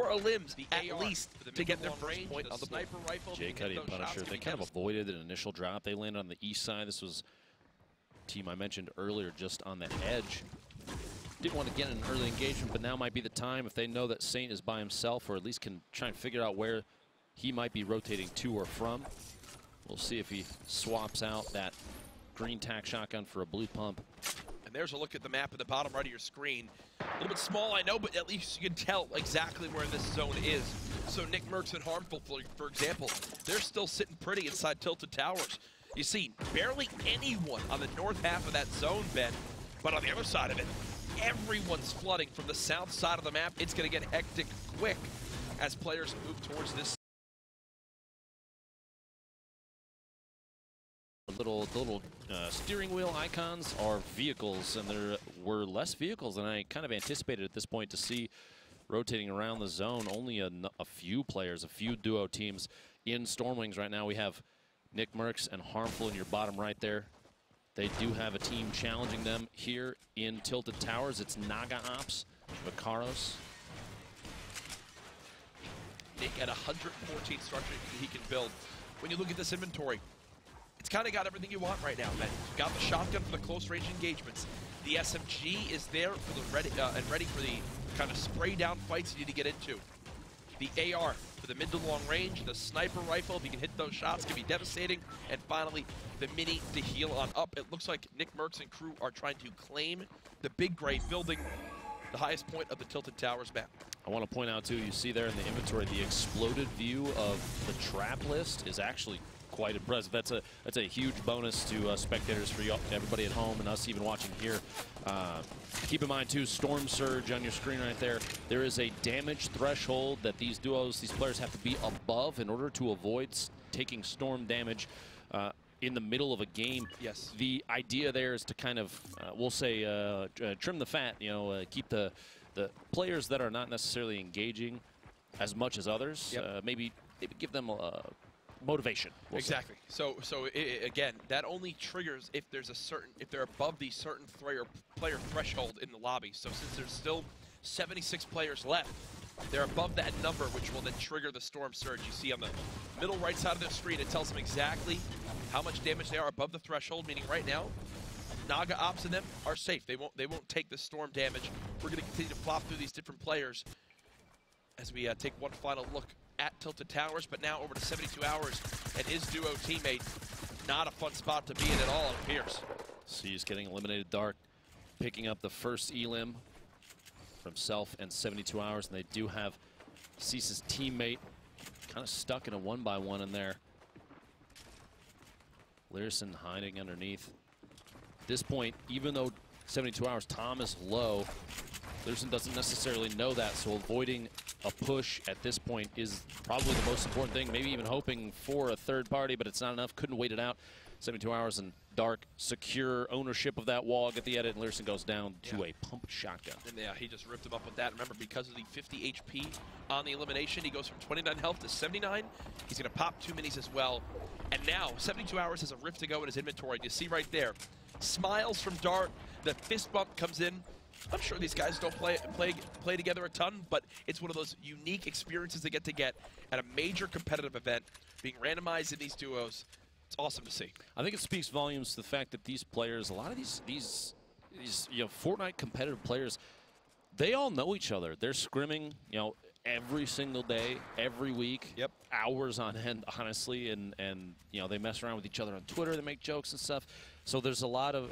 4 elims at least to get their first point on the sniper rifle. Jay Cuddy and Punisher, they kind of avoided an initial drop. They landed on the east side. This was a team I mentioned earlier, just on the edge. Didn't want to get an early engagement, but now might be the time if they know that Saint is by himself, or at least can try and figure out where he might be rotating to or from. We'll see if he swaps out that green tack shotgun for a blue pump. And there's a look at the map at the bottom right of your screen. A little bit small, I know, but at least you can tell exactly where this zone is. So Nick Mercs and Harmful, for example, they're still sitting pretty inside Tilted Towers. You see barely anyone on the north half of that zone, Ben, but on the other side of it, everyone's flooding from the south side of the map. It's going to get hectic quick as players move towards this. The little steering wheel icons are vehicles, and there were less vehicles than I kind of anticipated at this point to see rotating around the zone. Only a few players, a few duo teams in Stormwings right now. We have Nick Mercs and Harmful in your bottom right there. They do have a team challenging them here in Tilted Towers. It's Naga Ops, Vacaros. Nick at 114 structure he can build. When you look at this inventory, it's kind of got everything you want right now, Ben. You've got the shotgun for the close range engagements. The SMG is there for the ready for the kind of spray down fights you need to get into. The AR for the mid to long range, the sniper rifle, if you can hit those shots, can be devastating. And finally, the mini to heal on up. It looks like Nick Mercs and crew are trying to claim the big gray building, the highest point of the Tilted Towers map. I want to point out too, you see there in the inventory, the exploded view of the trap list is actually quite impressive. That's a huge bonus to spectators, for everybody at home and us even watching here. Keep in mind too, Storm Surge on your screen right there. There is a damage threshold that these players have to be above in order to avoid taking storm damage in the middle of a game. Yes. The idea there is to kind of, we'll say, trim the fat. Keep the players that are not necessarily engaging as much as others. Yep. Maybe give them motivation. Exactly. So again, that only triggers if they're above the certain player threshold in the lobby. So since there's still 76 players left, they're above that number, which will then trigger the Storm Surge. You see on the middle right side of the screen, it tells them exactly how much damage they are above the threshold. Meaning right now, Naga Ops and them are safe. They won't take the storm damage. We're going to continue to plop through these different players as we take one final look at Tilted Towers, but now over to 72 Hours and his duo teammate. Not a fun spot to be in at all, it appears. C's getting eliminated. Dark picking up the first elim from Self and 72 Hours, and they do have Cease's teammate kind of stuck in a 1-by-1 in there. Learson hiding underneath. At this point, even though 72 Hours Tom is low, Learson doesn't necessarily know that, so avoiding a push at this point is probably the most important thing. Maybe even hoping for a third party, but it's not enough. Couldn't wait it out. 72 Hours and Dark secure ownership of that wall, get the edit, and Learson goes down to a pump shotgun. And yeah, he just ripped him up with that. Remember, because of the 50 HP on the elimination, he goes from 29 health to 79. He's going to pop 2 minis as well. And now, 72 Hours has a rift to go in his inventory. And you see right there, smiles from Dark. The fist bump comes in. I'm sure these guys don't play together a ton, but it's one of those unique experiences they get at a major competitive event, being randomized in these duos. It's awesome to see. I think it speaks volumes to the fact that these players, a lot of these Fortnite competitive players, they all know each other. They're scrimming, every single day, every week, yep, hours on end, honestly, and they mess around with each other on Twitter. They make jokes and stuff. So there's a lot of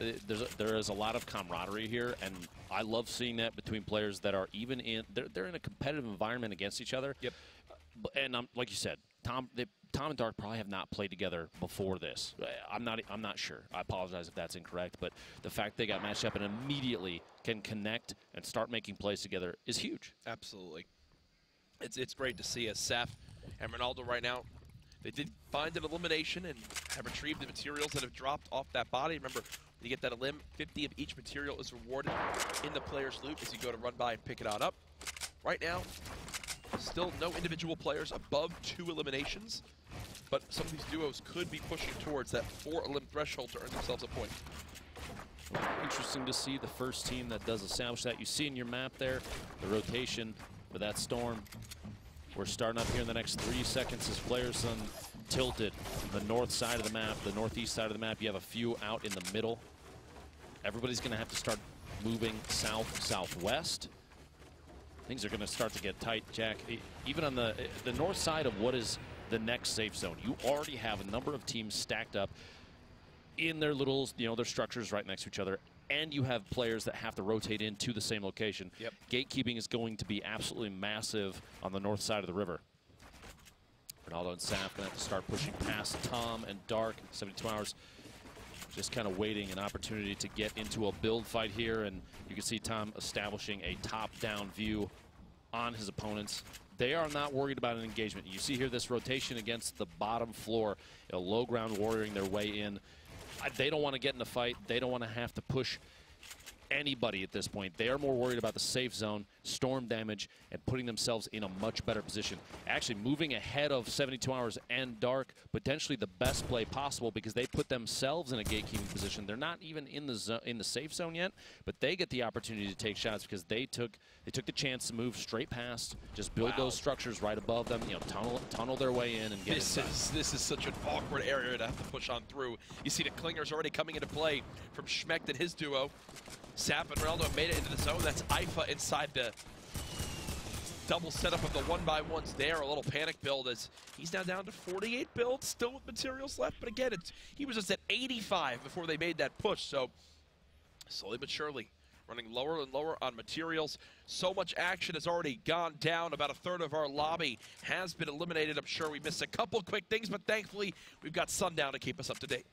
there is a lot of camaraderie here, and I love seeing that between players that are even in they're in a competitive environment against each other. Yep. And like you said, Tom and Dark probably have not played together before this. I'm not sure. I apologize if that's incorrect, but the fact they got matched up and immediately can connect and start making plays together is huge. Absolutely. It's great to see as Seth and Ronaldo right now. They did find an elimination and have retrieved the materials that have dropped off that body. Remember, when you get that elim, 50 of each material is rewarded in the player's loot as you go to run by and pick it on up. Right now, still no individual players above 2 eliminations, but some of these duos could be pushing towards that 4 elim threshold to earn themselves a point. Interesting to see the first team that does establish that. You see in your map there, the rotation But that storm, we're starting up here in the next 3 seconds as players on tilted. The north side of the map, the northeast side of the map, you have a few out in the middle. Everybody's going to have to start moving south, southwest. Things are going to start to get tight, Jack. Even on the north side of what is the next safe zone, you already have a number of teams stacked up in their little, their structures right next to each other, and you have players that have to rotate into the same location. Yep. Gatekeeping is going to be absolutely massive on the north side of the river. Ronaldo and Saf going to have to start pushing past Tom and Dark. 72 Hours just kind of waiting an opportunity to get into a build fight here, and you can see Tom establishing a top-down view on his opponents. They are not worried about an engagement. You see here this rotation against the bottom floor, a low ground warrioring their way in. They don't want to get in a fight. They don't want to have to push anybody at this point. They are more worried about the safe zone, storm damage, and putting themselves in a much better position. Actually moving ahead of 72 Hours and Dark, potentially the best play possible because they put themselves in a gatekeeping position. They're not even in the safe zone yet, but they get the opportunity to take shots because they took the chance to move straight past, just build those structures right above them, tunnel their way in and get inside. This is such an awkward area to have to push on through. You see the clingers already coming into play from Schmecht and his duo. Sap and Ronaldo made it into the zone. That's Ifa inside the double setup of the 1x1s there. A little panic build as he's now down to 48 builds, still with materials left. But again, he was just at 85 before they made that push. So slowly but surely, running lower and lower on materials. So much action has already gone down. About a third of our lobby has been eliminated. I'm sure we missed a couple quick things, but thankfully we've got Sundown to keep us up to date.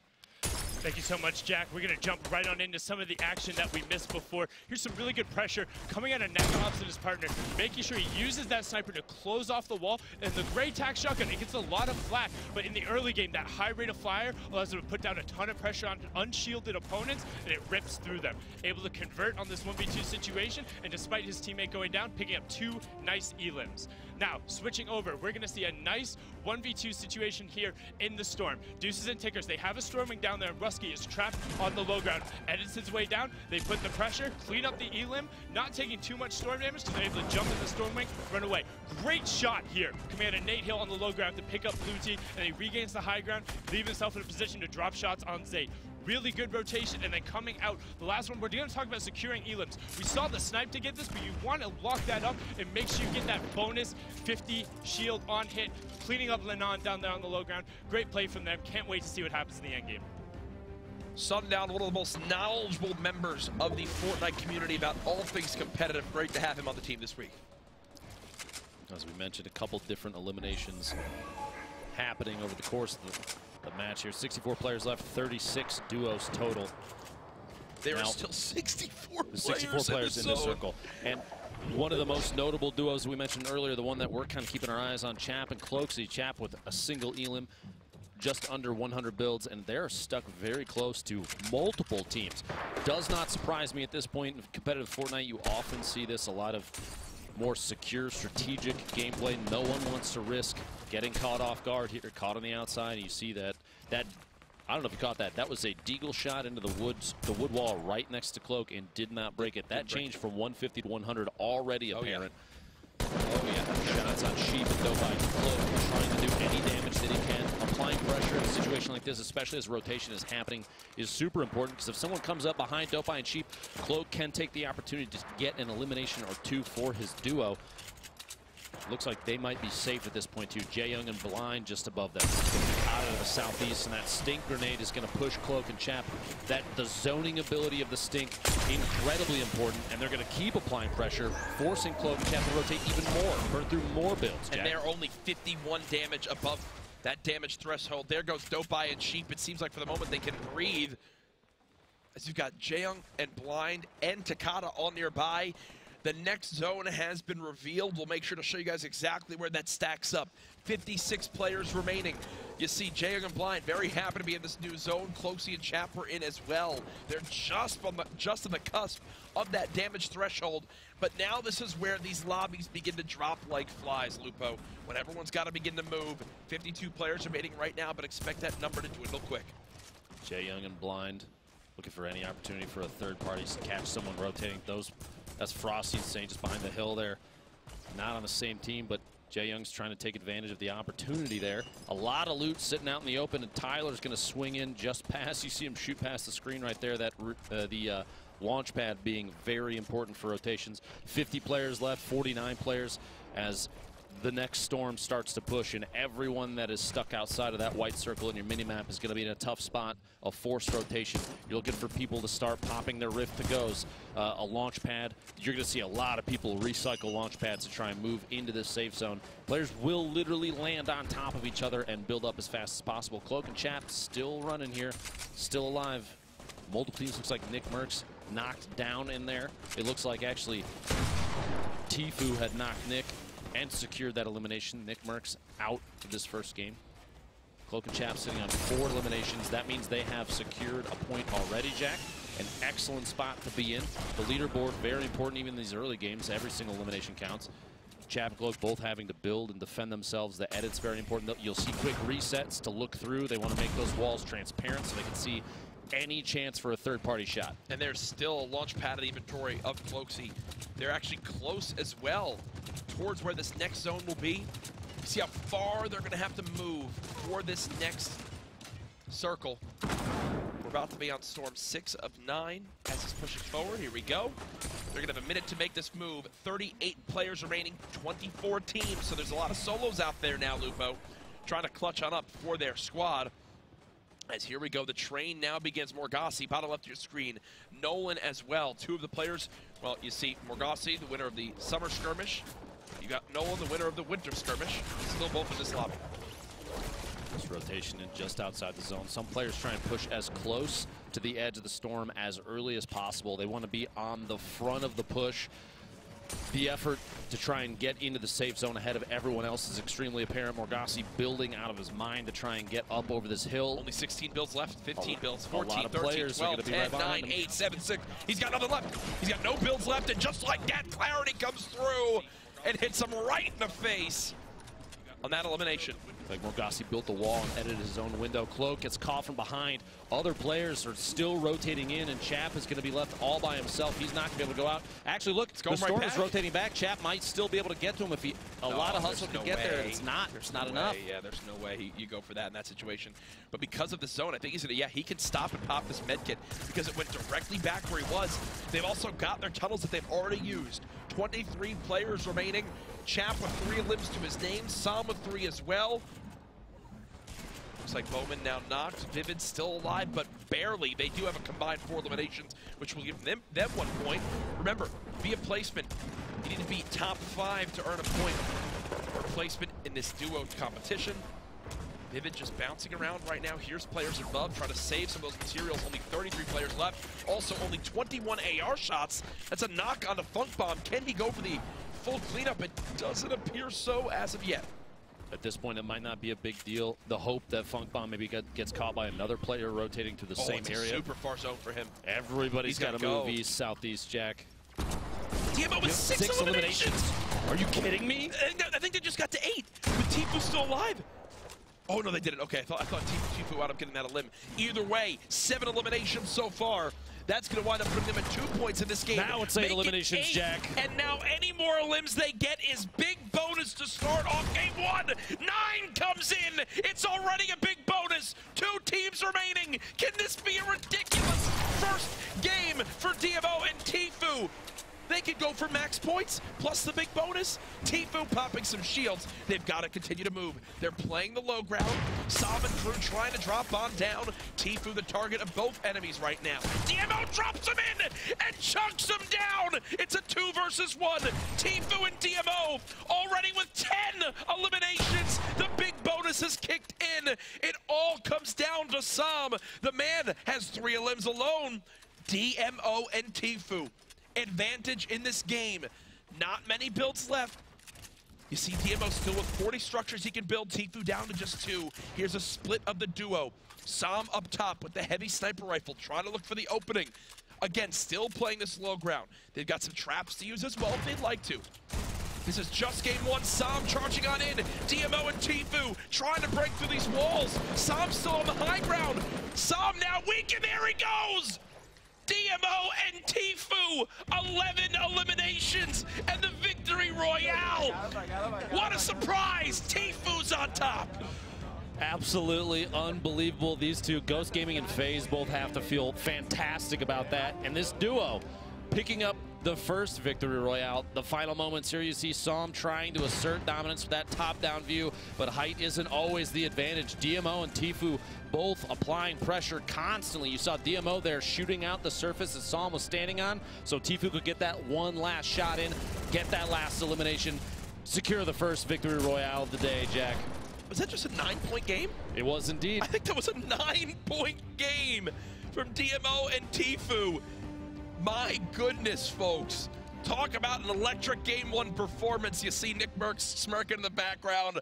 Thank you so much, Jack. We're going to jump right on into some of the action that we missed before. Here's some really good pressure coming out of Nagahops and his partner, making sure he uses that sniper to close off the wall. And the gray tack shotgun, it gets a lot of flak, but in the early game, that high rate of fire allows him to put down a ton of pressure on unshielded opponents, and it rips through them. Able to convert on this 1v2 situation, and despite his teammate going down, picking up 2 nice elims. Now, switching over, we're going to see a nice 1v2 situation here in the Storm. Deuces and Tickers, they have a storming down there, and Rusky is trapped on the low ground. Edison's way down, they put the pressure, clean up the elim, not taking too much storm damage because they're able to jump in the storm wing, run away. Great shot here. Commander Nate Hill on the low ground to pick up Blue Team, and he regains the high ground, leave himself in a position to drop shots on Zayt. Really good rotation, and then coming out, the last one, we're going to talk about securing elims. We saw the snipe to get this, but you want to lock that up and make sure you get that bonus 50 shield on hit, cleaning up Lennon down there on the low ground. Great play from them. Can't wait to see what happens in the end game. Sundown, one of the most knowledgeable members of the Fortnite community about all things competitive. Great to have him on the team this week. As we mentioned, a couple different eliminations happening over the course of the match here. 64 players left, 36 duos total. There are still 64 players in the circle. And one of the most notable duos we mentioned earlier, the one that we're kind of keeping our eyes on, Chap and Cloaksy. Chap with a single elim, just under 100 builds, and they're stuck very close to multiple teams. Does not surprise me at this point in competitive Fortnite. You often see this, a lot of more secure, strategic gameplay. No one wants to risk getting caught off guard here, caught on the outside. You see that I don't know if you caught that. That was a deagle shot into the wood wall right next to Cloak and did not break it. That changed from 150 to 100 already apparent. Oh yeah, shots on Sheep and Dopai. Cloak trying to do any damage that he can. Applying pressure in a situation like this, especially as rotation is happening, is super important because if someone comes up behind Dopai and Sheep, Cloak can take the opportunity to get an elimination or 2 for his duo. Looks like they might be safe at this point too. Jaeyoung and Blind just above them. Out of the southeast, and that stink grenade is going to push Cloak and Chap. The zoning ability of the stink, incredibly important, and they're going to keep applying pressure, forcing Cloak and Chap to rotate even more, burn through more builds. And they're only 51 damage above that damage threshold. There goes Dopai and Sheep. It seems like for the moment they can breathe. As you've got Jaeyoung and Blind and Takata all nearby. The next zone has been revealed. We'll make sure to show you guys exactly where that stacks up. 56 players remaining. You see Jaeyoung and Blind very happy to be in this new zone. Cloaksy and Chap were in as well. They're just on the cusp of that damage threshold. But now this is where these lobbies begin to drop like flies, Lupo. When everyone's got to begin to move. 52 players remaining right now, but expect that number to dwindle quick. Jaeyoung and Blind looking for any opportunity for a third party to catch someone rotating. That's Frosty and Saint just behind the hill there. not on the same team, but Jae Young's trying to take advantage of the opportunity there. A lot of loot sitting out in the open, and Tyler's going to swing in just past. You see him shoot past the screen right there. That the launch pad being very important for rotations. 50 players left, 49 players as the next storm starts to push, and everyone that is stuck outside of that white circle in your minimap is going to be in a tough spot of forced rotation. You're looking for people to start popping their rift to goes. A launch pad, you're going to see a lot of people recycle launch pads to try and move into this safe zone. Players will literally land on top of each other and build up as fast as possible. Cloak and Chap still running here, still alive. Multiple teams. Looks like Nick Merckx knocked down in there. It looks like actually Tfue had knocked Nick and secured that elimination. Nick Merckx out of this first game. Cloak and Chap sitting on 4 eliminations. That means they have secured a point already, Jack. An excellent spot to be in. The leaderboard, very important even in these early games. Every single elimination counts. Chap and Cloak both having to build and defend themselves. The edit's very important. You'll see quick resets to look through. They want to make those walls transparent so they can see any chance for a third-party shot. And there's still a launch pad in the inventory of Cloaksy. They're actually close as well towards where this next zone will be. You see how far they're going to have to move for this next circle. We're about to be on storm 6 of 9 as it's pushing forward. Here we go. They're going to have a minute to make this move. 38 players remaining, 24 teams. So there's a lot of solos out there now, Lupo, trying to clutch on up for their squad. As here we go, the train now begins. Morgassi, bottom left of your screen. Nolan as well. 2 of the players, well, you see Morgassi, the winner of the summer skirmish. You got Nolan, the winner of the winter skirmish. Still both in this lobby. This rotation in just outside the zone. Some players try and push as close to the edge of the storm as early as possible. They want to be on the front of the push. The effort to try and get into the safe zone ahead of everyone else is extremely apparent. Morgassi building out of his mind to try and get up over this hill. Only 16 builds left, 15 builds, 14, 13, players 12, 10, 9, 8, 7, 6. He's got nothing left. He's got no builds left, and just like that, Clarity comes through and hits him right in the face on that elimination. Like Morgassi built the wall and edited his own window. Cloak gets caught from behind. Other players are still rotating in, and Chap is going to be left all by himself. He's not going to be able to go out. Actually, look, the storm is rotating back. Chap might still be able to get to him if he a lot of hustle to get there. It's not. There's not enough. Yeah, there's no way you go for that in that situation. But because of the zone, I think he's going to, he can stop and pop this med kit because it went directly back where he was. They've also got their tunnels that they've already used. 23 players remaining. Chap with 3 limbs to his name. Sam with 3 as well. Looks like Bowman now knocked. Vivid still alive, but barely. They do have a combined 4 eliminations, which will give them 1 point. Remember, via placement, you need to be top 5 to earn a point for placement in this duo competition. Vivid just bouncing around right now. Here's players above trying to save some of those materials. Only 33 players left. Also, only 21 AR shots. That's a knock on the Funk Bomb. Can he go for the full cleanup? It doesn't appear so as of yet. At this point, it might not be a big deal. The hope that Funk Bomb maybe gets caught by another player rotating to the same area. Super far zone for him. Everybody's got to move east, southeast, Jack. DMO with 6 eliminations. Are you kidding me? I think they just got to 8 with Tfue still alive. Oh, no, they didn't. Okay, I thought Tfue wound up getting that a limb. Either way, 7 eliminations so far. That's going to wind up putting them at 2 points in this game. Now it's 8 eliminations, 8, Jack. And now any more limbs they get is big bonus to start off game 1. 9 comes in. It's already a big bonus. 2 teams remaining. Can this be a ridiculous first game for DMO and Tfue? They could go for max points, plus the big bonus. Tfue popping some shields. They've got to continue to move. They're playing the low ground. Sam and crew trying to drop on down. Tfue the target of both enemies right now. DMO drops him in and chunks him down. It's a 2 versus 1. Tfue and DMO already with 10 eliminations. The big bonus has kicked in. It all comes down to Sam. The man has 3 limbs alone. DMO and Tfue. Advantage in this game. Not many builds left. You see DMO still with 40 structures he can build. Tfue down to just 2. Here's a split of the duo. Sam up top with the heavy sniper rifle, trying to look for the opening. Again, still playing this low ground. They've got some traps to use as well if they'd like to. This is just game 1. Sam charging on in. DMO and Tfue trying to break through these walls. Sam still on the high ground. Sam now weak, and there he goes! DMO and Tfue, 11 eliminations and the victory royale. What a surprise! Tfue's on top. Absolutely unbelievable. These two, Ghost Gaming and FaZe, both have to feel fantastic about that. And this duo picking up the first victory royale. The final moments here, you see Psalm trying to assert dominance with that top-down view, but height isn't always the advantage. DMO and Tfue both applying pressure constantly. You saw DMO there shooting out the surface that Psalm was standing on, so Tfue could get that one last shot in, get that last elimination, secure the first victory royale of the day, Jack. Was that just a 9-point game? It was indeed. I think that was a 9-point game from DMO and Tfue. My goodness, folks. Talk about an electric Game 1 performance. You see Nick Merckx smirking in the background.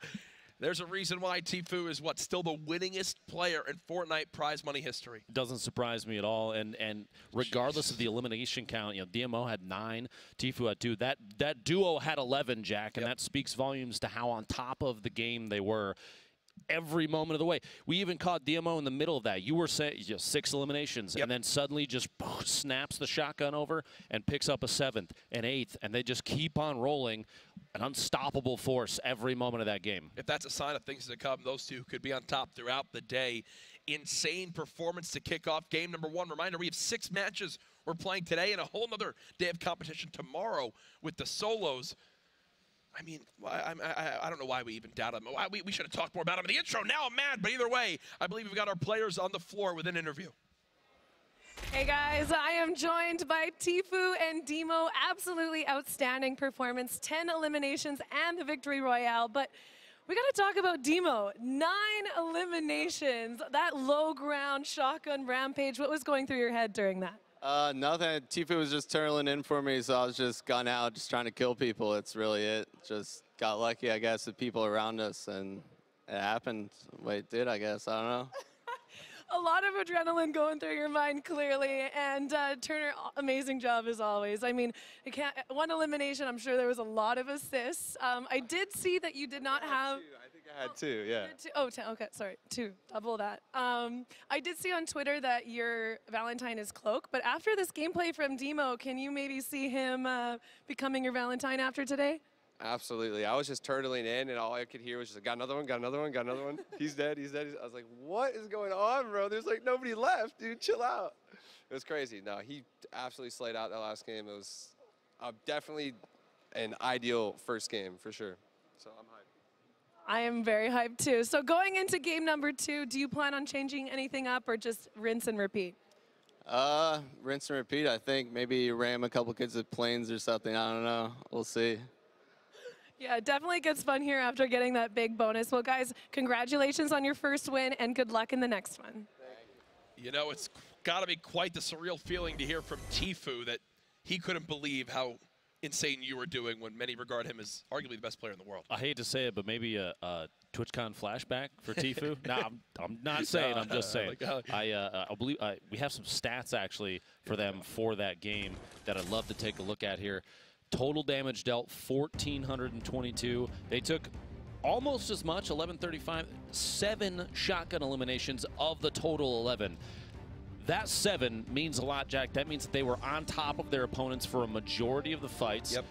There's a reason why Tfue is, what, still the winningest player in Fortnite prize money history. Doesn't surprise me at all. And regardless of the elimination count, you know, DMO had 9, Tfue had 2. That duo had 11, Jack, and that speaks volumes to how on top of the game they were every moment of the way. We even caught DMO in the middle of that. You were saying 6 eliminations, and then suddenly just snaps the shotgun over and picks up a 7th, an 8th, and they just keep on rolling. An unstoppable force every moment of that game. If that's a sign of things to come, those two could be on top throughout the day. Insane performance to kick off game number 1. Reminder, we have 6 matches we're playing today and a whole nother day of competition tomorrow with the solos. I mean, I don't know why we even doubted them. We should have talked more about them in the intro. Now I'm mad, but either way, I believe we've got our players on the floor with an interview. Hey guys, I am joined by Tfue and Demo. Absolutely outstanding performance, 10 eliminations and the victory royale. But we got to talk about Demo. 9 eliminations, that low ground shotgun rampage. What was going through your head during that? Nothing. Tfue was just turtling in for me, so I was just gun out, just trying to kill people. It's really it. Just got lucky, I guess, with people around us, and it happened. Wait, did I guess? I don't know. A lot of adrenaline going through your mind, clearly. And Turner, amazing job as always. I mean, 1 elimination, I'm sure there was a lot of assists. I did see that you did not have... I think I had 2, yeah. 2, oh, 10, okay, sorry, 2, double that. I did see on Twitter that your Valentine is Cloak, but after this gameplay from Demo, can you maybe see him becoming your Valentine after today? Absolutely. I was just turtling in, and all I could hear was just, got another one, got another one, got another one. He's dead, he's dead. I was like, what is going on, bro? There's like nobody left, dude. Chill out. It was crazy. No, he absolutely slayed out that last game. It was definitely an ideal first game, for sure. So I'm hyped. I am very hyped, too. So going into game number 2, do you plan on changing anything up or just rinse and repeat? Rinse and repeat, I think. Maybe ram a couple kids with planes or something. I don't know. We'll see. Yeah, it definitely gets fun here after getting that big bonus. Well, guys, congratulations on your first win, and good luck in the next one. You know, it's got to be quite the surreal feeling to hear from Tfue that he couldn't believe how insane you were doing when many regard him as arguably the best player in the world. I hate to say it, but maybe a TwitchCon flashback for Tfue. No, I'm not saying. I'm just saying. I believe we have some stats actually for them for that game that I'd love to take a look at here. Total damage dealt 1,422. They took almost as much, 1,135, 7 shotgun eliminations of the total 11. That 7 means a lot, Jack. That means that they were on top of their opponents for a majority of the fights. Yep.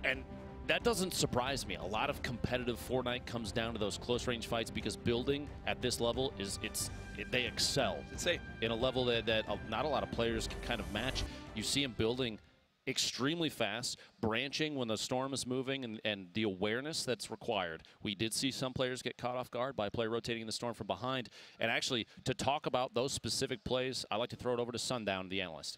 And that doesn't surprise me. A lot of competitive Fortnite comes down to those close range fights because building at this level they excel. It's insane. In a level that not a lot of players can kind of match. You see them building extremely fast, branching when the storm is moving, and the awareness that's required. We did see some players get caught off guard by a player rotating in the storm from behind. And actually, to talk about those specific plays, I'd like to throw it over to Sundown, the analyst.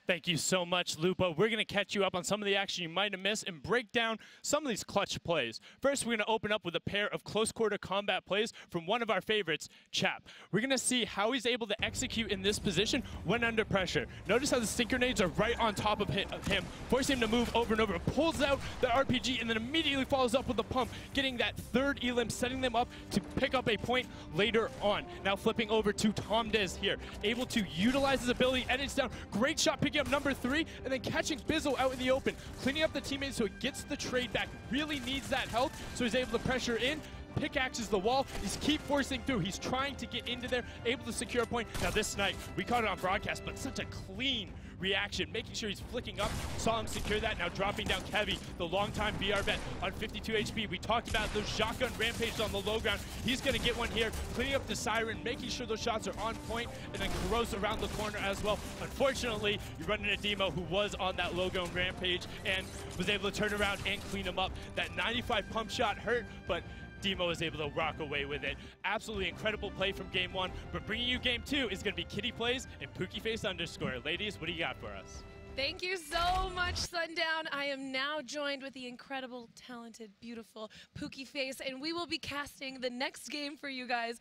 Thank you so much, Lupo. We're going to catch you up on some of the action you might have missed and break down some of these clutch plays. First, we're going to open up with a pair of close-quarter combat plays from one of our favorites, Chap. We're going to see how he's able to execute in this position when under pressure. Notice how the stink grenades are right on top of him, forcing him to move over and over. Pulls out the RPG and then immediately follows up with a pump, getting that third elim, setting them up to pick up a point later on. Now flipping over to Tom Dez here, able to utilize his ability, edits down. Great shot picking up number 3, and then catching Bizzle out in the open, cleaning up the teammates so it gets the trade back. Really needs that help, so he's able to pressure in. pickaxes the wall. He's keep forcing through. He's trying to get into there, able to secure a point. Now this snipe, we caught it on broadcast, but such a clean reaction, making sure he's flicking up, saw him secure that, now dropping down Kevy, the longtime BR vet on 52 HP. We talked about those shotgun rampages on the low ground. He's gonna get one here, cleaning up the siren, making sure those shots are on point, and then Kuros around the corner as well. Unfortunately, you run into Demo, who was on that low ground rampage and was able to turn around and clean him up. That 95 pump shot hurt, but Demo is able to rock away with it. Absolutely incredible play from game 1, but bringing you game 2 is going to be Kitty Plays and PookieFace_. Ladies, what do you got for us? Thank you so much, Sundown. I am now joined with the incredible, talented, beautiful Pookie Face, and we will be casting the next game for you guys.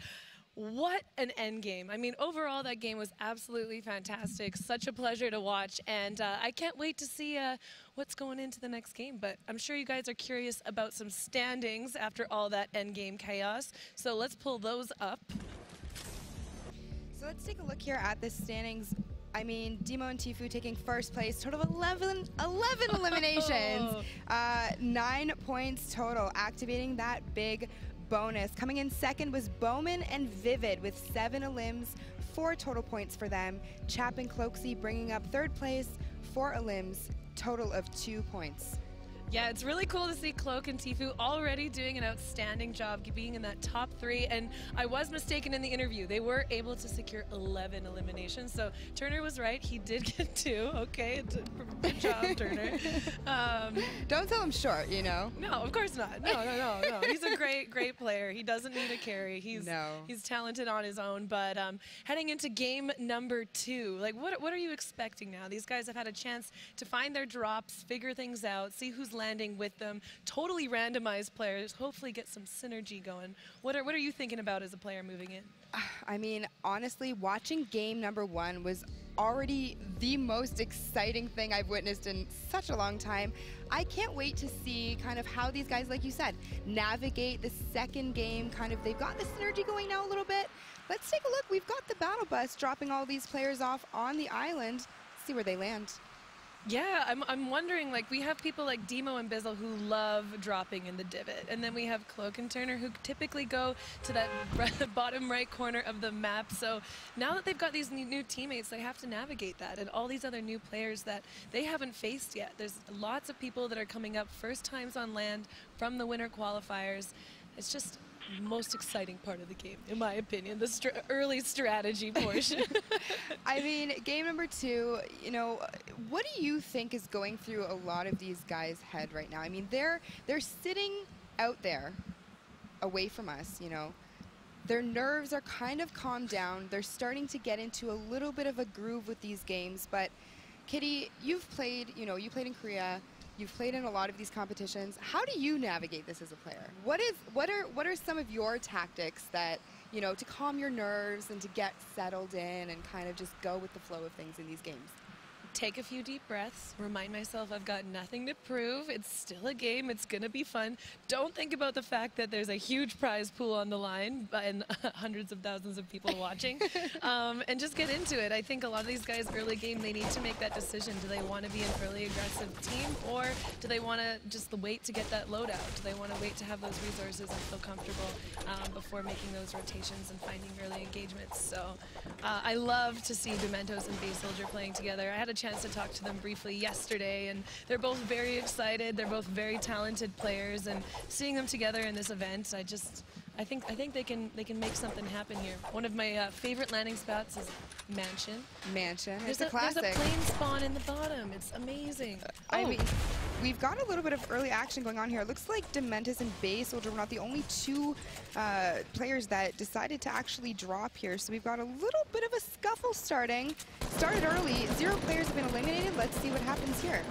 What an end game. I mean, overall, that game was absolutely fantastic. Such a pleasure to watch, and I can't wait to see what's going into the next game. But I'm sure you guys are curious about some standings after all that end game chaos. So let's pull those up. So let's take a look here at the standings. I mean, Demo and Tfue taking first place, total of 11 eliminations, 9 points total, activating that big bonus. Coming in second was Bowman and Vivid with 7 elims, 4 total points for them. Chap and Cloaksy bringing up third place, 4 elims, total of 2 points. Yeah, it's really cool to see Cloak and Tfue already doing an outstanding job being in that top 3, and I was mistaken in the interview. They were able to secure 11 eliminations, so Turner was right. He did get 2. Okay, good job, Turner. Don't tell him short, you know? No, of course not. No. He's a great player. He doesn't need a carry. He's talented on his own, but heading into game number 2, like what are you expecting now? These guys have had a chance to find their drops, figure things out, see who's landing with them, totally randomized players, hopefully get some synergy going. What are you thinking about as a player moving in? I mean, honestly, watching game number 1 was already the most exciting thing I've witnessed in such a long time. I can't wait to see kind of how these guys, like you said, navigate the second game. Kind of, they've got the synergy going now a little bit. Let's take a look. We've got the battle bus dropping all these players off on the island. See where they land. Yeah, I'm wondering, like, we have people like Demo and Bizzle who love dropping in the divot, and then we have Cloak and Turner who typically go to that bottom right corner of the map. So now that they've got these new teammates, they have to navigate that, and all these other new players that they haven't faced yet. There's lots of people that are coming up first times on land from the winter qualifiers. It's just most exciting part of the game, in my opinion, the early strategy portion. I mean, game number 2, you know, what do you think is going through a lot of these guys' head right now? I mean, they're sitting out there away from us, you know. Their nerves are kind of calmed down. They're starting to get into a little bit of a groove with these games. But Kitty, you've played, you know, you played in Korea. You've played in a lot of these competitions. How do you navigate this as a player? What are some of your tactics that, you know, to calm your nerves and to get settled in and kind of just go with the flow of things in these games? Take a few deep breaths, remind myself I've got nothing to prove. It's still a game. It's going to be fun. Don't think about the fact that there's a huge prize pool on the line and hundreds of thousands of people watching. And just get into it. I think a lot of these guys early game, they need to make that decision. Do they want to be an early aggressive team, or do they want to just wait to get that loadout? Do they want to wait to have those resources and feel comfortable before making those rotations and finding early engagements? So I love to see Dementos and Base Soldier playing together. I had a chance to talk to them briefly yesterday, and they're both very excited. They're both very talented players, and seeing them together in this event, I think they can make something happen here. One of my favorite landing spots is Mansion. It's a classic. There's a plane spawn in the bottom. It's amazing. I mean, we've got a little bit of early action going on here. It looks like Dementis and Base Soldier were not the only 2 players that decided to actually drop here. So we've got a little bit of a scuffle starting. Started early. 0 players have been eliminated. Let's see what happens here.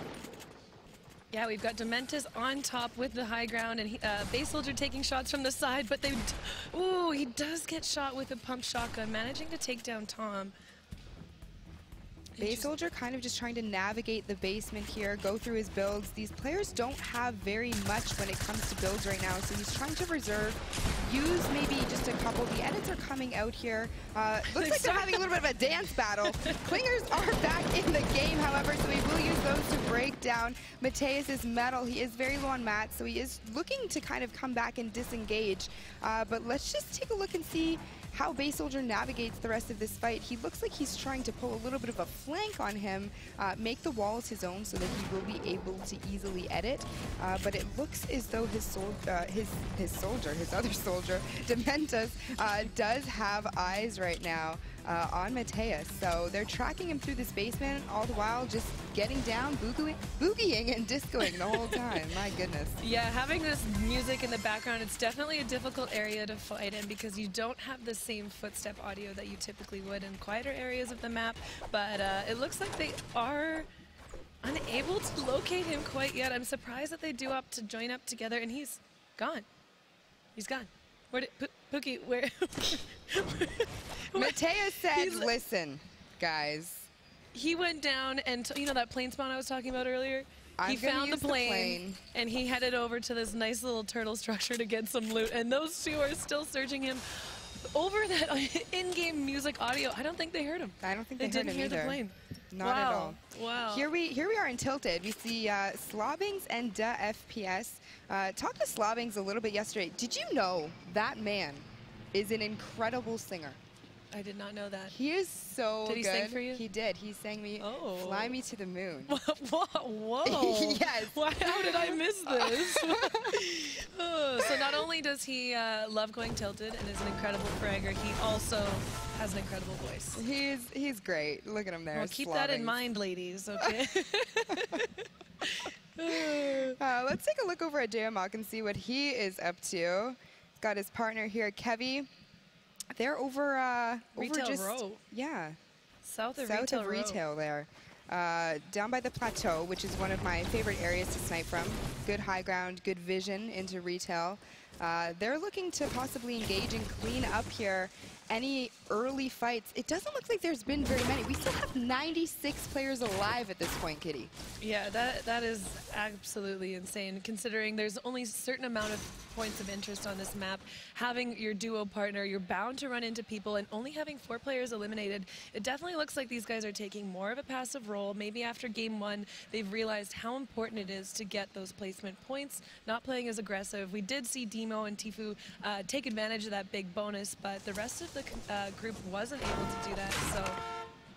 Yeah, we've got Dementis on top with the high ground, and Base Soldier taking shots from the side, but he does get shot with a pump shotgun, managing to take down Tom. Base Soldier kind of just trying to navigate the basement here, go through his builds. These players don't have very much when it comes to builds right now, so he's trying to reserve, use maybe just a couple. The edits are coming out here. Looks like they're having a little bit of a dance battle. Clingers are back in the game, however, so he will use those to break down Mateus's metal. He is very low on mats, so he is looking to kind of come back and disengage. But let's just take a look and see how Base Soldier navigates the rest of this fight. He looks like he's trying to pull a little bit of a flank on him, make the walls his own so that he will be able to easily edit. But it looks as though his other soldier, Dementus, does have eyes right now on Mateus. So they're tracking him through this basement, all the while just getting down, boogieing and discoing the whole time. My goodness. Yeah, having this music in the background, it's definitely a difficult area to fight in because you don't have the same footstep audio that you typically would in quieter areas of the map. But it looks like they are unable to locate him quite yet. I'm surprised that they do opt to join up together, and he's gone. He's gone. Where did Pookie? Where? Mateus said, "Listen, guys." He went down and you know that plane spawn I was talking about earlier? He found the plane and he headed over to this nice little turtle structure to get some loot, and those two are still searching him over that in-game music audio. I don't think they heard him. I don't think they heard didn't him hear either. the plane. Not at all. Wow. Here we are in Tilted. We see Slobbings and Da FPS. Talked to Slobbings a little bit yesterday. Did you know that man is an incredible singer? I did not know that. He is so good. Did he sing for you? He did. He sang me "Fly Me to the Moon." Whoa. Yes. How did I miss this? So not only does he love going tilted and is an incredible fragger, he also has an incredible voice. He's great. Look at him there. Well, keep that in mind, ladies, okay? Let's take a look over at Dayamak and see what he is up to. He's got his partner here, Kevy. They're over Retail Row. Yeah. South of Retail there. Down by the plateau, which is one of my favorite areas to snipe from. Good high ground, good vision into Retail. They're looking to possibly engage and clean up here any early fights. It doesn't look like there's been very many. We still have 96 players alive at this point, Kitty. Yeah, that is absolutely insane, considering there's only a certain amount of points of interest on this map. Having your duo partner, you're bound to run into people, and only having 4 players eliminated, it definitely looks like these guys are taking more of a passive role. Maybe after game 1, they've realized how important it is to get those placement points, not playing as aggressive. We did see Demo and Tfue take advantage of that big bonus, but the rest of the group wasn't able to do that, so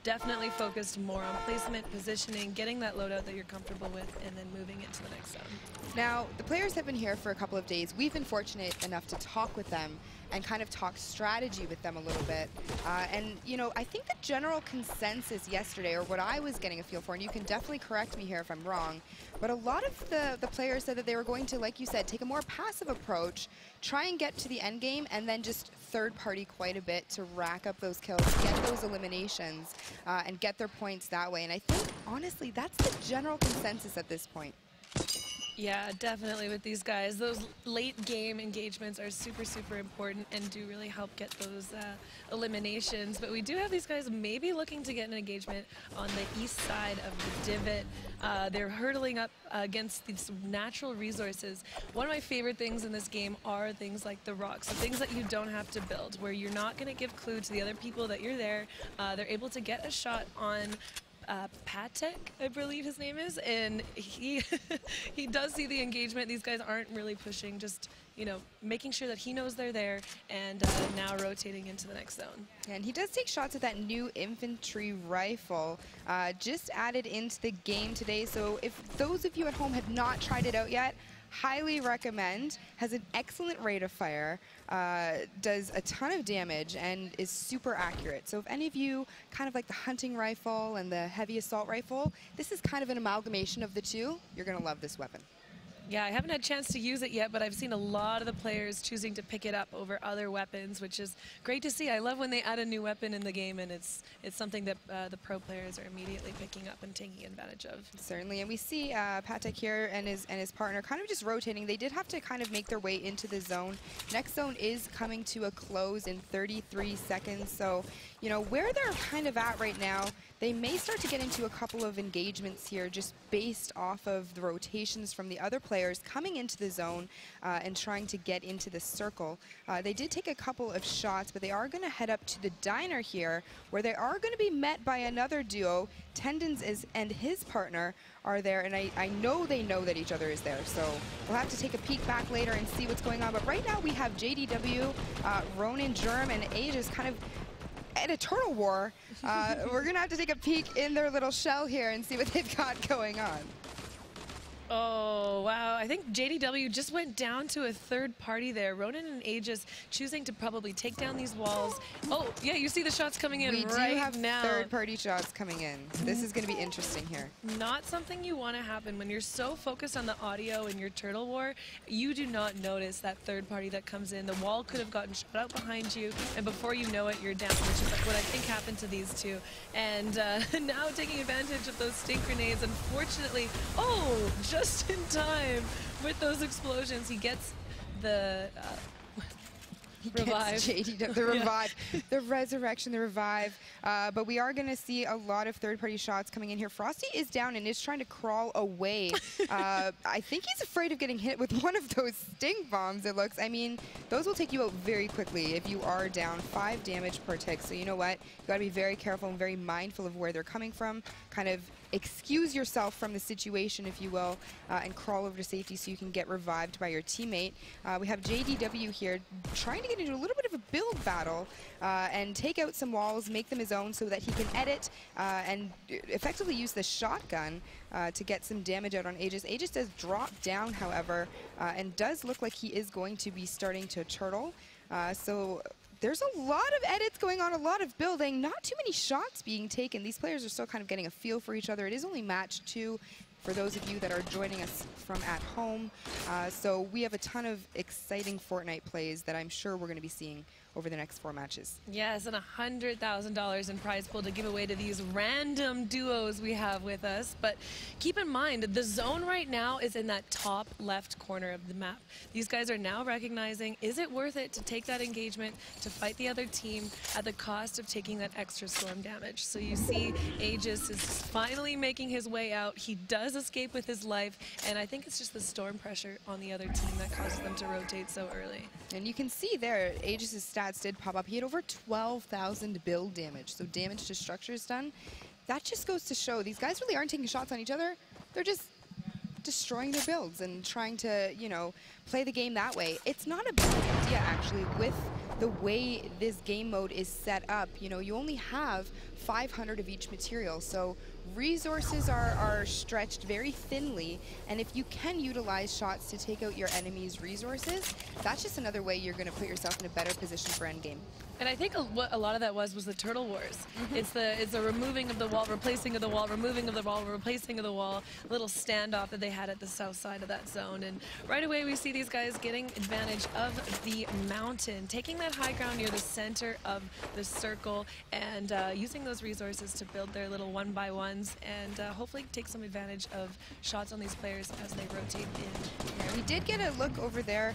definitely focused more on placement, positioning, getting that loadout that you're comfortable with, and then moving it to the next zone. Now, the players have been here for a couple of days. We've been fortunate enough to talk with them and kind of talk strategy with them a little bit. And, you know, I think the general consensus yesterday, or what I was getting a feel for, and you can definitely correct me here if I'm wrong, but a lot of the players said that they were going to, like you said, take a more passive approach, try and get to the end game, and then just third party quite a bit to rack up those kills, get those eliminations, and get their points that way. And I think, honestly, that's the general consensus at this point. Yeah, definitely with these guys. Those late game engagements are super, super important and do really help get those eliminations. But we do have these guys maybe looking to get an engagement on the east side of the divot. They're hurtling up against these natural resources. One of my favorite things in this game are things like the rocks, the things that you don't have to build, where you're not going to give clue to the other people that you're there. They're able to get a shot on Patek, I believe his name is, and he he does see the engagement. These guys aren't really pushing, just, you know, making sure that he knows they're there, and now rotating into the next zone. And he does take shots at that new infantry rifle, just added into the game today. So if those of you at home have not tried it out yet, highly recommend. Has an excellent rate of fire, does a ton of damage, and is super accurate. So if any of you kind of like the hunting rifle and the heavy assault rifle, this is kind of an amalgamation of the two. You're going to love this weapon. Yeah, I haven't had a chance to use it yet, but I've seen a lot of the players choosing to pick it up over other weapons, which is great to see. I love when they add a new weapon in the game, and it's something that the pro players are immediately picking up and taking advantage of. Certainly, and we see Patek here and his partner kind of just rotating. They did have to kind of make their way into the zone. Next zone is coming to a close in 33 seconds, so you know where they're kind of at right now. They may start to get into a couple of engagements here just based off of the rotations from the other players coming into the zone and trying to get into the circle. They did take a couple of shots, but they are going to head up to the diner here where they are going to be met by another duo. Tendons and his partner are there, and I know they know that each other is there, so we'll have to take a peek back later and see what's going on. But right now we have JDW, Ronin, Germ, and Aegis kind of at a turtle war. We're gonna have to take a peek in their little shell here and see what they've got going on. Oh, wow. I think JDW just went down to a third party there. Ronin and Aegis choosing to probably take down these walls. Oh, yeah, you see the shots coming in right now. We do have third-party shots coming in. So this is going to be interesting here. Not something you want to happen. When you're so focused on the audio in your turtle war, you do not notice that third party that comes in. The wall could have gotten shot out behind you, and before you know it, you're down, which is what I think happened to these two. And now taking advantage of those stink grenades, unfortunately, oh, just in time with those explosions, he gets the revive. The revive, the resurrection, the revive. But we are going to see a lot of third-party shots coming in here. Frosty is down and is trying to crawl away. I think he's afraid of getting hit with one of those sting bombs, it looks. I mean, those will take you out very quickly if you are down. 5 damage per tick. So you know what? You got to be very careful and very mindful of where they're coming from. Kind of excuse yourself from the situation, if you will, and crawl over to safety so you can get revived by your teammate. We have JDW here trying to get into a little bit of a build battle and take out some walls, make them his own so that he can edit and effectively use the shotgun to get some damage out on Aegis. Aegis does drop down, however, and does look like he is going to be starting to turtle. So there's a lot of edits going on, a lot of building, not too many shots being taken. These players are still kind of getting a feel for each other. It is only match 2 for those of you that are joining us from at home. So we have a ton of exciting Fortnite plays that I'm sure we're going to be seeing over the next 4 matches. Yes, and $100,000 in prize pool to give away to these random duos we have with us. But keep in mind, the zone right now is in that top left corner of the map. These guys are now recognizing, is it worth it to take that engagement to fight the other team at the cost of taking that extra storm damage? So you see Aegis is finally making his way out. He does escape with his life, and I think it's just the storm pressure on the other team that causes them to rotate so early. And you can see there, Aegis' stats did pop up. He had over 12,000 build damage, so damage to structures done. That just goes to show these guys really aren't taking shots on each other. They're just destroying their builds and trying to, you know, play the game that way. It's not a bad idea, actually, with the way this game mode is set up. You know, you only have 500 of each material, so resources are stretched very thinly, and if you can utilize shots to take out your enemy's resources, that's just another way you're going to put yourself in a better position for endgame. And I think what a lot of that was the turtle wars. It's the removing of the wall, replacing of the wall, removing of the wall, replacing of the wall, little standoff that they had at the south side of that zone. And right away we see these guys getting advantage of the mountain, taking that high ground near the center of the circle, and using those resources to build their little 1x1s and hopefully take some advantage of shots on these players as they rotate in. Yeah, we did get a look over there.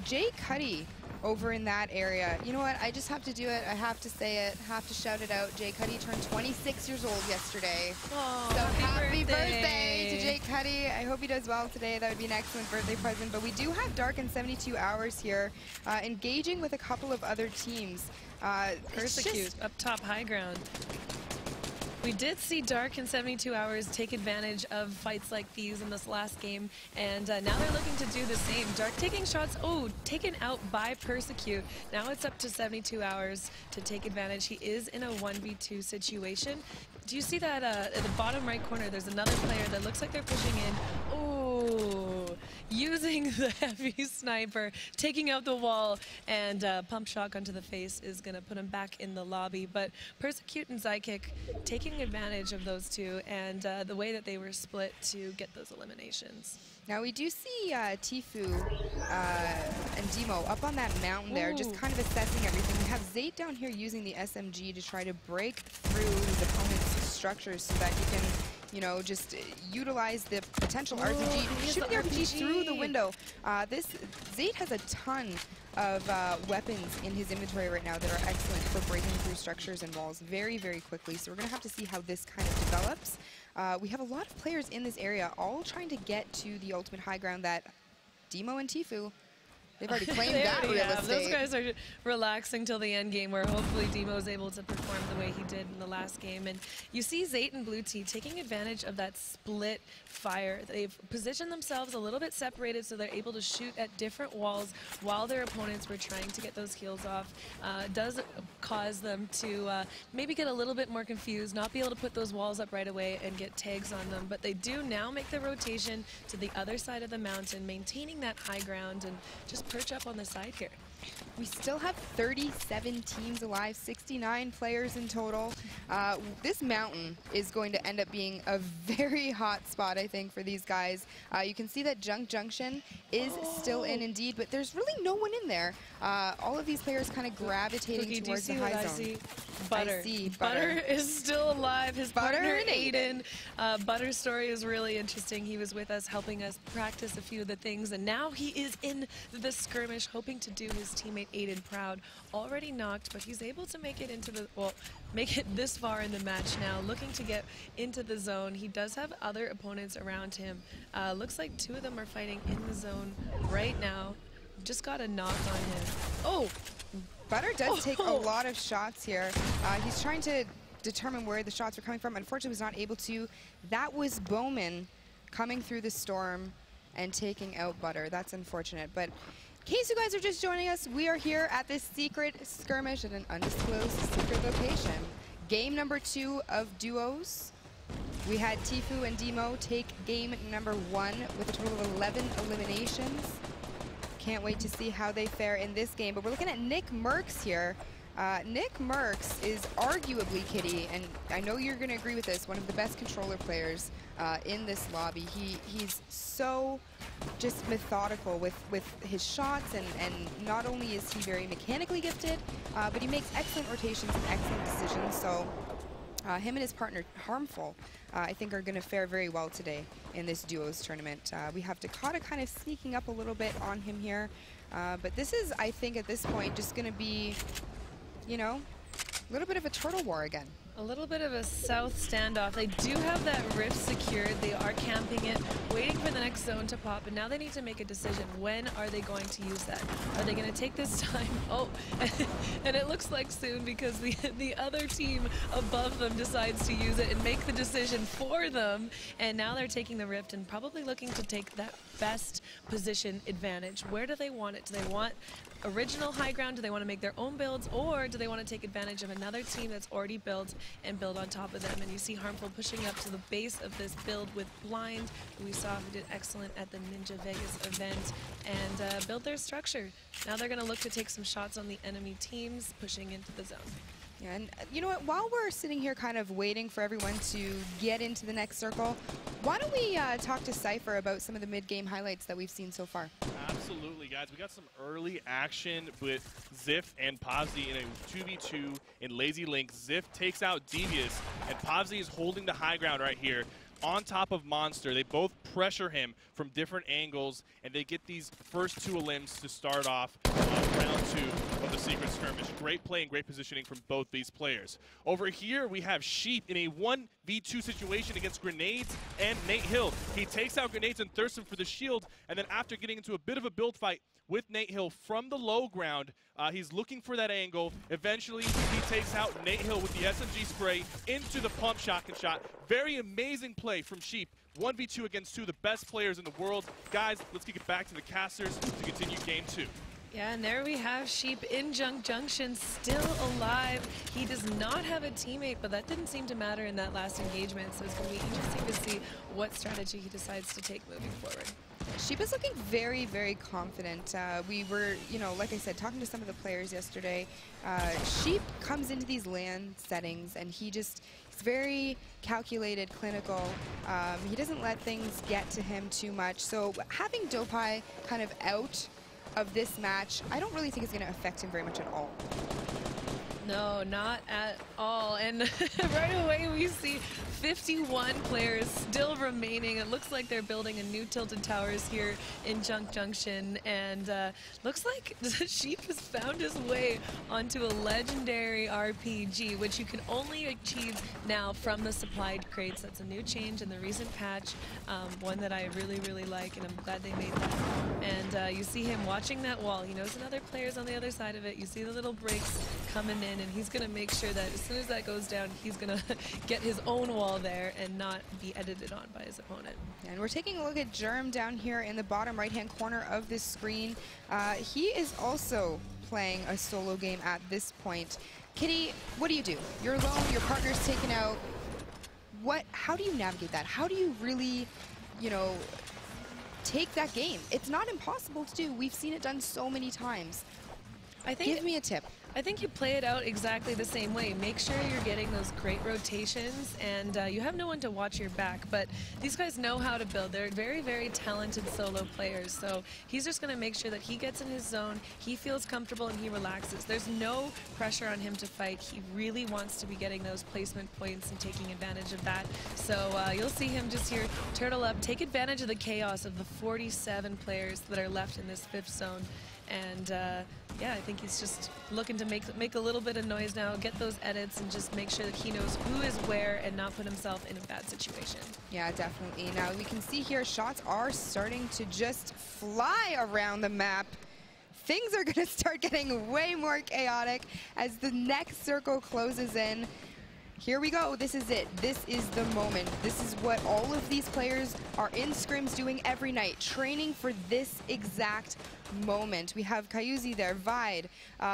Jay Cuddy over in that area. You know what? I just have to do it. I have to say it. Have to shout it out. Jay Cuddy turned 26 years old yesterday. Aww, so happy birthday to Jay Cuddy. I hope he does well today. That would be an excellent birthday present. But we do have Dark in 72 hours here, engaging with a couple of other teams. Persecute up top high ground. We did see Dark in 72 hours take advantage of fights like these in this last game, and now they're looking to do the same. Dark taking shots, taken out by Persecute. Now it's up to 72 hours to take advantage. He is in a 1v2 situation. Do you see that at the bottom right corner, there's another player that looks like they're pushing in. Oh, using the heavy sniper, taking out the wall, and pump shotgun to the face is going to put him back in the lobby. But Persecute and Zykick taking advantage of those two and the way that they were split to get those eliminations. Now we do see Tfue and Demo up on that mountain there, just kind of assessing everything. We have Zayt down here using the SMG to try to break through his opponent's structures so that he can, you know, just utilize the potential RPG, shoot the RPG through the window. Zayt has a ton of weapons in his inventory right now that are excellent for breaking through structures and walls very, very quickly. So we're going to have to see how this kind of develops. We have a lot of players in this area all trying to get to the ultimate high ground that Demo and Tfue, they've already claimed that real estate. Those guys are relaxing till the end game where hopefully Demo is able to perform the way he did in the last game. And you see Zayt and Blue T taking advantage of that split fire. They've positioned themselves a little bit separated so they're able to shoot at different walls while their opponents were trying to get those kills off. Does cause them to maybe get a little bit more confused, not be able to put those walls up right away and get tags on them. But they do now make the rotation to the other side of the mountain, maintaining that high ground and just perch up on the side here. We still have 37 teams alive, 69 players in total. This mountain is going to end up being a very hot spot, I think, for these guys. You can see that Junk Junction is still in indeed, but there's really no one in there. All of these players kind of gravitating towards the high zone. Butter. I see Butter is still alive. His partner, Aiden. Butter's story is really interesting. He was with us, helping us practice a few of the things, and now he is in the skirmish, hoping to do his teammate Aiden proud. Already knocked, but he's able to make it into the, well, make it this far in the match now, looking to get into the zone. He does have other opponents around him. Looks like two of them are fighting in the zone right now. Just got a knock on him. Oh! Butter does take a lot of shots here. He's trying to determine where the shots are coming from. Unfortunately, was not able to. That was Bowman coming through the storm and taking out Butter. That's unfortunate. But in case you guys are just joining us, we are here at this secret skirmish at an undisclosed secret location. Game number 2 of duos. We had Tfue and Demo take game number 1 with a total of 11 eliminations. Can't wait to see how they fare in this game. But we're looking at Nick Merckx here. Nick Merckx is arguably, Kitty, and I know you're going to agree with this, one of the best controller players in this lobby. He's so just methodical with his shots, and not only is he very mechanically gifted, but he makes excellent rotations and excellent decisions. So him and his partner, Harmful, I think are going to fare very well today in this duos tournament. We have Dakota kind of sneaking up a little bit on him here. But this is, I think, at this point, just going to be, you know, a little bit of a turtle war again. A little bit of a south standoff. They do have that rift secured. They are camping it, waiting for the next zone to pop, and now they need to make a decision. When are they going to use that? Are they going to take this time? Oh, and it looks like soon, because the other team above them decides to use it and make the decision for them, and now they're taking the rift and probably looking to take that best position advantage. Where do they want it? Do they want original high ground? Do they want to make their own builds, or do they want to take advantage of another team that's already built and build on top of them? And you see Harmful pushing up to the base of this build with Blind, who we saw who did excellent at the Ninja Vegas event, and build their structure. Now they're going to look to take some shots on the enemy teams, pushing into the zone. Yeah, and you know what, while we're sitting here kind of waiting for everyone to get into the next circle, why don't we talk to Cypher about some of the mid-game highlights that we've seen so far? Absolutely, guys. We got some early action with Ziff and Pavzi in a 2v2 in Lazy Link. Ziff takes out Devious, and Pavzi is holding the high ground right here on top of Monster. They both pressure him from different angles, and they get these first 2 elims to start off round 2 of the Secret Skirmish. Great play and great positioning from both these players. Over here, we have Sheep in a 1v2 situation against Grenades and Nate Hill. He takes out Grenades and thirsts him for the shield, and then after getting into a bit of a build fight with Nate Hill from the low ground, he's looking for that angle. Eventually, he takes out Nate Hill with the SMG spray into the pump shotgun shot. Very amazing play from Sheep. 1v2 against 2 of the best players in the world. Guys, let's kick it back to the casters to continue game 2. Yeah, and there we have Sheep in Junk Junction, still alive. He does not have a teammate, but that didn't seem to matter in that last engagement, so it's going to be interesting to see what strategy he decides to take moving forward. Sheep is looking very, very confident. We were, you know, like I said, talking to some of the players yesterday. Sheep comes into these LAN settings and he's very calculated, clinical. He doesn't let things get to him too much. So having Dopai kind of out of this match, I don't really think it's going to affect him very much at all. No, not at all. And right away we see 51 players still remaining. It looks like they're building a new Tilted Towers here in Junk Junction. And looks like Sheep has found his way onto a legendary RPG, which you can only achieve now from the supplied crates. That's a new change in the recent patch, one that I really, really like, and I'm glad they made that. And you see him watching that wall. He knows another player's on the other side of it. You see the little breaks coming in, and he's going to make sure that as soon as that goes down, he's going to get his own wall there and not be edited on by his opponent. And we're taking a look at Germ down here in the bottom right-hand corner of this screen. He is also playing a solo game at this point. Kitty, what do? You're alone, your partner's taken out. How do you navigate that? How do you really, you know, take that game? It's not impossible to do. We've seen it done so many times. Give me a tip. I think you play it out exactly the same way. Make sure you're getting those great rotations, and you have no one to watch your back, but these guys know how to build. They're very, very talented solo players, so he's just going to make sure that he gets in his zone, he feels comfortable, and he relaxes. There's no pressure on him to fight. He really wants to be getting those placement points and taking advantage of that. So you'll see him just here turtle up, take advantage of the chaos of the 47 players that are left in this 5th zone. And yeah, I think he's just looking to make a little bit of noise now, get those edits, and just make sure that he knows who is where and not put himself in a bad situation. Yeah, definitely. Now we can see here shots are starting to just fly around the map. Things are going to start getting way more chaotic as the next circle closes in. Here we go. This is it. This is the moment. This is what all of these players are in scrims doing every night, training for this exact moment. We have Kayuzi there, Vide.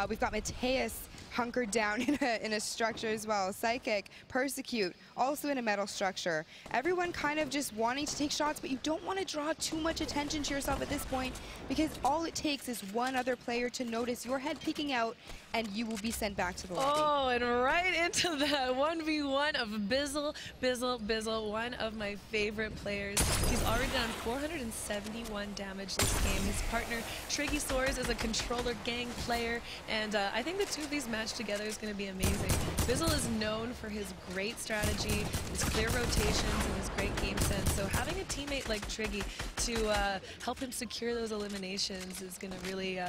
We've got Mateus hunkered down in a structure as well. Psychic, Persecute, also in a metal structure. Everyone kind of just wanting to take shots, but you don't want to draw too much attention to yourself at this point, because all it takes is one other player to notice your head peeking out, and you will be sent back to the lobby. Oh, and right into that 1v1 of Bizzle, one of my favorite players. He's already done 471 damage this game. His partner, Trigisaurus, is a controller gang player, and I think the two of these matched together is going to be amazing. Bizzle is known for his great strategy, his clear rotations, and his great game sense, so having a teammate like Triggy to help him secure those eliminations is going to really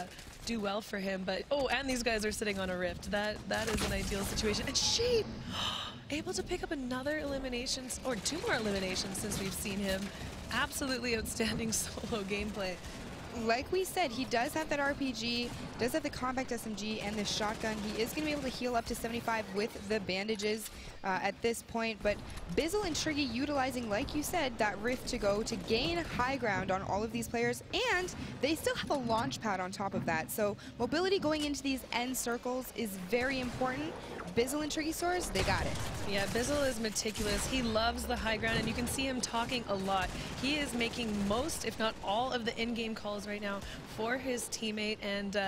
do well for him. But oh, and these guys are sitting on a rift. That is an ideal situation. And Sheep able to pick up another elimination, or 2 more eliminations since we've seen him. Absolutely outstanding solo gameplay. Like we said, he does have that RPG, does have the compact SMG and the shotgun. He is going to be able to heal up to 75 with the bandages at this point. But Bizzle and Triggy utilizing, like you said, that rift to go to gain high ground on all of these players. And they still have a launch pad on top of that. So mobility going into these end circles is very important. Bizzle and Trigisaurus, they got it. Yeah, Bizzle is meticulous. He loves the high ground, and you can see him talking a lot. He is making most, if not all, of the in-game calls right now for his teammate. And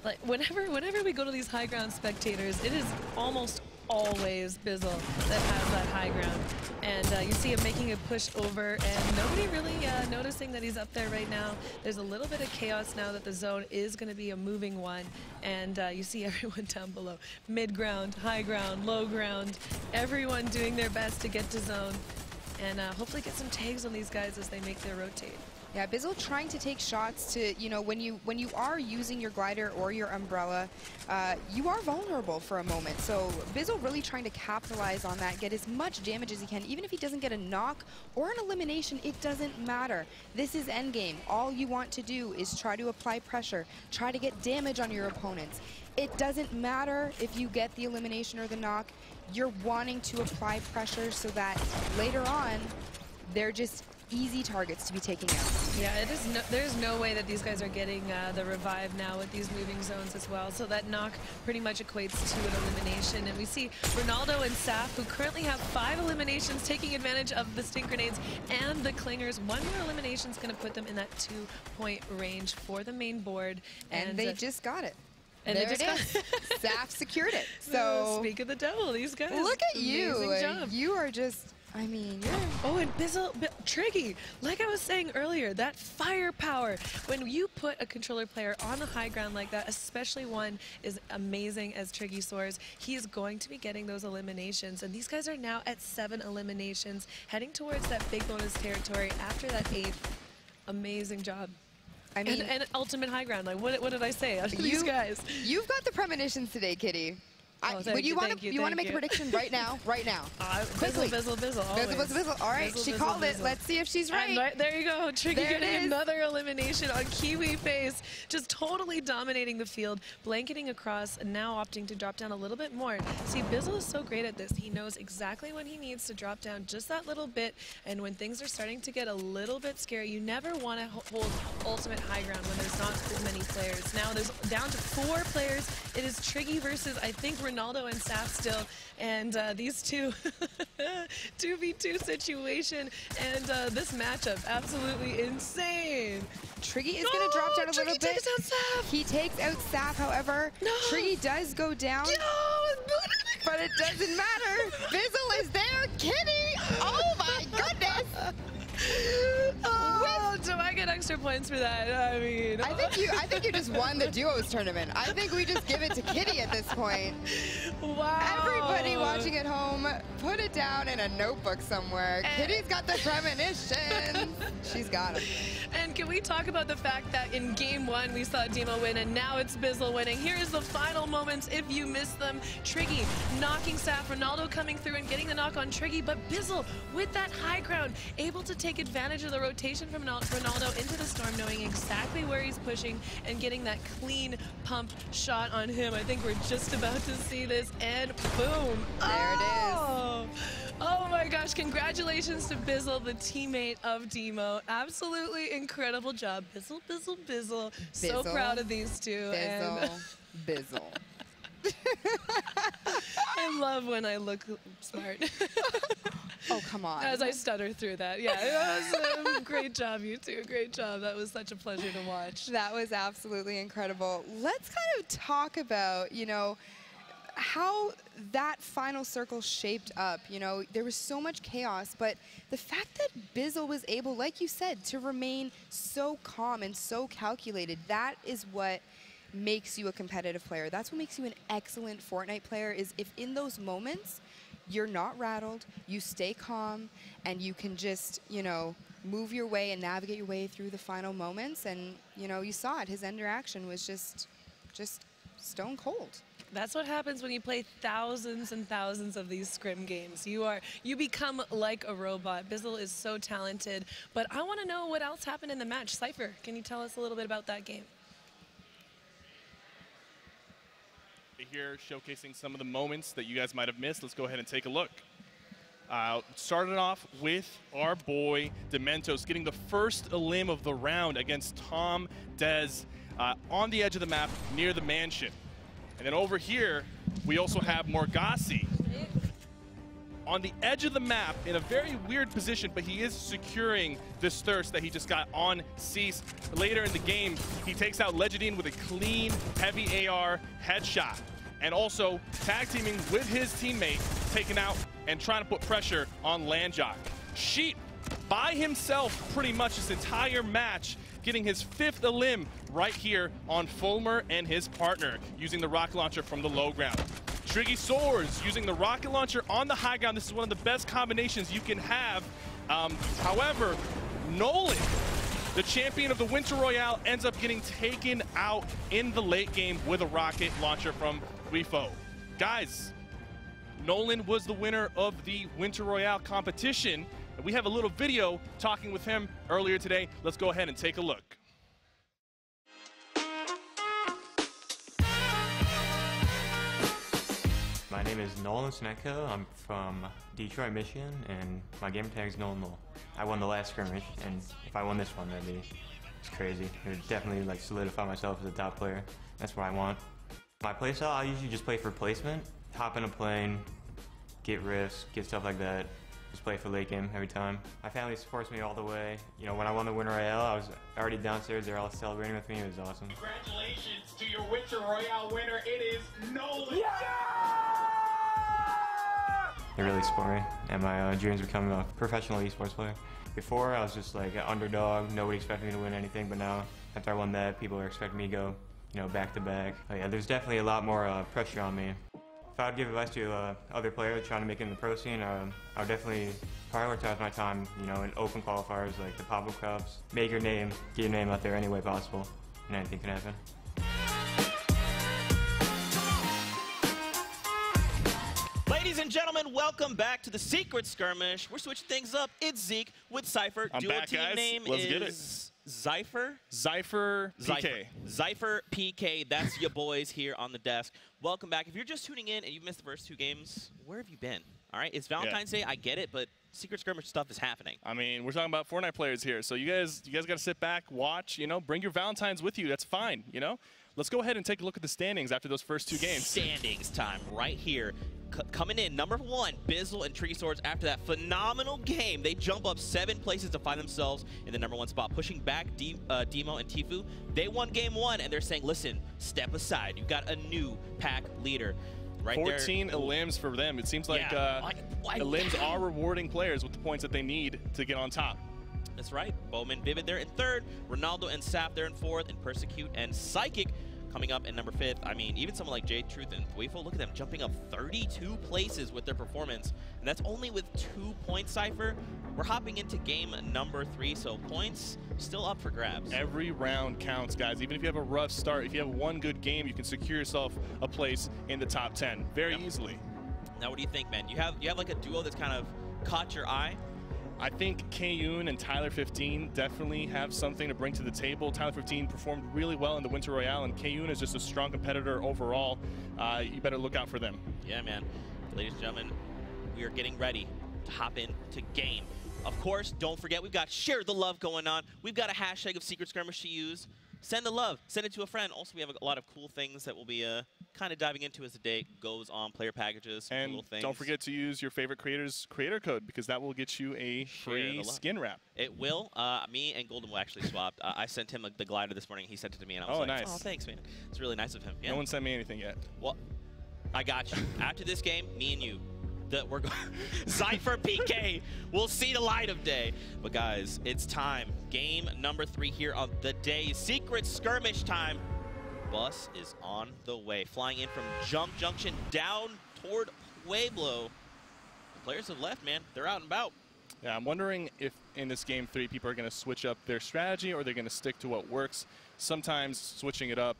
like whenever we go to these high ground spectators, it is almost always Bizzle that has that high ground. And you see him making a push over, and nobody really noticing that he's up there right now. There's a little bit of chaos now that the zone is going to be a moving one. And you see everyone down below. Mid ground, high ground, low ground. Everyone doing their best to get to zone. And hopefully get some tags on these guys as they make their rotate. Yeah, Bizzle trying to take shots to, you know, when you are using your glider or your umbrella, you are vulnerable for a moment. So Bizzle really trying to capitalize on that, get as much damage as he can. Even if he doesn't get a knock or an elimination, it doesn't matter. This is endgame. All you want to do is try to apply pressure, try to get damage on your opponents. It doesn't matter if you get the elimination or the knock. You're wanting to apply pressure so that later on, they're just easy targets to be taking out. Yeah, there's no way that these guys are getting the revive now with these moving zones as well. So that knock pretty much equates to an elimination. And we see Ronaldo and Saf, who currently have 5 eliminations, taking advantage of the stink grenades and the clingers. One more elimination is going to put them in that 2-point range for the main board. And they just got it. And there it is. Saf secured it. So speak of the devil, these guys. Look at you. Job. You are just, I mean, you're... Oh, and Triggy, like I was saying earlier, that firepower. When you put a controller player on the high ground like that, especially one as amazing as Triggy soars, he is going to be getting those eliminations. And these guys are now at 7 eliminations, heading towards that big bonus territory after that 8th. Amazing job. I mean, and ultimate high ground. Like, what did I say? These guys. You've got the premonitions today, Kitty. Would you want to make a prediction right now? Right now. Quickly. Bizzle. All right, Bizzle, she Bizzle, called Bizzle. it. Let's see if she's right. And there you go. Triggy getting another elimination on Kiwi Face. Just totally dominating the field, blanketing across, and now opting to drop down a little bit more. See, Bizzle is so great at this. He knows exactly when he needs to drop down just that little bit. And when things are starting to get a little bit scary, you never want to hold ultimate high ground when there's not as many players. Now there's down to 4 players. It is Triggy versus, I think, Ronaldo and Saf still, and these two 2v2 situation, and this matchup absolutely insane. Triggy is going to drop down a little bit. Takes out Saf. He takes out Saf, however. Triggy does go down, but it doesn't matter. Bizzle is there. Kitty, oh my goodness. Oh, do I get extra points for that? I mean, I think you just won the duos tournament. I think we just give it to Kitty at this point. Wow. Everybody watching at home, put it down in a notebook somewhere. Kitty's got the premonitions. She's got them. And can we talk about the fact that in game 1 we saw Demo win, and now it's Bizzle winning. Here is the final moments if you missed them. Triggy knocking Saf, Ronaldo coming through and getting the knock on Triggy, but Bizzle with that high ground, able to take advantage of the rotation from Ronaldo into the storm, knowing exactly where he's pushing and getting that clean pump shot on him. I think we're just about to see this, and boom. There it is. Oh my gosh, congratulations to Bizzle, the teammate of Demo. Absolutely incredible job. Bizzle, Bizzle, Bizzle. So proud of these two. Bizzle. I love when I look smart. Oh, come on. As I stutter through that. Yeah, it was a great job, you two. Great job. That was such a pleasure to watch. That was absolutely incredible. Let's kind of talk about, you know, how that final circle shaped up. You know, there was so much chaos, but the fact that Bizzle was able, like you said, to remain so calm and so calculated, that is what makes you a competitive player. That's what makes you an excellent Fortnite player, is if in those moments you're not rattled, you stay calm, and you can just, you know, move your way and navigate your way through the final moments. And, you know, you saw it. His interaction was just stone cold. That's what happens when you play thousands and thousands of these scrim games. You become like a robot. Bizzle is so talented. But I want to know what else happened in the match. Cypher, can you tell us a little bit about that game? Here showcasing some of the moments that you guys might have missed. Let's go ahead and take a look. Started off with our boy Dementos getting the first elim of the round against Tom Dez on the edge of the map near the mansion. And then over here, we also have Morgassi on the edge of the map in a very weird position, but he is securing this thirst that he just got on Cease. Later in the game, he takes out Legidine with a clean, heavy AR headshot. And also tag teaming with his teammate, taking out and trying to put pressure on Landjock. Sheep by himself pretty much this entire match, getting his 5th elim right here on Fulmer and his partner, using the rocket launcher from the low ground. Triggy soars using the rocket launcher on the high ground. This is one of the best combinations you can have. However, Nolan, the champion of the Winter Royale, ends up getting taken out in the late game with a rocket launcher from Weefo. Guys, Nolan was the winner of the Winter Royale competition. And we have a little video talking with him earlier today. Let's go ahead and take a look. My name is Nolan Snetko. I'm from Detroit, Michigan, and my gamer tag is Nolan Lowell. I won the last skirmish, and if I won this one, it's crazy. It would definitely like solidify myself as a top player. That's what I want. My playstyle, I usually just play for placement, hop in a plane, get rifts, get stuff like that. Just play for late game every time. My family supports me all the way. You know, when I won the Winter Royale, I was already downstairs. They're all celebrating with me. It was awesome. Congratulations to your Winter Royale winner. It is Nolan. Yeah! They really support me, and my dreams of becoming a professional esports player. Before, I was just like an underdog. Nobody expected me to win anything, but now, after I won that, people are expecting me to go, you know, back to back. But yeah, there's definitely a lot more pressure on me. If I would give advice to other players trying to make it in the pro scene, I would definitely prioritize my time, you know, in open qualifiers like the pop-up cups. Make your name, get your name out there any way possible, and anything can happen. Ladies and gentlemen, welcome back to the Secret Skirmish. We're switching things up. It's Zeke with Cypher. I'm Duo back, team guys. name Let's is get it. Zypher. Zypher PK. Zypher PK. That's your boys here on the desk. Welcome back. If you're just tuning in and you've missed the first 2 games, where have you been? All right, it's Valentine's Day. I get it, but Secret Skirmish stuff is happening. I mean, we're talking about Fortnite players here, so you guys got to sit back, watch, you know, bring your Valentines with you. That's fine, you know. Let's go ahead and take a look at the standings after those first 2 games. Standings time right here. Coming in, number 1, Bizzle and Tree Swords. After that phenomenal game, they jump up 7 places to find themselves in the number 1 spot, pushing back Demo and Tfue. They won game 1, and they're saying, listen, step aside. You've got a new pack leader. Right 14 elims for them. It seems like elims are rewarding players with the points that they need to get on top. That's right. Bowman, Vivid there in 3rd. Ronaldo and Sap there in 4th. And Persecute and Psychic coming up in number 5th. I mean, even someone like J Truth and Thweeful, look at them jumping up 32 places with their performance. And that's only with 2 points, Cypher. We're hopping into game number 3, so points still up for grabs. Every round counts, guys. Even if you have a rough start, if you have one good game, you can secure yourself a place in the top 10 very easily. Now, what do you think, man? You have like a duo that's kind of caught your eye? I think Kayun and Tyler 15 definitely have something to bring to the table. Tyler 15 performed really well in the Winter Royale, and Kayun is just a strong competitor overall. You better look out for them. Yeah, man. Ladies and gentlemen, we are getting ready to hop into game. Of course, don't forget, we've got Share the Love going on. We've got a hashtag of Secret Skirmish to use. Send the love. Send it to a friend. Also, we have a lot of cool things that we'll be kind of diving into as the day goes on. Player packages, and cool things. Don't forget to use your favorite creator's creator code, because that will get you a free skin wrap. It will. Me and Golden will actually swap. I sent him the glider this morning. He sent it to me, and I was like, nice. oh, thanks, man. It's really nice of him. Yeah. No one sent me anything yet. Well, I got you. After this game, me and you. We're going Zypher PK will see the light of day. But guys, it's time. Game number 3 here on the day. Secret Skirmish time. Bus is on the way. Flying in from Jump Junction down toward Pueblo. The players have left, man. They're out and about. Yeah, I'm wondering if in this game 3 people are going to switch up their strategy, or they're going to stick to what works. Sometimes switching it up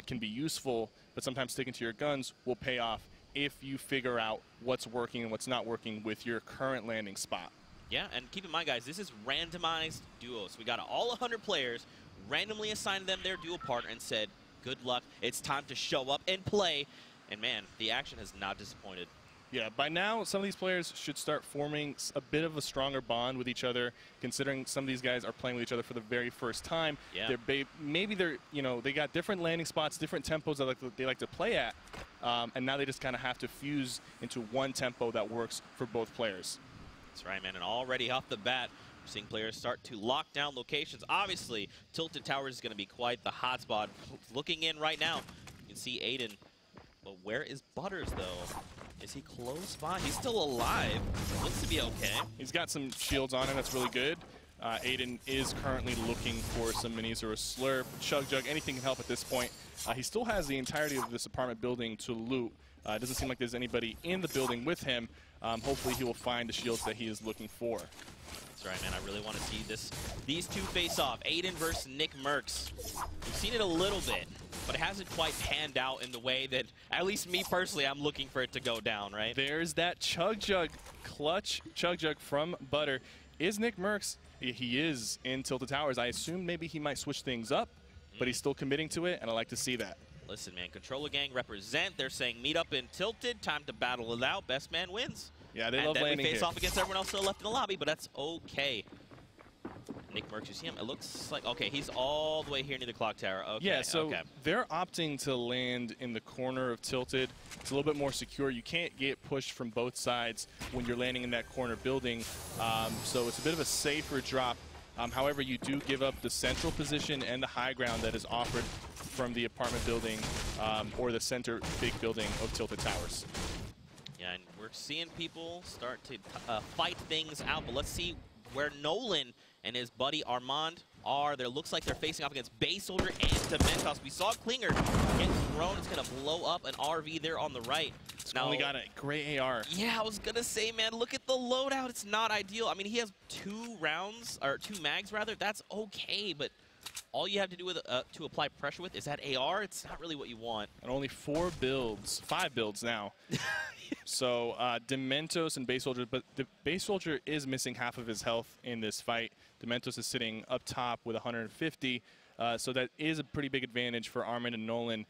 can be useful, but sometimes sticking to your guns will pay off if you figure out what's working and what's not working with your current landing spot. Yeah, and keep in mind, guys, this is randomized duos. We got all 100 players, randomly assigned them their duo partner and said, good luck, it's time to show up and play. And man, the action has not disappointed. Yeah, by now, some of these players should start forming a bit of a stronger bond with each other, considering some of these guys are playing with each other for the very first time. Yeah. Maybe they got different landing spots, different tempos that they like to play at, and now they just kind of have to fuse into one tempo that works for both players. That's right, man, and already off the bat, we're seeing players start to lock down locations. Obviously, Tilted Towers is going to be quite the hotspot. Looking in right now, you can see Aiden. But where is Butters, though? Is he close by? He's still alive. Looks to be okay. He's got some shields on him. That's really good. Aiden is currently looking for some minis or a slurp, chug jug, anything can help at this point. He still has the entirety of this apartment building to loot. It doesn't seem like there's anybody in the building with him. Hopefully he will find the shields that he is looking for. That's right, man. I really want to see these two face off. Aiden versus Nick Merckx. We've seen it a little bit, but it hasn't quite panned out in the way that, at least me personally, I'm looking for it to go down, right? There's that chug jug, clutch chug jug from Butter. Is Nick Merckx? He is in Tilted Towers. I assume maybe he might switch things up, but he's still committing to it, and I like to see that. Listen, man, Controller Gang represent. They're saying meet up in Tilted. Time to battle it out. Best man wins. Yeah, they love landing here. And then we face off against everyone else still left in the lobby, but that's okay. Nick Merckx, you see him? It looks like, okay, he's all the way here near the clock tower. Okay, yeah, so okay. they're opting to land in the corner of Tilted. It's a little bit more secure. You can't get pushed from both sides when you're landing in that corner building. So it's a bit of a safer drop. However, you do give up the central position and the high ground that is offered from the apartment building or the center big building of Tilted Towers. Yeah, and we're seeing people start to fight things out, but let's see where Nolan and his buddy Armand are. There looks like they're facing off against Base Soldier and Dementos. We saw Klinger get thrown. It's going to blow up an RV there on the right. Now, only got a gray AR. Yeah, I was going to say, man, look at the loadout. It's not ideal. I mean, he has 2 rounds, or 2 mags, rather. That's okay, but all you have to do with to apply pressure with is that AR. It's not really what you want. And only 4 builds, 5 builds now. So Dementos and Base Soldier, but the Base Soldier is missing half of his health in this fight. Dementos is sitting up top with 150, so that is a pretty big advantage for Armand and Nolan.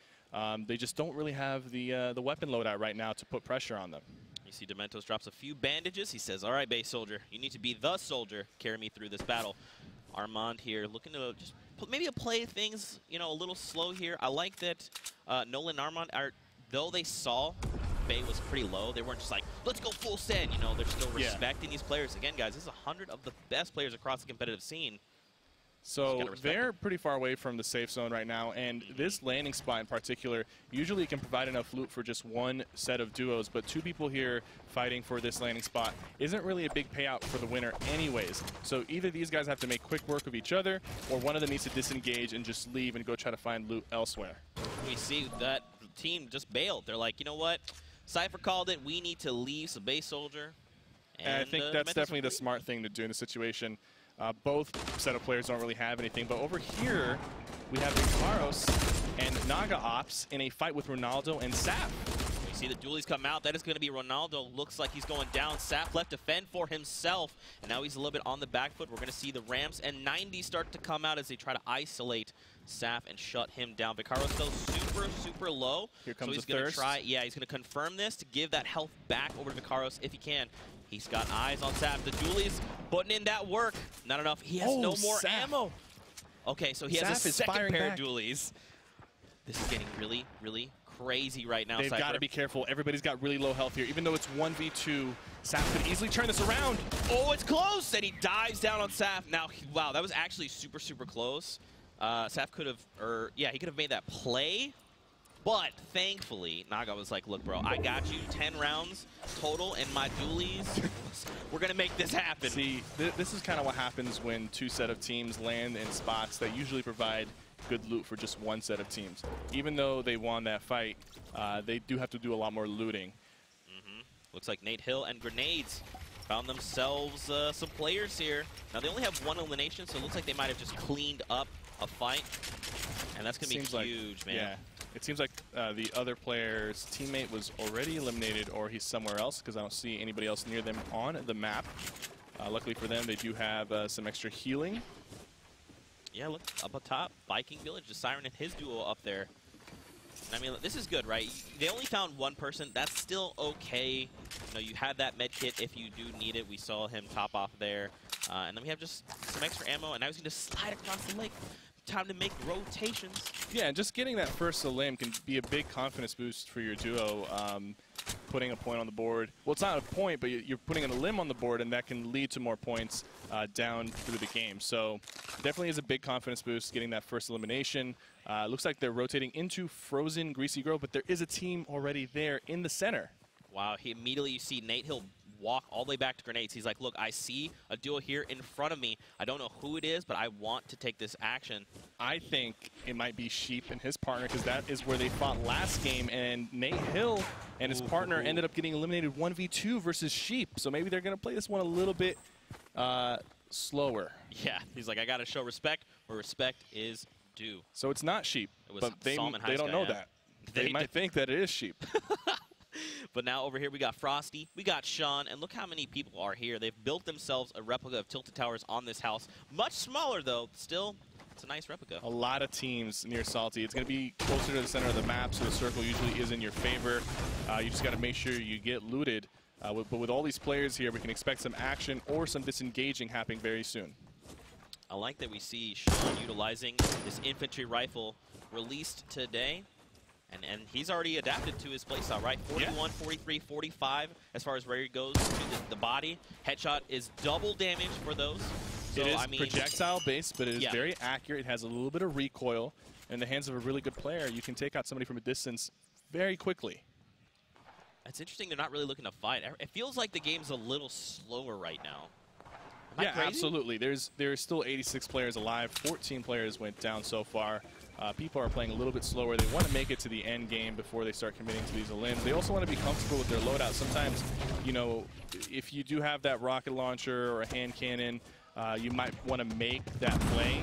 They just don't really have the weapon loadout right now to put pressure on them. You see Dementos drops a few bandages. He says, all right, Base Soldier, you need to be the soldier. Carry me through this battle. Armand here looking to just maybe play things, you know, a little slow here. I like that Nolan and Armand are, though they saw Bay was pretty low, they weren't just like, let's go full send. You know, they're still respecting these players. Again, guys, this is 100 of the best players across the competitive scene. So they're pretty far away from the safe zone right now, and this landing spot in particular, usually it can provide enough loot for just 1 set of duos, but 2 people here fighting for this landing spot isn't really a big payout for the winner anyways. So either these guys have to make quick work of each other, or one of them needs to disengage and just leave and go try to find loot elsewhere. We see that team just bailed. They're like, you know what? Cypher called it. We need to leave. So Base Soldier. And I think that's definitely the smart thing to do in the situation. Both set of players don't really have anything, but over here we have Vicaros and Naga Ops in a fight with Ronaldo and Sap. We see the dualies come out. That is going to be Ronaldo. Looks like he's going down. Sap left to fend for himself, and now he's a little bit on the back foot. We're going to see the Rams and 90 start to come out as they try to isolate Sap and shut him down. Vicaros still super, super low. Here comes so he's the going to thirst. try. Yeah, he's going to confirm this to give that health back over to Vicaros if he can. He's got eyes on Sap. The dualies putting in that work. Not enough. He has no more ammo. Okay, so he has a second pair of dualies. This is getting really, really crazy right now, They've got to be careful. Everybody's got really low health here. Even though it's 1v2, Sap could easily turn this around. Oh, it's close, and he dives down on Sap. Now, wow, that was actually super, super close. Sap could have, yeah, he could have made that play. But thankfully, Naga was like, look, bro, I got you 10 rounds total, and my dualies, we're going to make this happen. See, this is kind of what happens when 2 set of teams land in spots that usually provide good loot for just 1 set of teams. Even though they won that fight, they do have to do a lot more looting. Looks like Nate Hill and Grenades found themselves some players here. Now, they only have 1 elimination, so it looks like they might have just cleaned up a fight. And that's going to be huge, man. Yeah. It seems like the other player's teammate was already eliminated, or he's somewhere else, because I don't see anybody else near them on the map. Luckily for them, they do have some extra healing. Yeah, look, up top, Viking Village, the Siren and his duo up there. I mean, this is good, right? They only found 1 person. That's still okay. You know, you have that med kit if you do need it. We saw him top off there. And then we have just some extra ammo, and now he's going to slide across the lake. Time to make rotations. Yeah, and just getting that first elim can be a big confidence boost for your duo. Putting a point on the board. Well, it's not a point, but you're putting an elim on the board, and that can lead to more points down through the game. So definitely is a big confidence boost getting that first elimination. Looks like they're rotating into Frozen Greasy Grove, but there is a team already there in the center. Wow, immediately you see Nate Hill walk all the way back to Grenades. He's like, look, I see a duo here in front of me. I don't know who it is, but I want to take this action. I think it might be Sheep and his partner, because that is where they fought last game, and Nate Hill and his partner ended up getting eliminated 1v2 versus Sheep. So maybe they're going to play this one a little bit slower. Yeah, he's like, I got to show respect where respect is due. So it's not Sheep, but they don't know that. They might think that it is Sheep. But now over here we got Frosty, we got Sean, and look how many people are here. They've built themselves a replica of Tilted Towers on this house. Much smaller, though. Still, it's a nice replica. A lot of teams near Salty. It's going to be closer to the center of the map, so the circle usually is in your favor. You just got to make sure you get looted. But with all these players here, we can expect some action or some disengaging happening very soon. I like that we see Sean utilizing this infantry rifle released today. And he's already adapted to his playstyle, right? 41, 43, 45 as far as where he goes to the body. Headshot is double damage for those. So, it is I mean, projectile based, but it is very accurate. It has a little bit of recoil. In the hands of a really good player, you can take out somebody from a distance very quickly. It's interesting they're not really looking to fight. It feels like the game's a little slower right now. Am I crazy? Absolutely. There's still 86 players alive. 14 players went down so far. People are playing a little bit slower. They want to make it to the end game before they start committing to these elims. They also want to be comfortable with their loadout. Sometimes, you know, if you do have that rocket launcher or a hand cannon, you might want to make that play.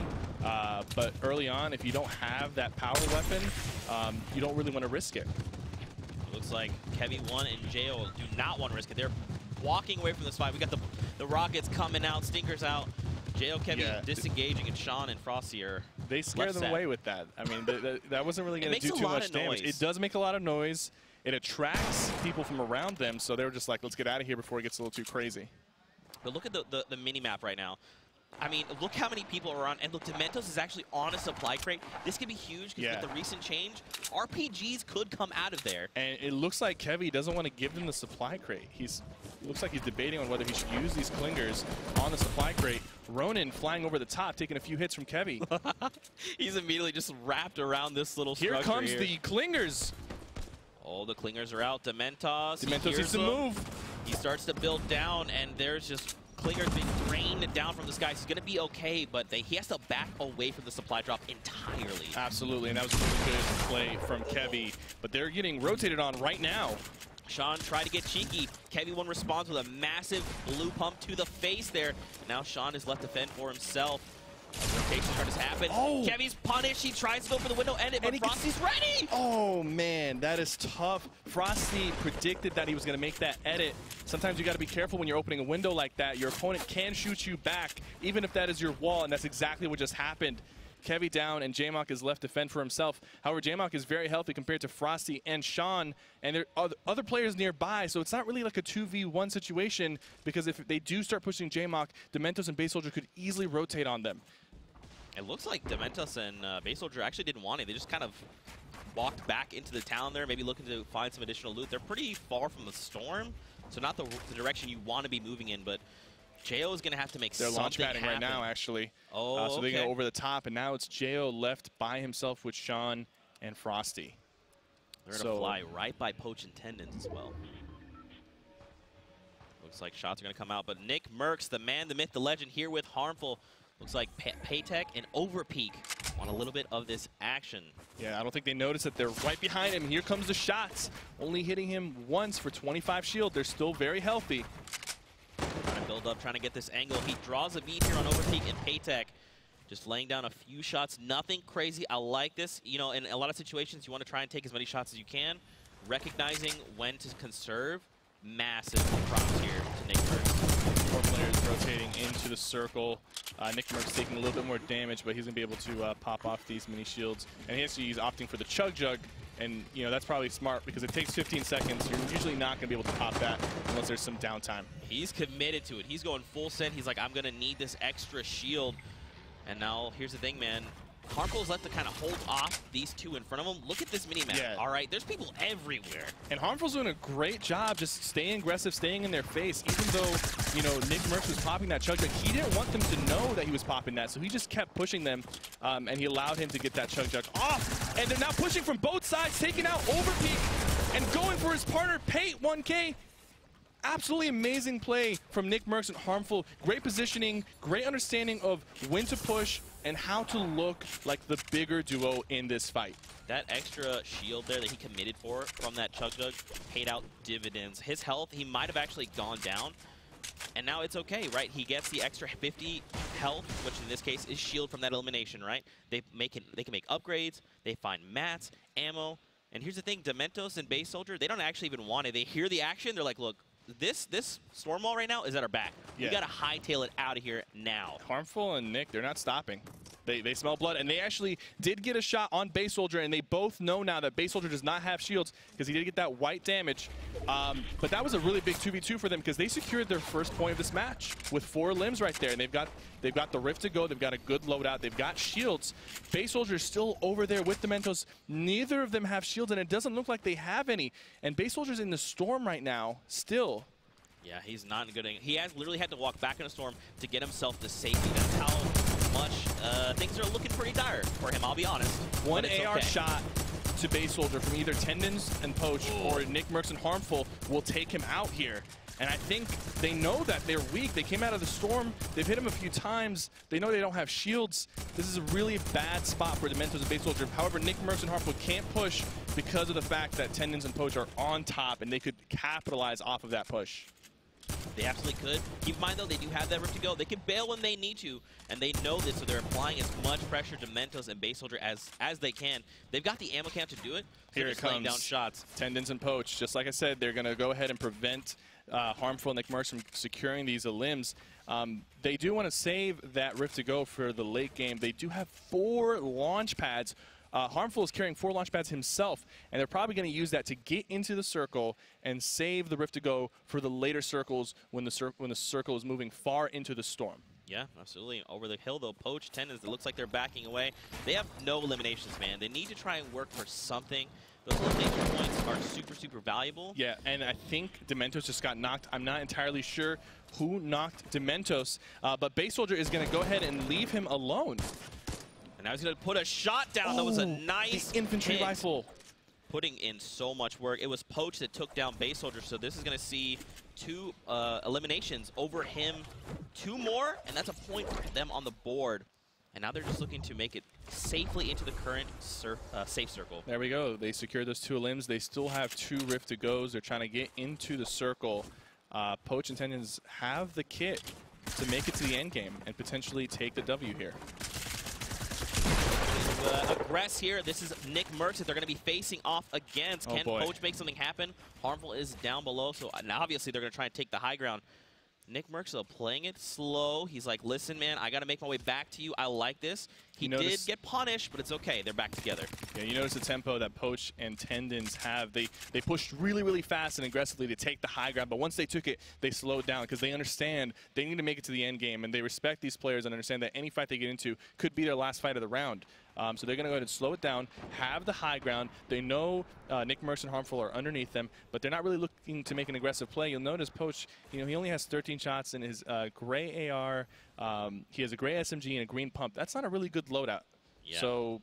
But early on, if you don't have that power weapon, you don't really want to risk it. Looks like Kevy1 and Jo do not want to risk it. They're walking away from this fight. We got the rockets coming out, stinkers out. Jo, Kevy disengaging, and Sean and Frosty are They scare them away with that. I mean, that wasn't really going to do too much damage. It does make a lot of noise. It attracts people from around them, so they were just like, let's get out of here before it gets a little too crazy. But look at the mini-map right now. I mean, look how many people are on. And look, Dementos is actually on a supply crate. This could be huge because with the recent change, RPGs could come out of there. And it looks like Kevy doesn't want to give them the supply crate. Looks like he's debating on whether he should use these clingers on the supply crate. Ronin flying over the top, taking a few hits from Kevy. He's immediately just wrapped around this little structure. Here comes the clingers. Oh, the clingers are out. Dementos needs to move. He starts to build down, and there's just clingers being rained down from the sky. He's going to be okay, but he has to back away from the supply drop entirely. Absolutely, and that was a really good play from Kevy. But they're getting rotated on right now. Sean tried to get cheeky. Kevy1 responds with a massive blue pump to the face there. Now Sean is left to fend for himself. Rotation start has happened. Oh. Kevy's punished. He tries to go for the window edit, but Frosty's ready. Oh, man, that is tough. Frosty predicted that he was going to make that edit. Sometimes you got to be careful when you're opening a window like that. Your opponent can shoot you back, even if that is your wall, and that's exactly what just happened. Kevy down, and J-Mock is left to fend for himself. However, J-Mock is very healthy compared to Frosty and Sean, and there are other players nearby, so it's not really like a 2v1 situation, because if they do start pushing J-Mock, Dementos and Base Soldier could easily rotate on them. It looks like Dementos and Base Soldier actually didn't want it. They just kind of walked back into the town there, maybe looking to find some additional loot. They're pretty far from the storm, so not the direction you want to be moving in, but Jo is going to have to make something happen. They're launch padding right now, actually. Oh, so they go over the top, and now it's Jo left by himself with Sean and Frosty. They're going to fly right by Poach and Tendons as well. Looks like shots are going to come out, but Nick Merckx, the man, the myth, the legend, here with Harmful. Looks like Paytech and Overpeak want a little bit of this action. Yeah, I don't think they notice that they're right behind him. Here comes the shots. Only hitting him once for 25 shield. They're still very healthy. Trying to build up, trying to get this angle. He draws a beat here on Overpeak and Paytech. Just laying down a few shots. Nothing crazy. I like this. You know, in a lot of situations, you want to try and take as many shots as you can. Recognizing when to conserve. Massive props here to Nick Merckx. 4 players rotating into the circle. Nick Merckx taking a little bit more damage, but he's going to be able to pop off these mini shields. And he's opting for the Chug Jug. And, you know, that's probably smart because it takes 15 seconds. You're usually not going to be able to pop that unless there's some downtime. He's committed to it. He's going full send. He's like, I'm going to need this extra shield. And now, here's the thing, man. Harmful's left to kind of hold off these two in front of him. Look at this mini-map. Yeah. All right, there's people everywhere. And Harmful's doing a great job just staying aggressive, staying in their face. Even though, you know, Nick Merckx was popping that Chug Jug, he didn't want them to know that he was popping that, so he just kept pushing them, and he allowed him to get that Chug Jug off. And they're now pushing from both sides, taking out Overpeak and going for his partner, Pate 1K. Absolutely amazing play from Nick Merckx and Harmful. Great positioning, great understanding of when to push and how to look like the bigger duo in this fight. That extra shield there that he committed for from that Chug Jug paid out dividends. His health, he might have actually gone down, and now it's okay, right? He gets the extra 50 health, which in this case is shield from that elimination, right? They can make upgrades, they find mats, ammo, and here's the thing, Dementos and Base Soldier, they don't actually even want it. They hear the action, they're like, look, this storm wall right now is at our back. Yeah. We got to hightail it out of here now. Harmful and Nick, they're not stopping. They smell blood, and they actually did get a shot on Base Soldier, and they both know now that Base Soldier does not have shields because he did get that white damage. But that was a really big 2v2 for them because they secured their first point of this match with 4 limbs right there, and they've got the Rift to go. They've got a good loadout. They've got shields. Base Soldier is still over there with the Mentos. Neither of them have shields, and it doesn't look like they have any. And Base Soldier's in the storm right now still. Yeah, he's not good. He has literally had to walk back in a storm to get himself to safety. That's how much things are looking pretty dire for him, I'll be honest. One AR shot to Base Soldier from either Tendons and Poach or Nick Mercs and Harmful will take him out here. And I think they know that they're weak. They came out of the storm. They've hit him a few times. They know they don't have shields. This is a really bad spot for the Mentos and Base Soldier. However, Nick Mercs and Harmful can't push because of the fact that Tendons and Poach are on top, and they could capitalize off of that push. They absolutely could. Keep in mind, though, they do have that Rift to go. They can bail when they need to, and they know this, so they're applying as much pressure to Mentos and Base Soldier as they can. They've got the ammo camp to do it. So Here it comes. Laying down shots. Tendons and Poach. Just like I said, they're going to go ahead and prevent Harmful Nick Mercs from securing these limbs. They do want to save that Rift to go for the late game. They do have 4 launch pads. Harmful is carrying 4 launch pads himself, and they're probably going to use that to get into the circle and save the Rift to go for the later circles when the circle is moving far into the storm. Yeah, absolutely. Over the hill, though, Poach, Tendons, it looks like they're backing away. They have no eliminations, man. They need to try and work for something. Those elimination points are super, super valuable. Yeah, and I think Dementos just got knocked. I'm not entirely sure who knocked Dementos, but Base Soldier is going to go ahead and leave him alone. And now he's going to put a shot down. That was a nice the infantry hit. rifle. Putting in so much work. It was Poach that took down Base Soldier, so this is going to see 2 eliminations over him. 2 more, and that's a point for them on the board. And now they're just looking to make it safely into the current safe circle. There we go. They secured those 2 limbs. They still have 2 Rift to goes. They're trying to get into the circle. Poach and Tendons have the kit to make it to the end game and potentially take the W here. Aggress here. This is Nick Mercs that they're going to be facing off against. Can Poach make something happen? Harmful is down below, so now obviously they're going to try and take the high ground. Nick Mercs, though, playing it slow. He's like, listen, man, I got to make my way back to you. I like this. He did get punished, but it's okay. They're back together. Yeah, you notice the tempo that Poach and Tendons have. They pushed really, really fast and aggressively to take the high ground, but once they took it, they slowed down because they understand they need to make it to the end game, and they respect these players and understand that any fight they get into could be their last fight of the round. So they're going to go ahead and slow it down, have the high ground. They know Nick Mercs and Harmful are underneath them, but they're not really looking to make an aggressive play. You'll notice Poach, he only has 13 shots in his gray AR. He has a gray SMG and a green pump. That's not a really good loadout. Yeah. So,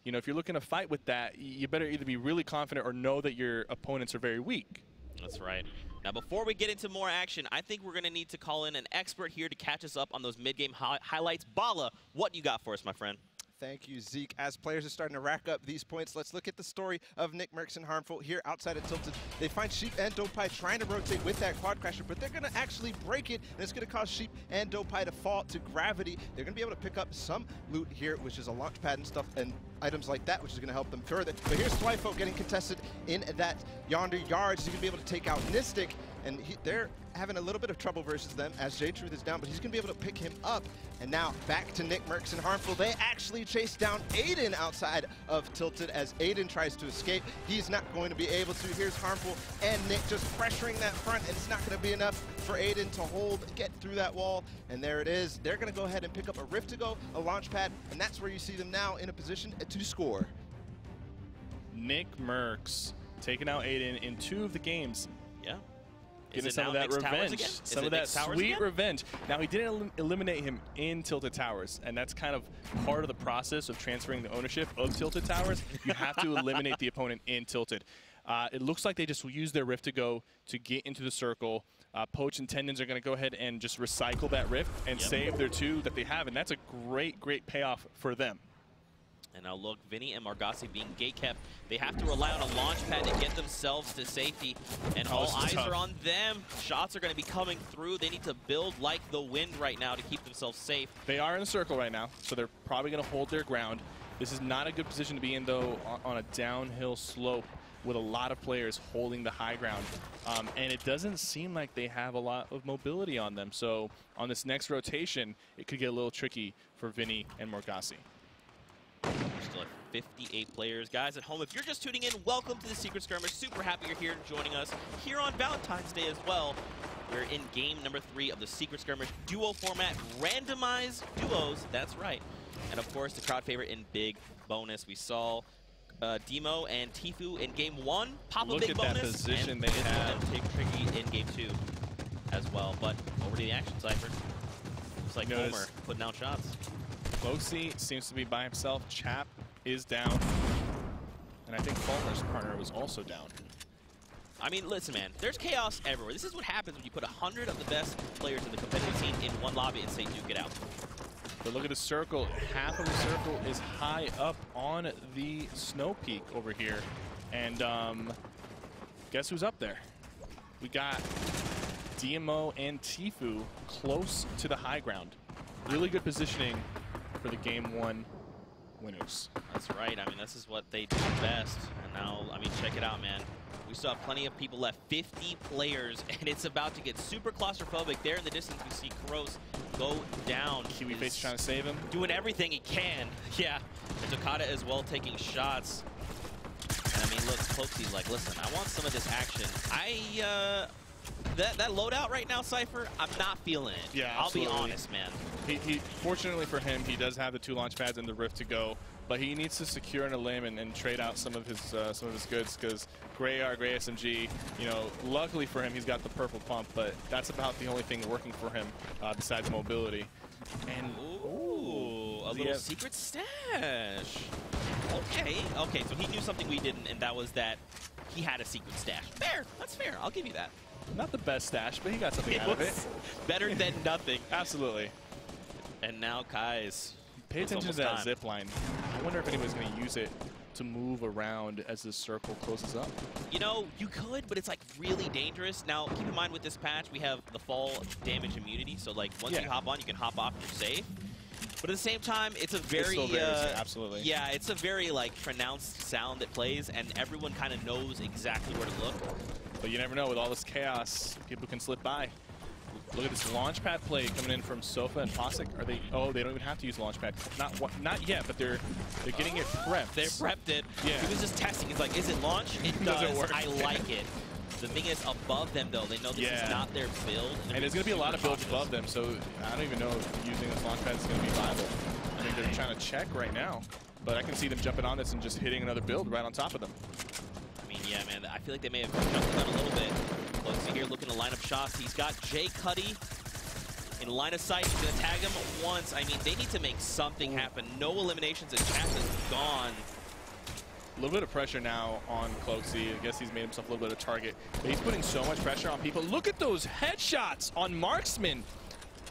if you're looking to fight with that, you better either be really confident or know that your opponents are very weak. That's right. Now, before we get into more action, I think we're going to need to call in an expert here to catch us up on those mid-game highlights. Bala, what you got for us, my friend? Thank you, Zeke. As players are starting to rack up these points, let's look at the story of Nick Mercs and Harmful here outside of Tilted. They find Sheep and Dopai trying to rotate with that quad crasher, but they're going to actually break it, and it's going to cause Sheep and Dopai to fall to gravity. They're going to be able to pick up some loot here, which is a launch pad and stuff, and items like that, which is going to help them further. But here's Twyfo getting contested in that yonder yard. He's going to be able to take out Nistic, and they're having a little bit of trouble versus them as J-Truth is down, but he's going to be able to pick him up. And now back to Nick Mercs and Harmful. They actually chase down Aiden outside of Tilted as Aiden tries to escape. He's not going to be able to. Here's Harmful and Nick just pressuring that front, and it's not going to be enough for Aiden to get through that wall. And there it is. They're going to go ahead and pick up a Rift to go, a launch pad, and that's where you see them now in a position to score. Nick Mercs taking out Aiden in 2 of the games. Yeah. Getting some of that revenge, some of that sweet revenge. Now, he didn't eliminate him in Tilted Towers, and that's kind of part of the process of transferring the ownership of Tilted Towers. You have to eliminate the opponent in Tilted. It looks like they just used their Rift to go to get into the circle. Poach and Tendons are going to go ahead and just recycle that Rift and save their 2 that they have, and that's a great, great payoff for them. And now look, Vinny and Margassi being gate-kept. They have to rely on a launch pad to get themselves to safety. And all eyes are on them. Shots are going to be coming through. They need to build like the wind right now to keep themselves safe. They are in the circle right now, so they're probably going to hold their ground. This is not a good position to be in, though, on a downhill slope. with a lot of players holding the high ground. And it doesn't seem like they have a lot of mobility on them. So on this next rotation, it could get a little tricky for Vinny and Morgassi. Still at 58 players. Guys at home, if you're just tuning in, welcome to the Secret Skirmish. Super happy you're here joining us here on Valentine's Day as well. We're in game number 3 of the Secret Skirmish duo format, randomized duos, that's right. And of course, the crowd favorite in big bonus. We saw Demo and Tfue in game 1 pop a big bonus. Look at that position they have. Take Tricky in game 2 as well. But over to the action, Cypher. Looks like Homer putting out shots. Cloakzy seems to be by himself. Chap is down. And I think Fulmer's partner was also down. I mean, listen, man, there's chaos everywhere. This is what happens when you put 100 of the best players in the competitive scene in one lobby and say, duke it out. But look at the circle. Half of the circle is high up on the snow peak over here. And guess who's up there? We got DMO and Tfue close to the high ground. Really good positioning for the game 1 winners. That's right. I mean, this is what they do best. And now, I mean, check it out, man. We still have plenty of people left, 50 players, and it's about to get super claustrophobic. There in the distance, we see Kroos go down. Kiwi Face trying to save him. Doing everything he can. Yeah. And Takada as well taking shots. And I mean, look, Cloakzy's like, listen, I want some of this action. That loadout right now, Cypher, I'm not feeling it. Yeah, I'll be honest, man. He fortunately for him, he does have the 2 launch pads and the Rift to go, but he needs to secure in a limb and trade out some of his goods, because Gray AR, Gray SMG, you know, luckily for him, he's got the purple pump, but that's about the only thing working for him besides mobility. And ooh, a little secret stash. Okay, so he knew something we didn't, and that was that he had a secret stash. Fair, that's fair. I'll give you that. Not the best stash, but he got something out of it. Better than nothing. Absolutely. And now Kai's. Pay attention to that zip line. I wonder if anybody's going to use it to move around as the circle closes up. You know, you could, but it's like really dangerous. Now, keep in mind with this patch, we have the fall damage immunity. So like once you hop on, you can hop off, you're safe. But at the same time, it's a very, absolutely. Yeah, it's a very like pronounced sound that plays, and everyone kind of knows exactly where to look. But you never know, with all this chaos, people can slip by. Look at this launch pad play coming in from Sofa and Posic. Are they? Oh, they don't even have to use launch pad. Not yet, but they're getting it prepped. They prepped it. Yeah. He was just testing. He's like, is it launch? It does. Work. I like it. The thing is, above them though, they know this is not their build. And there's going to be a lot of builds above them, so I don't even know if using this launch pad is going to be viable. I mean, they're trying to check right now, but I can see them jumping on this and just hitting another build right on top of them. Yeah, man, I feel like they may have jumped on a little bit. Cloakzy here looking to line up shots. He's got Jay Cuddy in line of sight. He's going to tag him once. I mean, they need to make something happen. No eliminations, and Chap is gone. A little bit of pressure now on Cloakzy. I guess he's made himself a little bit of a target. But he's putting so much pressure on people. Look at those headshots on Marksman.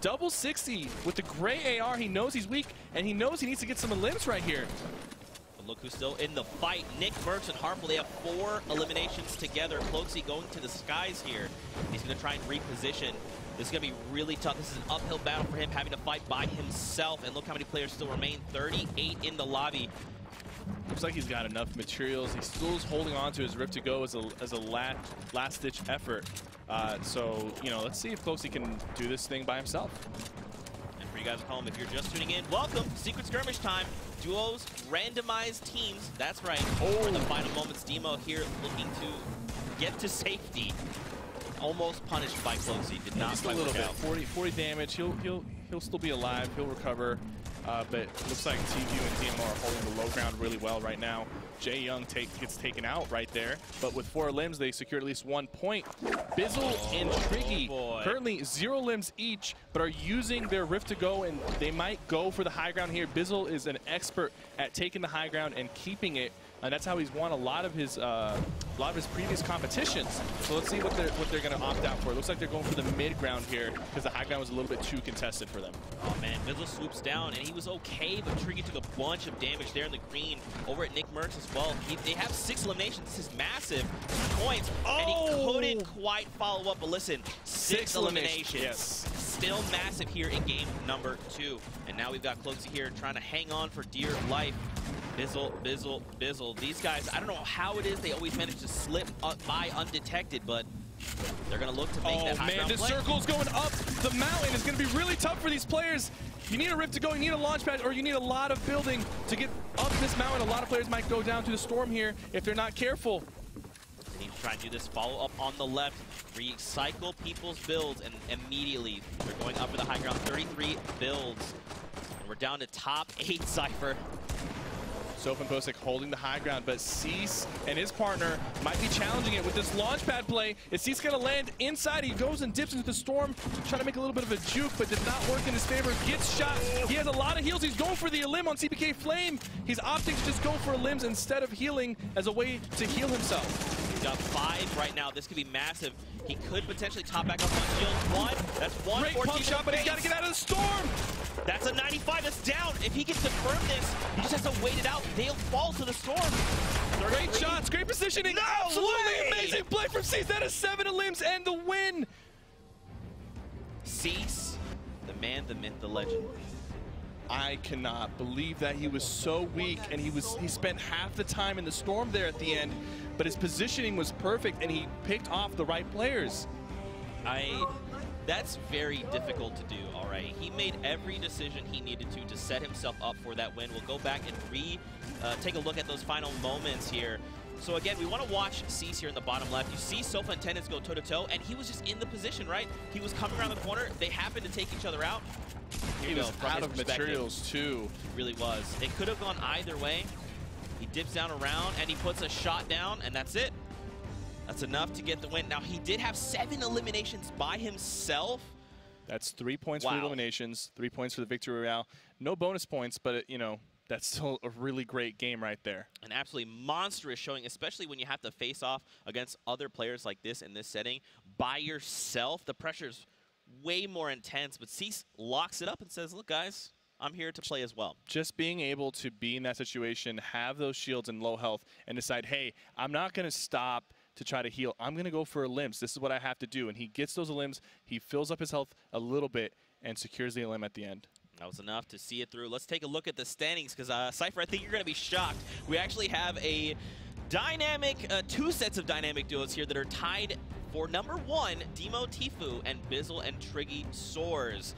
Double 60 with the Gray AR. He knows he's weak, and he knows he needs to get some limbs right here. Look who's still in the fight. Nick Merckx and Harmful, they have 4 eliminations together. Cloakzy going to the skies here. He's going to try and reposition. This is going to be really tough. This is an uphill battle for him, having to fight by himself. And look how many players still remain. 38 in the lobby. Looks like he's got enough materials. He still is holding on to his Rift to go as a last-ditch effort. So, you know, let's see if Cloakzy can do this thing by himself. And for you guys at home, if you're just tuning in, welcome. Secret Skirmish time. Duos, randomized teams. That's right. For the final moments, Demo here looking to get to safety. Almost punished by Cloakzy. Did not just a quite little work bit. out. 40 damage. He'll still be alive. He'll recover. But it looks like TQ and DMO are holding the low ground really well right now. Jay Young gets taken out right there. But with 4 limbs, they secure at least 1 point. Bizzle and Triggy currently 0 limbs each, but are using their Rift to go, and they might go for the high ground here. Bizzle is an expert at taking the high ground and keeping it. And that's how he's won a lot of his previous competitions. So let's see what they're going to opt out for. It looks like they're going for the mid ground here because the high ground was a little bit too contested for them. Oh man, Bizzle swoops down, and he was okay, but Triggy took a bunch of damage there in the green. Over at Nick Merckx as well. They have 6 eliminations. This is massive points, and he couldn't quite follow up. But listen, 6 eliminations. Yes. Still massive here in game number 2. And now we've got Cloakzy here trying to hang on for dear life. Bizzle. These guys, I don't know how it is they always manage to slip by undetected, but they're going to look to make that high ground this play. circle's going up the mountain. It's going to be really tough for these players. You need a rift to go, you need a launch pad, or you need a lot of building to get up this mountain. A lot of players might go down to the storm here if they're not careful. They need to try and do this follow-up on the left, recycle people's builds, and immediately they're going up for the high ground. 33 builds. And we're down to top 8, Cypher. Soph and Posick holding the high ground, but Cease and his partner might be challenging it with this launch pad play. Is Cease going to land inside? He goes and dips into the storm, trying to make a little bit of a juke, but did not work in his favor. Gets shot. He has a lot of heals. He's going for the limb on CBK Flame. He's opting to just go for limbs instead of healing as a way to heal himself. He's got 5 right now. This could be massive. He could potentially top back up on shield. 1. That's 1. Great pump shot, but he's got to get out of the storm. That's a 95 that's down. If he can confirm this, he just has to wait it out. They'll fall to the storm. Great shots, great positioning. No Absolutely way! amazing play from Cease. That is 7 limbs and the win. Cease, the man, the myth, the legend. I cannot believe that he was so weak, and he spent half the time in the storm there at the end, but his positioning was perfect and he picked off the right players. That's very difficult to do, all right? He made every decision he needed to set himself up for that win. We'll go back and take a look at those final moments here. So again, we want to watch Cease here in the bottom left. You see Sofa and Tennis go toe-to-toe, and he was just in the position, right? He was coming around the corner. They happened to take each other out. He was out of materials, too. It really was. It could have gone either way. He dips down around, and he puts a shot down, and that's it. That's enough to get the win. Now, he did have 7 eliminations by himself. That's 3 points for the eliminations, 3 points for the victory royale. No bonus points, but, you know, that's still a really great game right there. An absolutely monstrous showing, especially when you have to face off against other players like this in this setting by yourself. The pressure's way more intense, but Cease locks it up and says, look, guys, I'm here to play as well. Just being able to be in that situation, have those shields and low health, and decide, hey, I'm not going to stop to try to heal. I'm going to go for a limbs. This is what I have to do. And he gets those limbs. He fills up his health a little bit and secures the limb at the end. That was enough to see it through. Let's take a look at the standings because, Cypher, I think you're going to be shocked. We actually have a dynamic, 2 sets of dynamic duos here that are tied for number 1, Demo Tfue and Bizzle and Triggy Soars.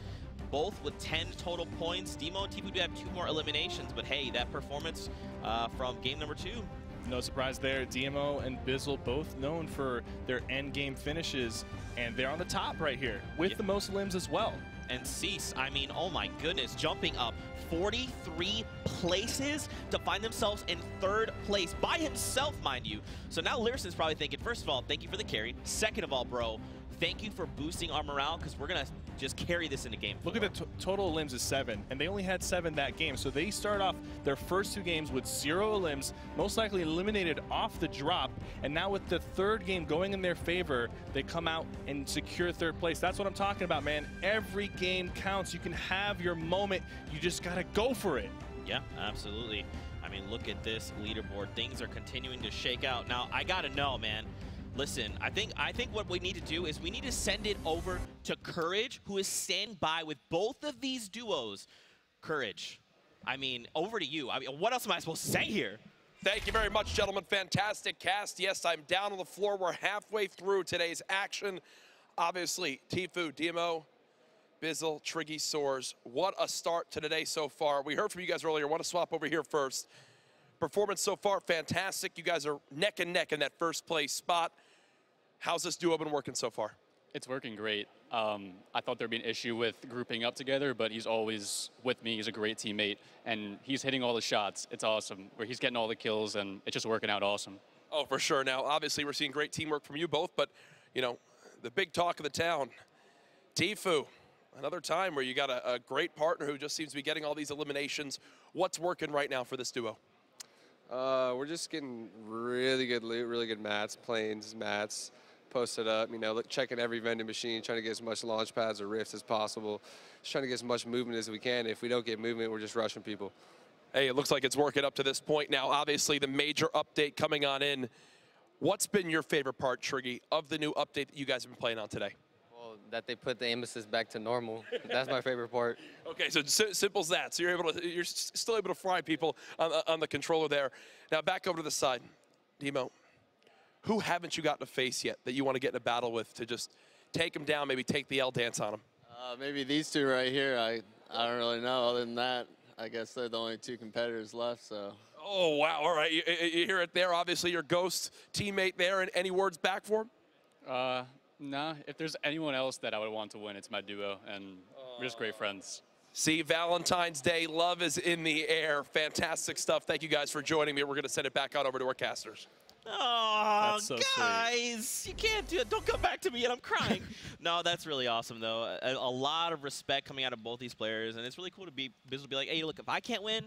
Both with 10 total points. Demo and Tfue do have 2 more eliminations, but hey, that performance from game number 2. No surprise there. DMO and Bizzle both known for their end game finishes, and they're on the top right here with the most limbs as well. And Cease, I mean, oh my goodness, jumping up 43 places to find themselves in 3rd place by himself, mind you. So now Lyrison's probably thinking, first of all, thank you for the carry. Second of all, bro, thank you for boosting our morale because we're going to just carry this into game 4. Look at the total limbs is 7, and they only had 7 that game. So they start off their first 2 games with 0 limbs, most likely eliminated off the drop. And now with the 3rd game going in their favor, they come out and secure 3rd place. That's what I'm talking about, man. Every game counts. You can have your moment. You just got to go for it. Yeah, absolutely. I mean, look at this leaderboard. Things are continuing to shake out. Now, I got to know, man. Listen, I think what we need to do is we need to send it over to Courage, who is standing by with both of these duos. Courage, I mean, over to you. I mean, what else am I supposed to say here? Thank you very much, gentlemen. Fantastic cast. Yes, I'm down on the floor. We're halfway through today's action. Obviously, Tfue, Demo, Bizzle, Triggy, Soars. What a start to today so far. We heard from you guys earlier. I want to swap over here first. Performance so far, fantastic. You guys are neck and neck in that 1st place spot. How's this duo been working so far? It's working great. I thought there'd be an issue with grouping up together, but he's always with me. He's a great teammate, and he's hitting all the shots. It's awesome. Where he's getting all the kills, and it's just working out awesome. Oh, for sure. Now, obviously, we're seeing great teamwork from you both, but, you know, the big talk of the town, Tfue, another time where you got a great partner who just seems to be getting all these eliminations. What's working right now for this duo? We're just getting really good loot, really good mats, planes, mats, posted up, you know, checking every vending machine, trying to get as much launch pads or rifts as possible, just trying to get as much movement as we can. If we don't get movement, we're just rushing people. Hey, it looks like it's working up to this point now. Obviously, the major update coming on in. What's been your favorite part, Triggy, of the new update that you guys have been playing on today? Well, that they put the aim assist back to normal. That's my favorite part. Okay, so simple as that. So you're still able to fry people on the controller there. Now back over to the side, Demo. Who haven't you gotten to face yet that you want to get in a battle with to just take them down, maybe take the L dance on them? Maybe these two right here. I don't really know. Other than that, I guess they're the only two competitors left. So. Oh wow! All right, you hear it there. Obviously, your Ghost teammate there. And any words back for him? Nah, if there's anyone else that I would want to win, it's my duo, and we're just great friends. See, Valentine's Day, love is in the air. Fantastic stuff. Thank you guys for joining me. We're going to send it back out over to our casters. Oh, so guys, sweet. You can't do it. Don't come back to me, and I'm crying. No, that's really awesome, though. A lot of respect coming out of both these players, and it's really cool to be like, hey, look, if I can't win,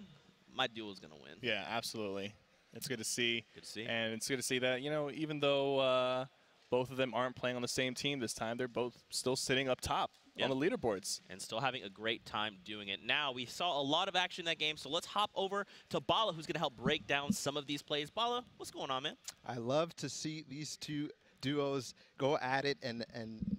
my duo's going to win. Yeah, absolutely. It's good to see. Good to see. And it's good to see that, you know, even though both of them aren't playing on the same team this time, they're both still sitting up top on the leaderboards. And still having a great time doing it. Now, we saw a lot of action in that game, so let's hop over to Bala, who's going to help break down some of these plays. Bala, what's going on, man? I love to see these two duos go at it and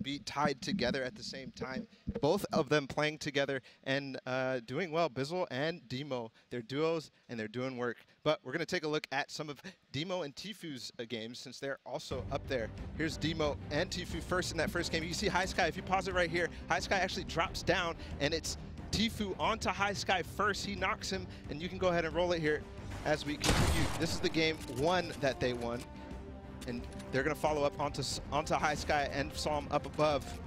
be tied together at the same time. Both of them playing together and doing well. Bizzle and Demo, they're duos and they're doing work. But we're going to take a look at some of Demo and Tifu's games since they're also up there. Here's Demo and Tifu first in that first game. You see High Sky, if you pause it right here, High Sky actually drops down and it's Tifu onto High Sky first. He knocks him and you can go ahead and roll it here as we continue. This is the game one that they won. And they're going to follow up onto High Sky and saw him up above.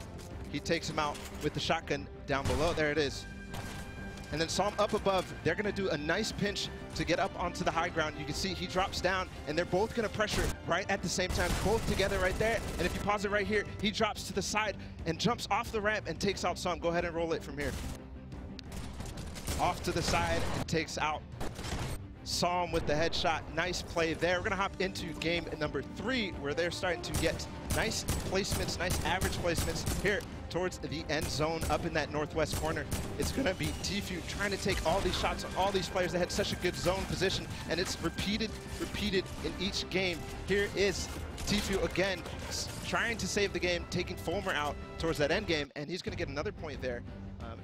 He takes him out with the shotgun down below. There it is. And then saw him up above. They're going to do a nice pinch to get up onto the high ground. You can see he drops down, and they're both going to pressure right at the same time, both together right there. And if you pause it right here, he drops to the side and jumps off the ramp and takes out Som. Go ahead and roll it from here. Off to the side and takes out Som with the headshot. Nice play there. We're going to hop into game number 3 where they're starting to get nice placements, nice average placements here towards the end zone up in that northwest corner. It's going to be Tifu trying to take all these shots on all these players that had such a good zone position, and it's repeated in each game. Here is Tifu again trying to save the game, taking Fulmer out towards that end game, and he's going to get another point there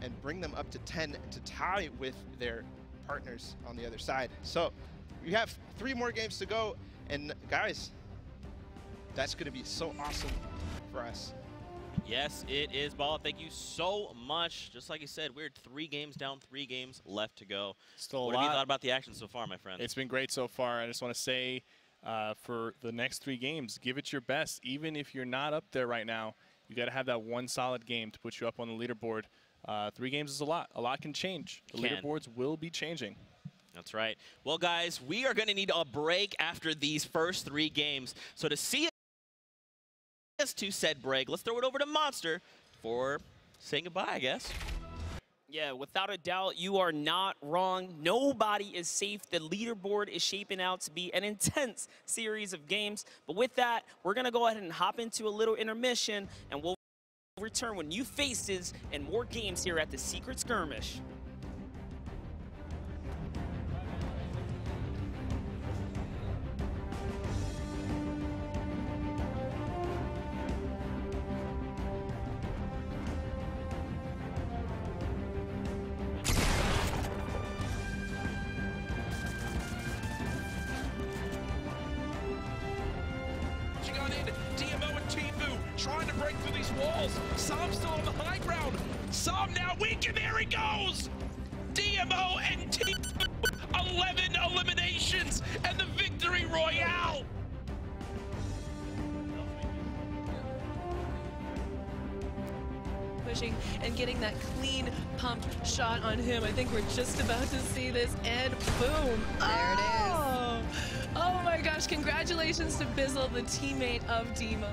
and bring them up to 10 to tie with their partners on the other side. So we have 3 more games to go, and guys, that's going to be so awesome for us. Yes, it is, Bala. Thank you so much. Just like you said, we're 3 games down, 3 games left to go. Still a what lot. have you thought about the action so far, my friend? It's been great so far. I just want to say for the next 3 games, give it your best. Even if you're not up there right now, you got to have that one solid game to put you up on the leaderboard. 3 games is a lot. A lot can change. The leaderboards will be changing. That's right. Well, guys, we are going to need a break after these first 3 games. So to see us to said break, let's throw it over to Monster for saying goodbye, I guess. Yeah, without a doubt, you are not wrong. Nobody is safe. The leaderboard is shaping out to be an intense series of games. But with that, we're going to go ahead and hop into a little intermission, and we'll return with new faces and more games here at the Secret Skirmish. Trying to break through these walls. Som's still on the high ground. Som now weak, and there he goes. DMO and Tifu, 11 eliminations and the victory royale. Pushing and getting that clean pump shot on him. I think we're just about to see this, and boom. There it is. Oh my gosh, congratulations to Bizzle, the teammate of Demo.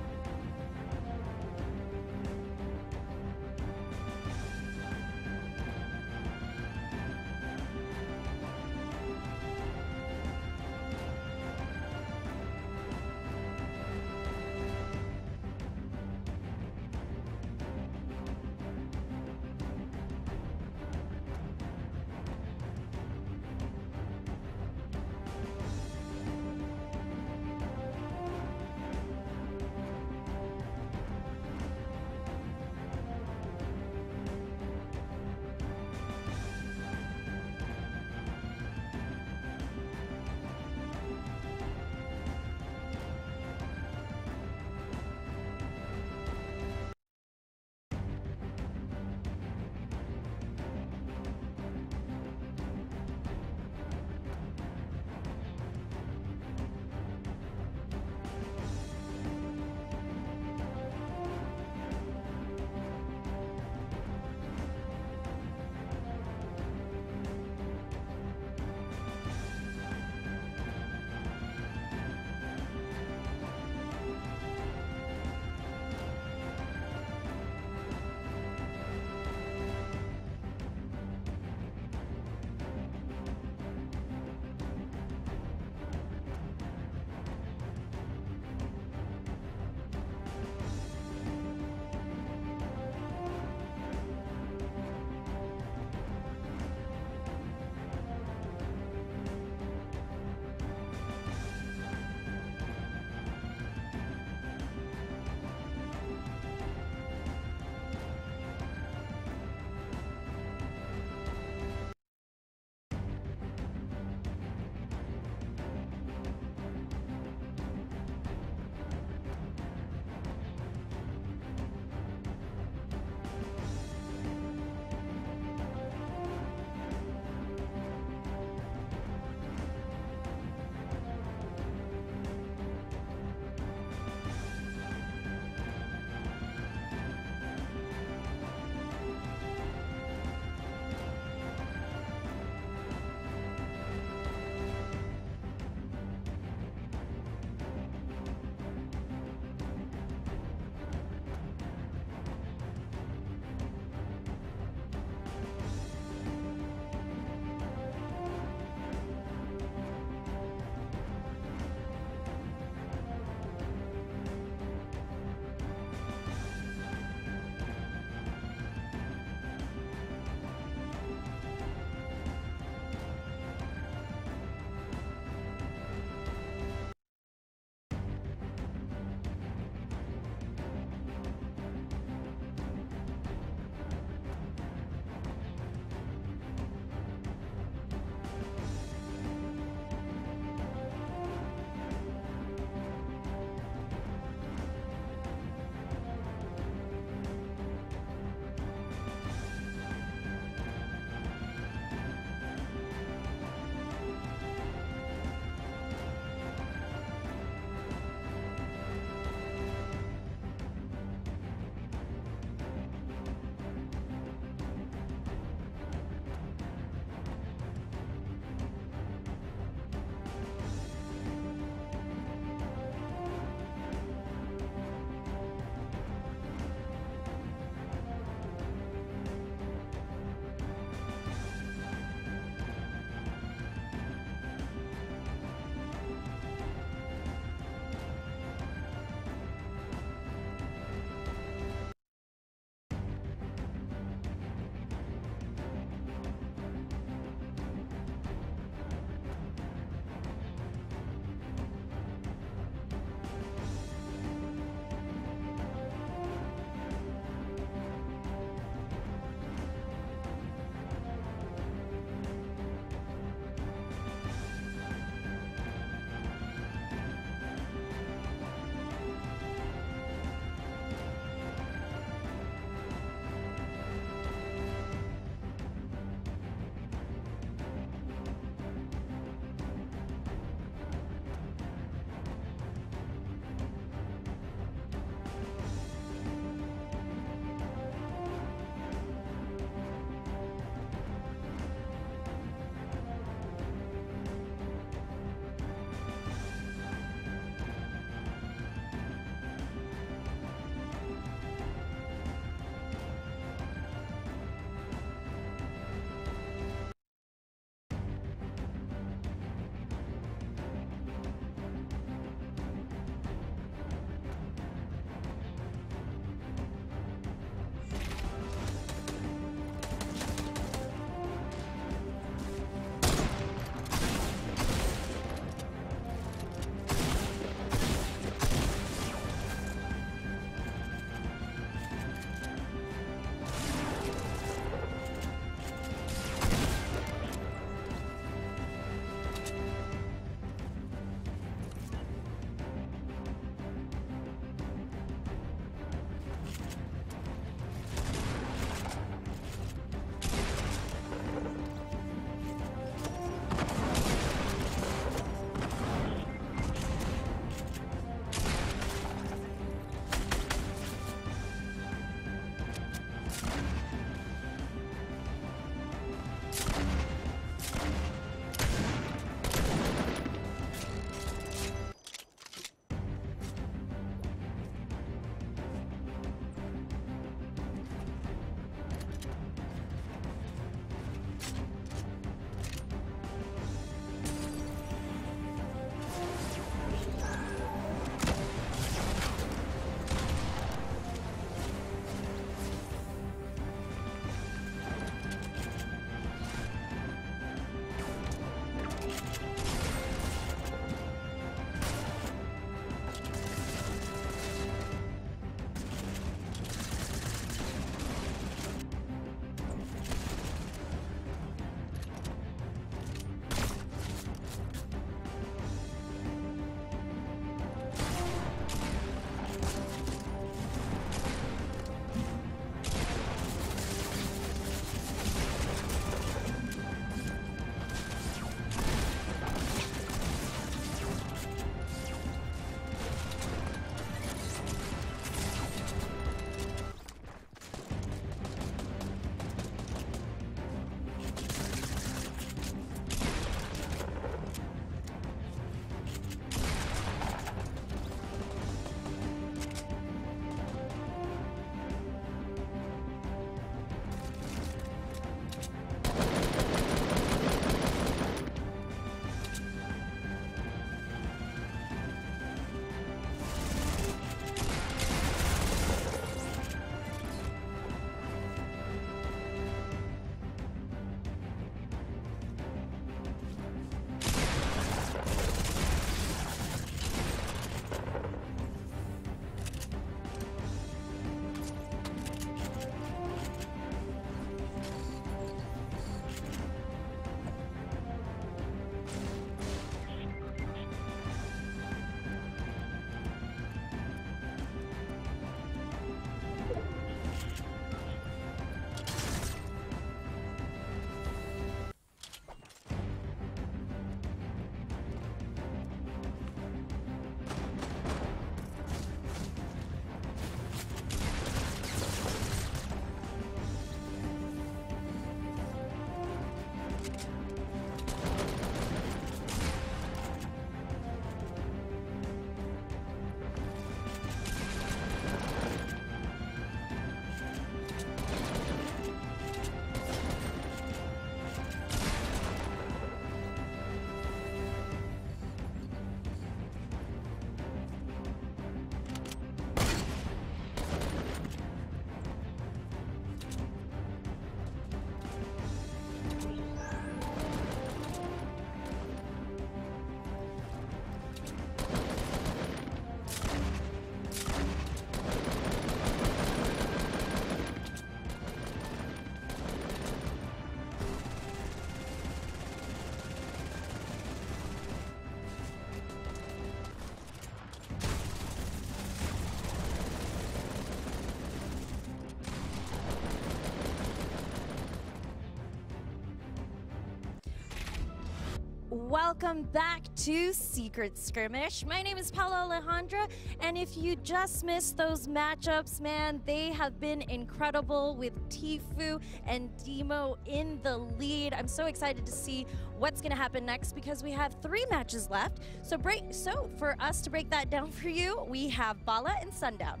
Welcome back to Secret Skirmish. My name is Paula Alejandra, and if you just missed those matchups, man, they have been incredible with Tfue and Demo in the lead. I'm so excited to see what's going to happen next because we have 3 matches left. So for us to break that down for you, we have Bala and Sundown.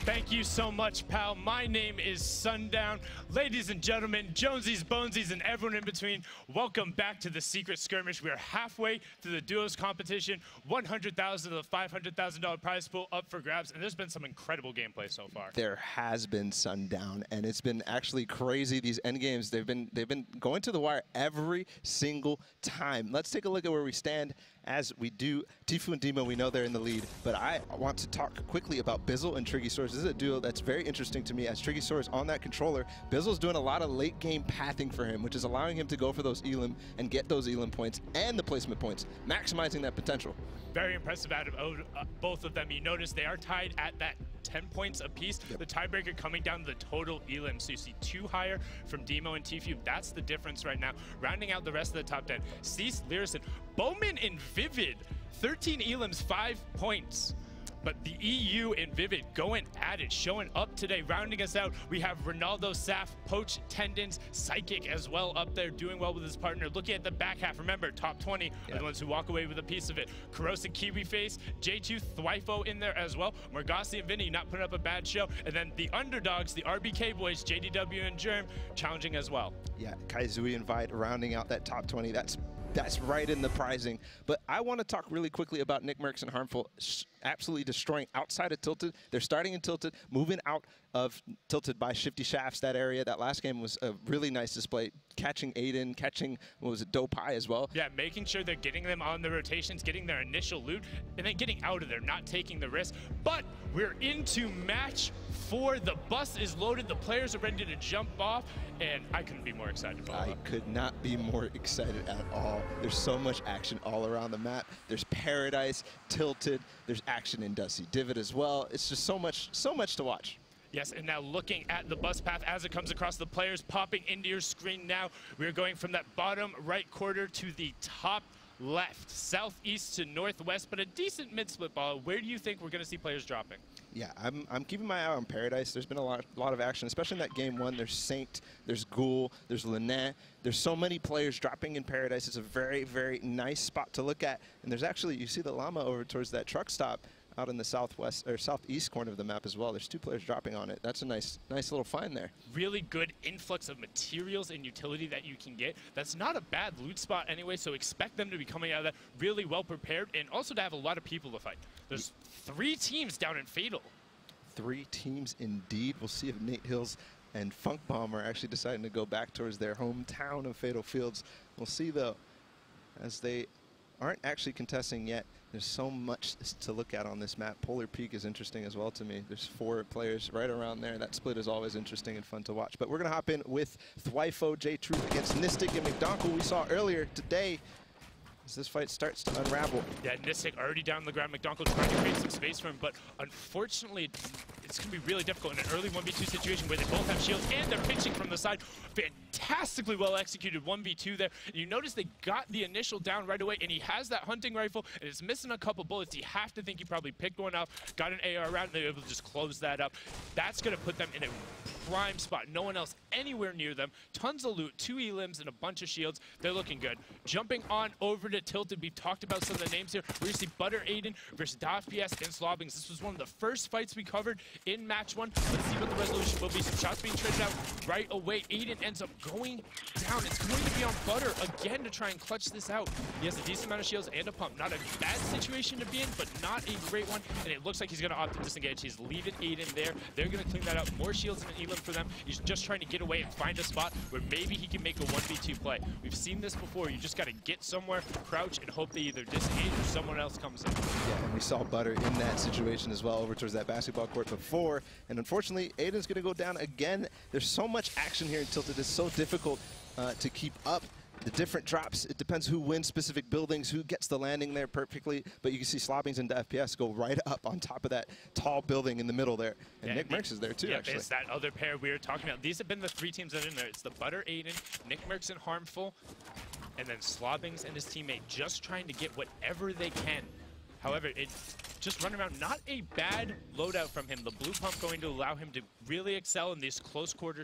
Thank you so much, pal. My name is Sundown. Ladies and gentlemen, Jonesies, Bonesies, and everyone in between, welcome back to the Secret Skirmish. We are halfway through the duos competition. $100,000 to the $500,000 prize pool up for grabs, and there's been some incredible gameplay so far. There has been Sundown, and it's been actually crazy. These end games, they've been going to the wire every single time. Let's take a look at where we stand. As we do, Tfue and Demo, we know they're in the lead, but I want to talk quickly about Bizzle and Triggysaurus. This is a duo that's very interesting to me as Triggysaurus on that controller. Bizzle's doing a lot of late game pathing for him, which is allowing him to go for those elim and get those elim points and the placement points, maximizing that potential. Very impressive out of both of them. You notice they are tied at that 10 points apiece. Yep. The tiebreaker coming down to the total elim. So you see 2 higher from Demo and Tfue. That's the difference right now. Rounding out the rest of the top 10. Cease, Lyrison, Bowman, and Vivid. 13 elims, 5 points. But the EU and Vivid going at it, showing up today. Rounding us out, we have Ronaldo, Saf, Poach, Tendons, Psychic as well up there, doing well with his partner. Looking at the back half, remember, top 20 are the ones who walk away with a piece of it. Corrosive, Kiwi Face, J2, Thwifo in there as well. Morgassi and Vinny not putting up a bad show. And then the underdogs, the RBK boys, JDW and Germ, challenging as well. Yeah, Kaizui and Vide rounding out that top 20. That's right in the prizing. But I want to talk really quickly about Nick Mercs and Harmful absolutely destroying outside of Tilted. They're starting in Tilted, moving out of Tilted by Shifty Shafts, that area. That last game was a really nice display. Catching Aiden, catching, what was it, Dopai as well. Yeah, making sure they're getting them on the rotations, getting their initial loot, and then getting out of there, not taking the risk. But we're into match 4. The bus is loaded. The players are ready to jump off, and I couldn't be more excited about it. I could not be more excited at all. There's so much action all around the map. There's Paradise, Tilted, there's action in Dusty Divot as well. It's just so much to watch. Yes, and now looking at the bus path as it comes across, the players popping into your screen now. We're going from that bottom right quarter to the top left, southeast to northwest, but a decent mid-split ball. Where do you think we're going to see players dropping? Yeah, I'm keeping my eye on Paradise. There's been a lot of action, especially in that game 1. There's Saint, there's Ghoul, there's Lynette. There's so many players dropping in Paradise. It's a very, very nice spot to look at. And there's actually, you see the llama over towards that truck stop out in the southwest or southeast corner of the map as well. There's 2 players dropping on it. That's a nice little find there. Really good influx of materials and utility that you can get. That's not a bad loot spot anyway, so expect them to be coming out of that really well prepared and also to have a lot of people to fight. There's 3 teams down in Fatal. 3 teams indeed. We'll see if Nate Hills and Funk Bomb are actually deciding to go back towards their hometown of Fatal Fields. We'll see though, as they aren't actually contesting yet. There's so much to look at on this map. Polar Peak is interesting as well to me. There's 4 players right around there. That split is always interesting and fun to watch. But we're going to hop in with Thwifo, J-Truth against Nistic and McDonald we saw earlier today as this fight starts to unravel. Yeah, Nistic already down on the ground. McDonald trying to create some space for him, but unfortunately, it's going to be really difficult in an early 1v2 situation where they both have shields and they're pitching from the side. Fantastically well executed 1v2 there. And you notice they got the initial down right away, and he has that hunting rifle, and it's missing a couple bullets. You have to think he probably picked one up, got an AR round, and they're able to just close that up. That's going to put them in a prime spot. No one else anywhere near them. Tons of loot, 2 elims, and a bunch of shields. They're looking good. Jumping on over to Tilted, we've talked about some of the names here. We see Butter Aiden versus DofPS and Slobbings. This was one of the first fights we covered in match 1. Let's see what the resolution will be. Some shots being traded out right away. Aiden ends up going down. It's going to be on Butter again to try and clutch this out. He has a decent amount of shields and a pump. Not a bad situation to be in, but not a great one. And it looks like he's going to opt to disengage. He's leaving Aiden there. They're going to clean that up. More shields and an elim for them. He's just trying to get away and find a spot where maybe he can make a 1v2 play. We've seen this before. You just got to get somewhere, crouch, and hope they either disengage or someone else comes in. Yeah, and we saw Butter in that situation as well over towards that basketball court before. And unfortunately, Aiden's going to go down again. There's so much action here in Tilted. It's so difficult to keep up the different drops. It depends who wins specific buildings, who gets the landing there perfectly. But you can see Slobbings and FPS go right up on top of that tall building in the middle there. And Nick Mercs is there too, actually. It's that other pair we were talking about. These have been the 3 teams that are in there. It's the Butter Aiden, Nick Mercs and Harmful. and then Slobbings and his teammate just trying to get whatever they can. However, it's just running around. Not a bad loadout from him. The blue pump going to allow him to really excel in these close quarter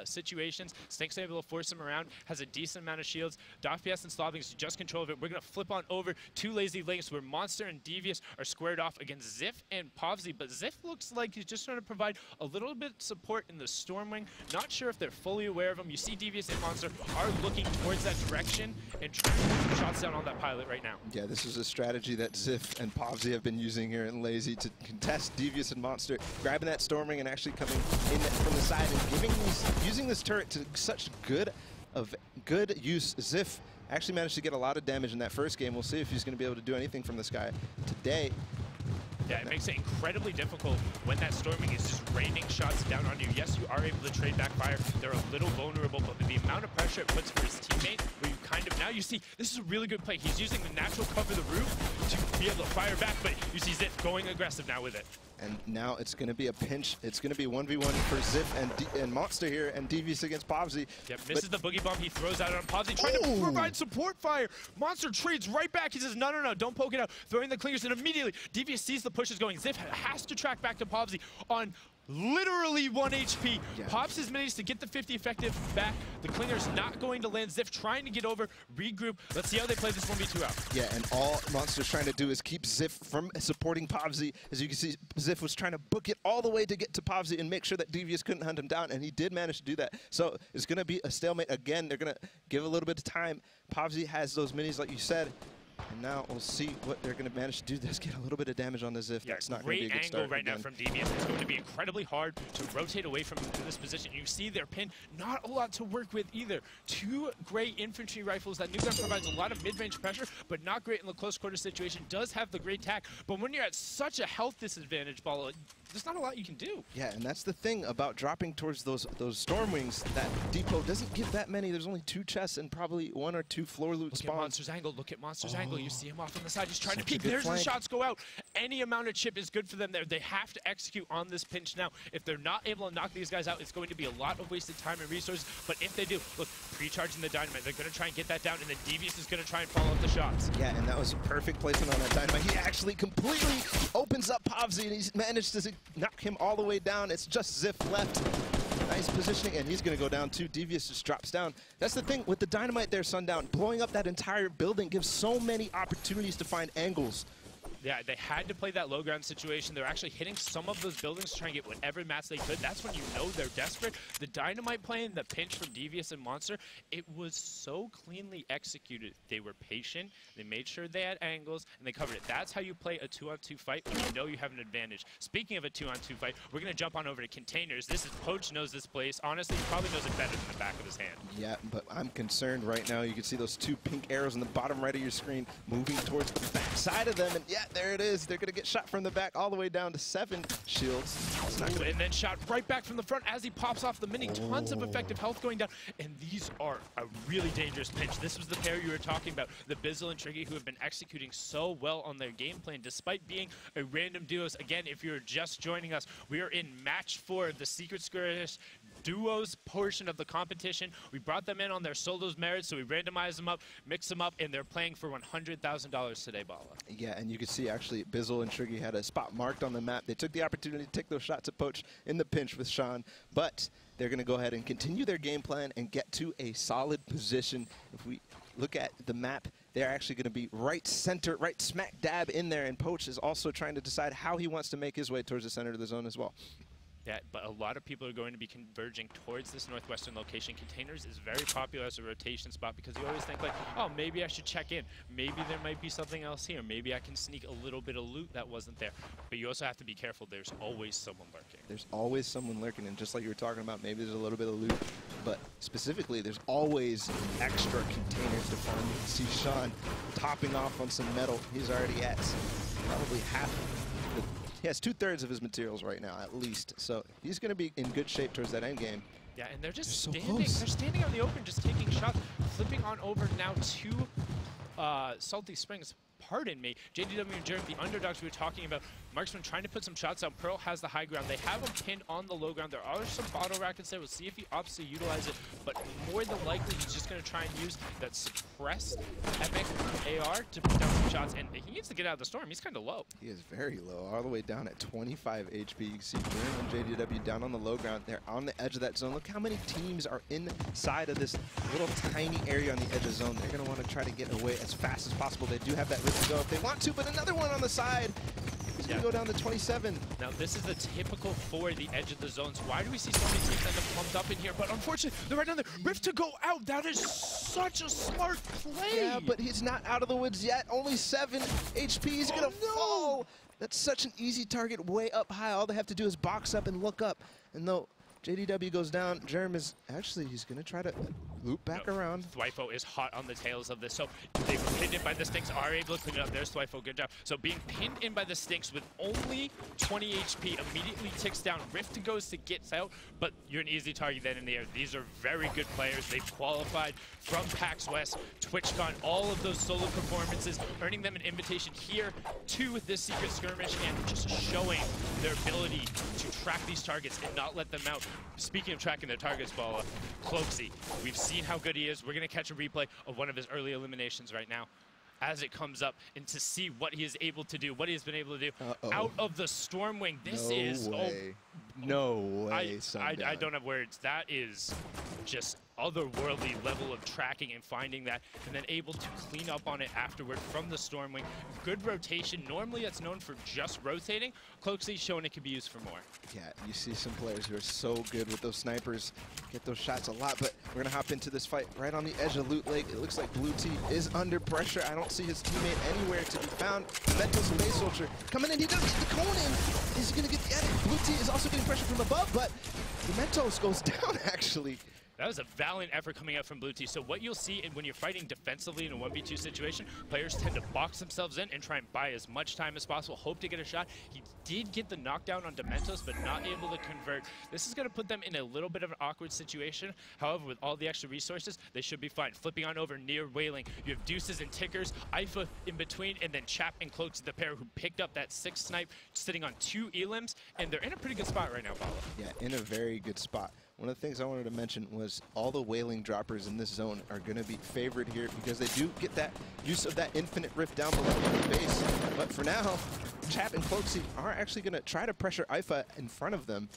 situations. Snake's able to force him around. Has a decent amount of shields. DoffPS and Slobbings just control of it. We're going to flip on over to Lazy Links where Monster and Devious are squared off against Ziff and Povzy. But Ziff looks like he's just trying to provide a little bit of support in the Stormwing. Not sure if they're fully aware of him. You see Devious and Monster are looking towards that direction and trying to put some shots down on that pilot right now. Yeah, this is a strategy that Ziff and Povzy have been using here in Lazy to contest Devious and Monster, grabbing that Stormwing and actually coming in from the side and using this turret to such good use. Ziff actually managed to get a lot of damage in that first game. We'll see if he's going to be able to do anything from this guy today. Yeah, it makes it incredibly difficult when that Storming is just raining shots down on you. Yes, you are able to trade back fire. They're a little vulnerable, but the amount of pressure it puts for his teammate, where you kind of, now you see, this is a really good play. He's using the natural cover of the roof to be able to fire back, but you see Ziff going aggressive now with it. And now it's going to be a pinch. It's going to be 1v1 for Ziff and Monster here, and Devious against Povzy. Yep, misses the boogie bomb. He throws out on Povzy, trying to provide support fire. Monster trades right back. He says, no, no, no, don't poke it out. Throwing the clingers, and immediately Devious sees the pushes going. Ziff has to track back to Povzy on literally 1 HP. Yeah. Pops his minis to get the 50 effective back. The clinger's not going to land. Ziff trying to get over, regroup. Let's see how they play this 1v2 out. Yeah, and all Monster's trying to do is keep Ziff from supporting Povzy. As you can see, Ziff was trying to book it all the way to get to Povzy and make sure that Devious couldn't hunt him down, and he did manage to do that. So it's going to be a stalemate again. They're going to give a little bit of time. Povzy has those minis, like you said. And now we'll see what they're going to manage to do. Let's get a little bit of damage on the Ziff. Yeah, that's not going to be a good angle start right again. now from Devious. It's going to be incredibly hard to rotate away from this position. You see their pin, not a lot to work with either. Two great infantry rifles. That new gun provides a lot of mid-range pressure, but not great in the close quarter situation. Does have the great tack, but when you're at such a health disadvantage, Bala, there's not a lot you can do. Yeah, and that's the thing about dropping towards those Stormwings. That depot doesn't give that many. There's only 2 chests and probably 1 or 2 floor loot spawns. Look at Monster's angle. Look at Monster's angle. You see him off on the side. He's trying to peek. There's the shots go out. Any amount of chip is good for them there. They have to execute on this pinch now. If they're not able to knock these guys out, it's going to be a lot of wasted time and resources. But if they do, look, pre-charging the dynamite. They're going to try and get that down, and then Devious is going to try and follow up the shots. Yeah, and that was a perfect placement on that dynamite. He actually completely opens up Povzy, and he's managed to knock him all the way down. It's just Ziff left. Nice positioning, and he's going to go down too. Devious just drops down. That's the thing with the dynamite there, Sundown. Blowing up that entire building gives so many opportunities to find angles. Yeah, they had to play that low ground situation. They're actually hitting some of those buildings to try and get whatever mats they could. That's when you know they're desperate. The dynamite play and the pinch from Devious and Monster, it was so cleanly executed. They were patient, they made sure they had angles, and they covered it. That's how you play a 2-on-2 fight when you know you have an advantage. Speaking of a 2-on-2 fight, we're going to jump on over to Containers. This is Poach knows this place. Honestly, he probably knows it better than the back of his hand. Yeah, but I'm concerned right now. You can see those 2 pink arrows in the bottom right of your screen moving towards the back side of them, and yeah, there it is. They're going to get shot from the back all the way down to 7 shields. Ooh, and then shot right back from the front as he pops off the mini. Tons of effective health going down, and these are a really dangerous pinch. This was the pair you were talking about, the Bizzle and Triggy, who have been executing so well on their game plan, despite being a random duos. Again, if you're just joining us, we are in match 4 of the Secret Skirmish duos portion of the competition. We brought them in on their solos merits, so we randomized them up, mixed them up, and they're playing for $100,000 today, Bala. Yeah, and you can see actually Bizzle and Triggy had a spot marked on the map. They took the opportunity to take those shots at Poach in the pinch with Sean, but they're going to go ahead and continue their game plan and get to a solid position. If we look at the map, they're actually going to be right center, right smack dab in there, and Poach is also trying to decide how he wants to make his way towards the center of the zone as well. Yeah, but a lot of people are going to be converging towards this northwestern location. Containers is very popular as a rotation spot because you always think like, oh, maybe I should check in. Maybe there might be something else here. Maybe I can sneak a little bit of loot that wasn't there. But you also have to be careful. There's always someone lurking. There's always someone lurking, and just like you were talking about, maybe there's a little bit of loot, but specifically, there's always extra containers to find. You can see Sean topping off on some metal. He's already at probably half. He has 2/3 of his materials right now, at least. So he's going to be in good shape towards that end game. Yeah, and they're just so standing. close. They're standing on the open, just taking shots, flipping on over now to Salty Springs. pardon me. JDW and Jerem, the underdogs we were talking about. Marksman trying to put some shots out. Pearl has the high ground. They have him pinned on the low ground. There are some bottle rackets there. We'll see if he opts to utilize it, but more than likely he's just going to try and use that suppressed Epic AR to put down some shots, and he needs to get out of the storm. He's kind of low. He is very low, all the way down at 25 HP. You can see Jerem and JDW down on the low ground. They're on the edge of that zone. Look how many teams are inside of this little tiny area on the edge of the zone. They're going to want to try to get away as fast as possible. They do have that risk to go if they want to, but another one on the side. He's going to go down to 27. Now, this is the typical for the edge of the zones. Why do we see so many teams end up pumped up in here? But unfortunately, they're right down there. Rift to go out. That is such a smart play. Yeah, but he's not out of the woods yet. Only 7 HP. He's going to fall. That's such an easy target way up high. All they have to do is box up and look up. And though JDW goes down, Jerem is actually, he's going to try to loop back around. Thwyfo is hot on the tails of this. So they were pinned in by the Stinks, are able to clean it up. There's Thwyfo, good job. So being pinned in by the Stinks with only 20 HP immediately ticks down. Rift goes to gets out, but you're an easy target then in the air. These are very good players. They've qualified from PAX West, TwitchCon, all of those solo performances, earning them an invitation here to this Secret Skirmish and just showing their ability to track these targets and not let them out. Speaking of tracking their targets, Bala, Cloaksy, we've seen how good he is. We're going to catch a replay of one of his early eliminations right now as it comes up and to see what he is able to do, what he has been able to do out of the Stormwing. This is... Way. No way, I don't have words. That is just otherworldly level of tracking and finding that, and then able to clean up on it afterward from the Stormwing. Good rotation. Normally it's known for just rotating. Cloaksy's showing it can be used for more. Yeah, you see some players who are so good with those snipers, get those shots a lot, but we're going to hop into this fight right on the edge of Loot Lake. It looks like Blue Team is under pressure. I don't see his teammate anywhere to be found. Mental Space Soldier coming in. He does get the cone in. Is he going to get the edit? Blue Team is also getting pressure from above, but the Mentos goes down, actually. That was a valiant effort coming out from Blue Team. So what you'll see when you're fighting defensively in a 1v2 situation, players tend to box themselves in and try and buy as much time as possible, hope to get a shot. He did get the knockdown on Dementos, but not able to convert. This is going to put them in a little bit of an awkward situation. However, with all the extra resources, they should be fine. Flipping on over near Wailing, you have Deuces and Tickers, Ifa in between, and then Chap and Cloaks, the pair who picked up that 6th snipe, sitting on 2 elims, and they're in a pretty good spot right now, Paolo. Yeah, in a very good spot. One of the things I wanted to mention was all the Wailing droppers in this zone are going to be favored here because they do get that use of that infinite rift down below the base. But for now, Chap and Cloaksy are actually going to try to pressure Ifa in front of them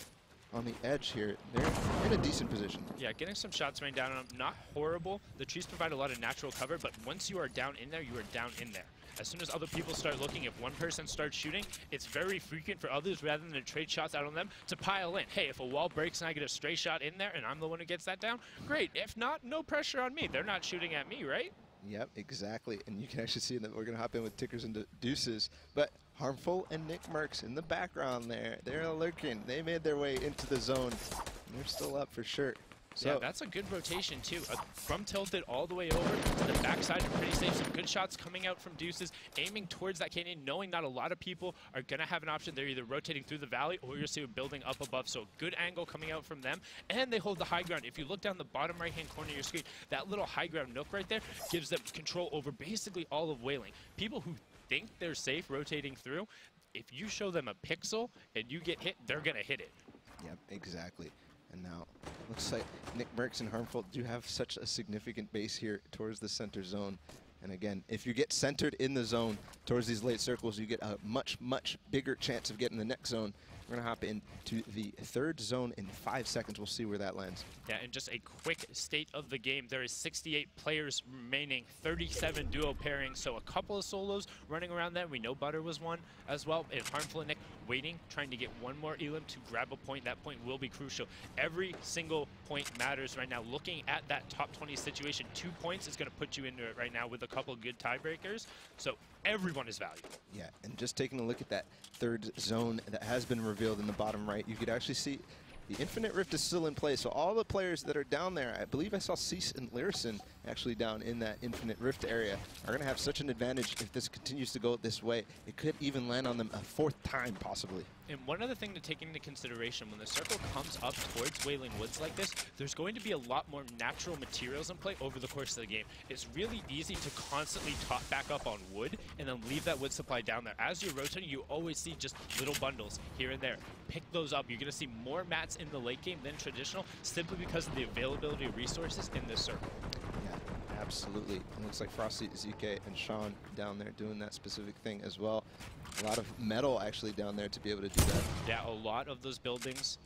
on the edge here. They're in a decent position. Yeah, getting some shots rained down on them, not horrible. The trees provide a lot of natural cover, but once you are down in there, you are down in there. As soon as other people start looking, if one person starts shooting, it's very frequent for others, rather than to trade shots out on them, to pile in. Hey, if a wall breaks and I get a stray shot in there and I'm the one who gets that down, great. If not, no pressure on me. They're not shooting at me, right? Yep, exactly. And you can actually see that we're going to hop in with Tickers and Deuces. But Harmful and Nick Mercs in the background there. They're lurking. They made their way into the zone. And they're still up for sure. So yeah, that's a good rotation, too. From Tilted all the way over to the backside, pretty safe. Some good shots coming out from Deuces, aiming towards that canyon, knowing not a lot of people are going to have an option. They're either rotating through the valley or you're seeing building up above. So good angle coming out from them, and they hold the high ground. If you look down the bottom right-hand corner of your screen, that little high ground nook right there gives them control over basically all of Wailing. People who think they're safe rotating through, if you show them a pixel and you get hit, they're going to hit it. Yep, exactly. And now, looks like Nick Mercs and Harmful do have such a significant base here towards the center zone. And again, if you get centered in the zone towards these late circles, you get a much, much bigger chance of getting the next zone. We're going to hop into the 3rd zone in 5 seconds. We'll see where that lands. Yeah, and just a quick state of the game. There is 68 players remaining, 37 duo pairings, so a couple of solos running around there. We know Butter was one as well. And Harmful and Nick waiting, trying to get one more elim to grab a point. That point will be crucial. Every single point matters right now. Looking at that top 20 situation, 2 points is going to put you into it right now with a couple good tiebreakers. So everyone is valuable. Yeah, and just taking a look at that 3rd zone that has been revealed in the bottom right, you could actually see the Infinite Rift is still in place. So all the players that are down there, I believe I saw Cease and Lyrison actually down in that Infinite Rift area, are going to have such an advantage if this continues to go this way. It could even land on them a 4th time, possibly. And one other thing to take into consideration, when the circle comes up towards Wailing Woods like this, there's going to be a lot more natural materials in play over the course of the game. It's really easy to constantly top back up on wood and then leave that wood supply down there. As you're rotating, you always see just little bundles here and there. Pick those up. You're going to see more mats in the late game than traditional, simply because of the availability of resources in this circle. Yeah, absolutely. It looks like Frosty, ZK, and Sean down there doing that specific thing as well. A lot of metal actually down there to be able to do that. Yeah, a lot of those buildings,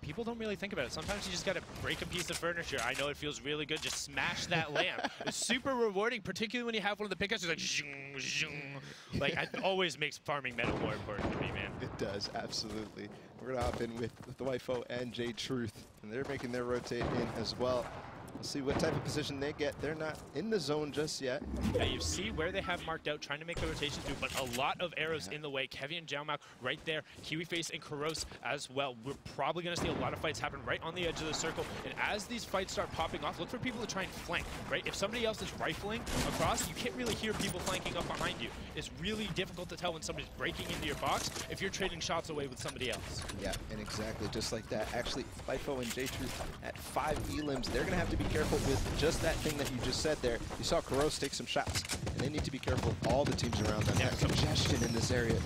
people don't really think about it. Sometimes you just got to break a piece of furniture. I know it feels really good. Just smash that lamp. It's super rewarding, particularly when you have one of the pickaxes like zhung, zhung. Like, it always makes farming metal more important to me, man. It does, absolutely. We're going to hop in with the Wifo and J Truth, and they're making their rotate in as well. We'll see what type of position they get. They're not in the zone just yet. Yeah, you see where they have marked out, trying to make the rotation through, but a lot of arrows in the way. Kevy and Jaomak right there. KiwiFace and Kuros as well. We're probably going to see a lot of fights happen right on the edge of the circle. And as these fights start popping off, look for people to try and flank, right? If somebody else is rifling across, you can't really hear people flanking up behind you. It's really difficult to tell when somebody's breaking into your box if you're trading shots away with somebody else. Yeah, and exactly just like that. Actually, Wifo and J Truth at 5 elims, they're going to have to be careful with just that thing that you just said there. You saw Kuros take some shots, and they need to be careful of all the teams around them. Yeah, that congestion in this area.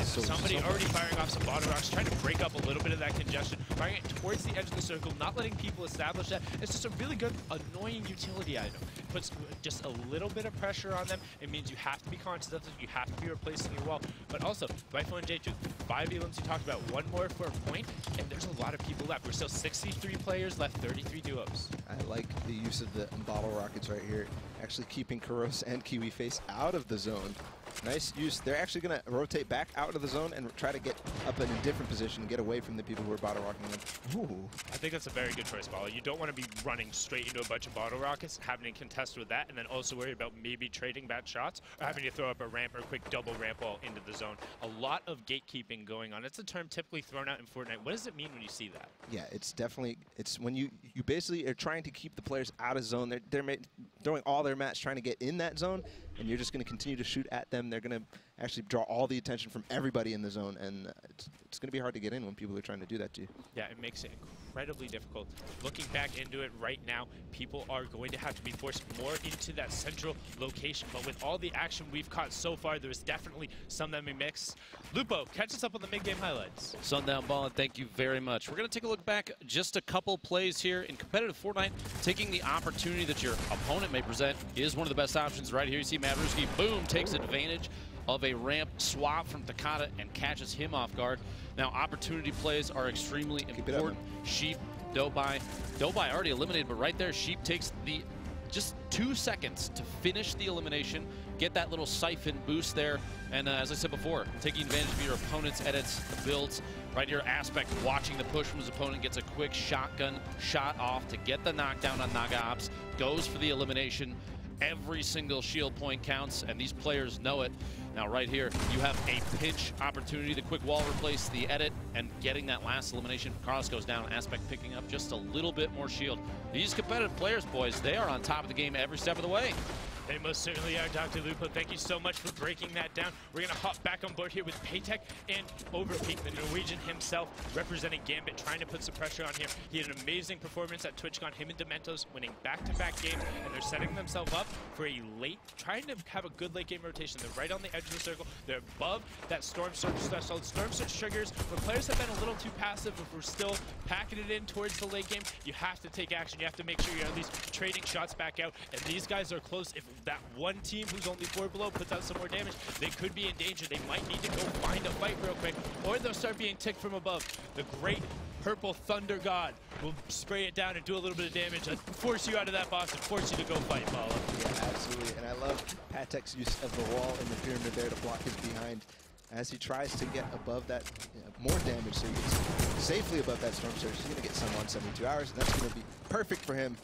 Somebody already firing off some bottle rocks, trying to break up a little bit of that congestion, firing it towards the edge of the circle, not letting people establish that. It's just a really good, annoying utility item. It puts just a little bit of pressure on them. It means you have to be conscious of it. You have to be replacing your wall. But also, Wifo and J2, 5 elims you talked about, one more for a point, and there's a lot of people left. We're still 63 players left, 33 duos. I like the use of the bottle rockets right here, actually keeping Kuros and KiwiFace out of the zone. Nice use. They're actually going to rotate back out of the zone and try to get up in a different position, get away from the people who are bottle rocking them. Ooh. I think that's a very good choice, Paolo. You don't want to be running straight into a bunch of bottle rockets, having to contest with that, and then also worry about maybe trading bad shots or having to throw up a ramp or a quick double ramp wall into the zone. A lot of gatekeeping going on. It's a term typically thrown out in Fortnite. What does it mean when you see that? Yeah, it's definitely, it's when you basically are trying to keep the players out of zone. They're throwing all their mats trying to get in that zone, and you're just going to continue to shoot at them. They're going to actually draw all the attention from everybody in the zone, and it's going to be hard to get in when people are trying to do that to you. Yeah, it makes it incredibly difficult. Looking back into it right now, people are going to have to be forced more into that central location, but with all the action we've caught so far, there's definitely some that may mix. Lupo, catch us up on the mid-game highlights. Sundown Ballin', thank you very much. We're going to take a look back just a couple plays here in competitive Fortnite. Taking the opportunity that your opponent may present is one of the best options right here. You see Mavruski, boom, takes advantage of a ramp swap from Takata and catches him off guard. Now, opportunity plays are extremely important. Sheep, Dobai already eliminated, but right there, Sheep takes the just 2 seconds to finish the elimination, get that little siphon boost there, and as I said before, taking advantage of your opponent's edits, builds. Right here, Aspect watching the push from his opponent, gets a quick shotgun shot off to get the knockdown on Naga Ops, goes for the elimination. Every single shield point counts, and these players know it. Now right here, you have a pinch opportunity, the quick wall replace, the edit, and getting that last elimination. Carlos goes down, Aspect picking up just a little bit more shield. These competitive players, boys, they are on top of the game every step of the way. They most certainly are, Dr. Lupo. Thank you so much for breaking that down. We're going to hop back on board here with Paytech and Overpeak, the Norwegian himself, representing Gambit, trying to put some pressure on here. He had an amazing performance at TwitchCon, him and Dementos winning back-to-back games, and they're setting themselves up for a late, trying to have a good late game rotation. They're right on the edge of the circle. They're above that Storm Surge threshold. Storm Surge triggers, when players have been a little too passive, if we're still packing it in towards the late game, you have to take action. You have to make sure you're at least trading shots back out, and these guys are close. If that one team who's only 4 below puts out some more damage, they could be in danger. They might need to go find a fight real quick, or they'll start being ticked from above. The great purple thunder god will spray it down and do a little bit of damage and force you out of that box and force you to go fight, Paolo. Yeah, absolutely. And I love Patek's use of the wall in the pyramid there to block his behind as he tries to get above that, more damage, so he gets safely above that Storm Surge. He's going to get some on 72 hours, and that's going to be perfect for him.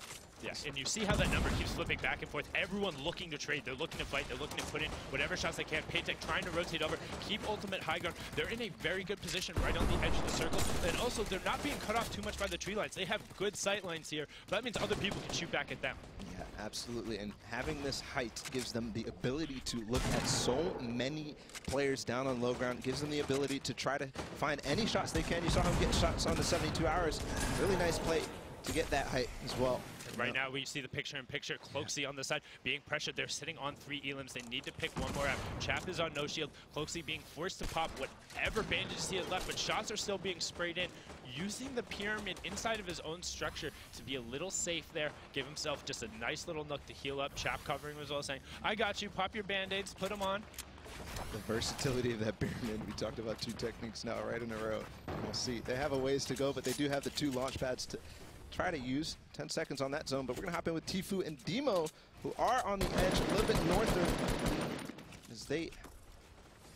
Yeah, and you see how that number keeps flipping back and forth. Everyone looking to trade. They're looking to fight. They're looking to put in whatever shots they can. Paytech trying to rotate over, keep ultimate high ground. They're in a very good position right on the edge of the circle. And also, they're not being cut off too much by the tree lines. They have good sight lines here. But that means other people can shoot back at them. Yeah, absolutely. And having this height gives them the ability to look at so many players down on low ground. Gives them the ability to try to find any shots they can. You saw him get shots on the 72 hours. Really nice play to get that height as well. Right now, we see the picture-in-picture. Cloaksy on the side being pressured. They're sitting on 3 elims. They need to pick one more out. Chap is on no shield. Cloaksy being forced to pop whatever bandages he has left, but shots are still being sprayed in. Using the pyramid inside of his own structure to be a little safe there. Give himself just a nice little nook to heal up. Chap covering as well, saying, I got you. Pop your band-aids. Put them on. The versatility of that pyramid. We talked about 2 techniques now right in a row. We'll see. They have a ways to go, but they do have the 2 launch pads to try to use. 10 seconds on that zone, but we're going to hop in with Tfue and Demo, who are on the edge a little bit north of, as they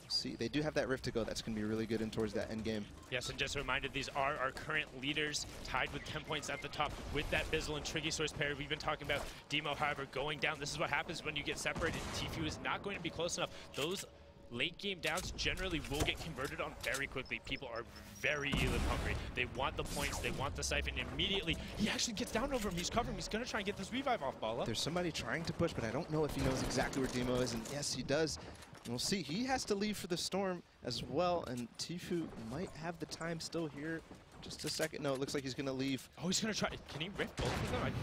see, they do have that rift to go. That's going to be really good in towards that end game. Yes, and just a reminder, these are our current leaders, tied with 10 points at the top with that Bizzle and Triggy Source pair we've been talking about. Demo, however, going down. This is what happens when you get separated. Tfue is not going to be close enough. Those late game downs generally will get converted on very quickly. People are very elim hungry. They want the points, they want the siphon. Immediately, he actually gets down over him. He's covering. He's going to try and get this revive off Bala. There's somebody trying to push, but I don't know if he knows exactly where Demo is, and yes, he does. And we'll see. He has to leave for the storm as well, and Tfue might have the time still here. Just a second. No, it looks like he's going to leave. Oh, he's going to try. Can he rift both of them?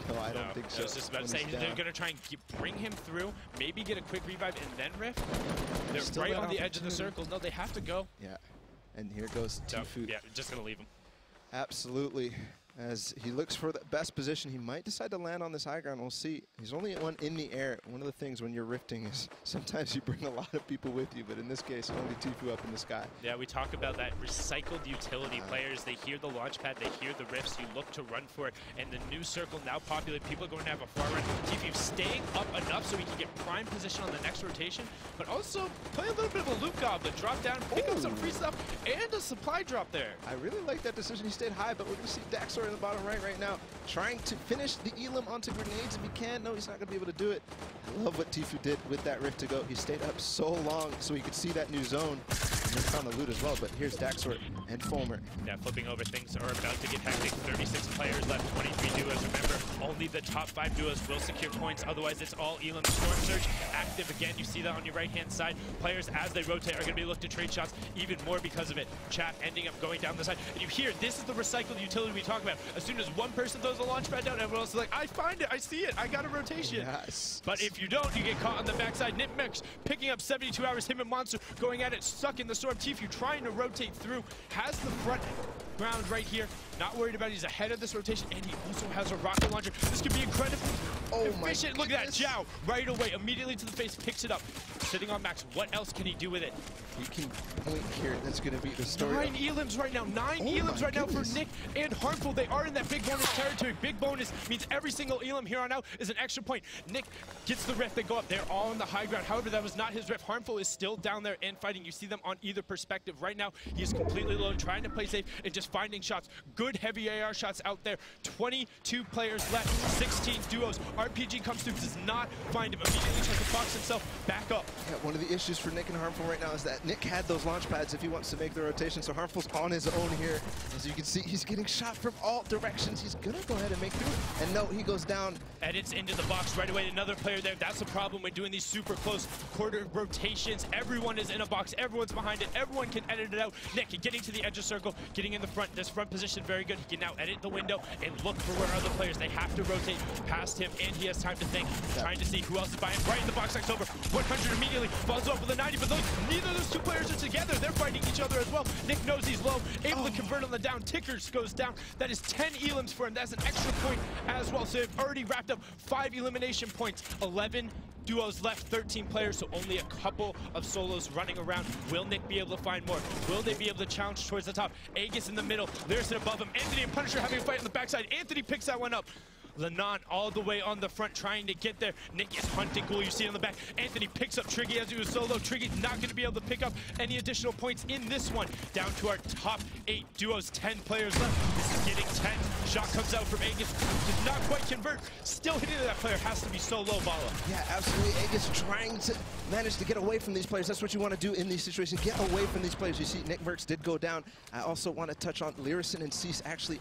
No, I don't think so. I was just about to say, they're going to try and bring him through, maybe get a quick revive and then rift. They're still right on the edge of the circle. No, they have to go. Yeah, and here goes Tfue. Yeah, just going to leave him. Absolutely. As he looks for the best position, he might decide to land on this high ground. We'll see. He's only one in the air. One of the things when you're rifting is sometimes you bring a lot of people with you, but in this case, only Tfue up in the sky. Yeah, we talk about that recycled utility players. They hear the launch pad, they hear the rifts, you look to run for it, and the new circle now populated. People are going to have a far run. Tfue staying up enough so he can get prime position on the next rotation, but also play a little bit of a loop goblin, drop down, pick up some free stuff, and a supply drop there. I really like that decision. He stayed high, but we're going to see Daxor in the bottom right now, trying to finish the elim onto grenades if he can. No, he's not going to be able to do it. I love what Tfue did with that rift to go. He stayed up so long so he could see that new zone. And he found the loot as well, but here's Daxor and Fulmer. Yeah, flipping over, things are about to get hectic. 36 players left, 23 duos. Remember, only the top 5 duos will secure points. Otherwise, it's all elim. Storm Surge active again. You see that on your right-hand side. Players, as they rotate, are going to be looking to trade shots even more because of it. Chat ending up going down the side. And you hear, this is the recycled utility we talk about. As soon as one person throws a launch pad down, everyone else is like, I find it, I see it, I got a rotation. Yes. But if you don't, you get caught on the backside. Nitmix picking up 72 hours, him and Monster going at it, stuck in the storm. Tfue trying to rotate through, has the front ground right here. Not worried about it. He's ahead of this rotation, and he also has a rocket launcher. This could be incredibly efficient. Look at that, Zhao right away, immediately to the face, picks it up. Sitting on max, what else can he do with it? He can point here. That's going to be the story. 9 elims right now. 9 elims right now for Nick and Harmful. They are in that big bonus territory. Big bonus means every single elim here on out is an extra point. Nick gets the rift. They go up. They're all on the high ground. However, that was not his rift. Harmful is still down there and fighting. You see them on either perspective. Right now, he is completely alone, trying to play safe and just finding shots. Good heavy AR shots out there. 22 players left. 16 duos. RPG comes through, does not find him. Immediately tries to box himself back up. Yeah, one of the issues for Nick and Harmful right now is that Nick had those launch pads if he wants to make the rotation, so Harmful's on his own here. As you can see, he's getting shot from all directions. He's gonna go ahead and make through. And no, he goes down. Edits into the box right away. Another player there. That's the problem with doing these super close quarter rotations. Everyone is in a box. Everyone's behind it. Everyone can edit it out. Nick getting to the edge of circle, getting in the front. This front position very good. He can now edit the window and look for where other players. They have to rotate past him, and he has time to think. Trying to see who else is by him. Right in the box. October 100 immediately falls off with a 90, but neither of those two players are together. They're fighting each other as well. Nick knows he's low, able to convert on the down. Tickers goes down. That is 10 elims for him. That's an extra point as well. So they've already wrapped up 5 elimination points. 11 duos left, 13 players, so only a couple of solos running around. Will Nick be able to find more? Will they be able to challenge towards the top? Aegis in the middle. There's it above him. Anthony and Punisher having a fight on the backside. Anthony picks that one up. Lenon all the way on the front trying to get there. Nick is hunting Ghoul. You see it on the back. Anthony picks up Triggy as he was solo. Triggy's not going to be able to pick up any additional points in this one. Down to our top 8 duos, 10 players left. This is getting 10. Shot comes out from Aegis. Did not quite convert. Still hitting that player. Has to be so low, Bala. Yeah, absolutely. Aegis trying to manage to get away from these players. That's what you want to do in these situations. Get away from these players. You see Nick Merckx did go down. I also want to touch on Lyrison and Cease actually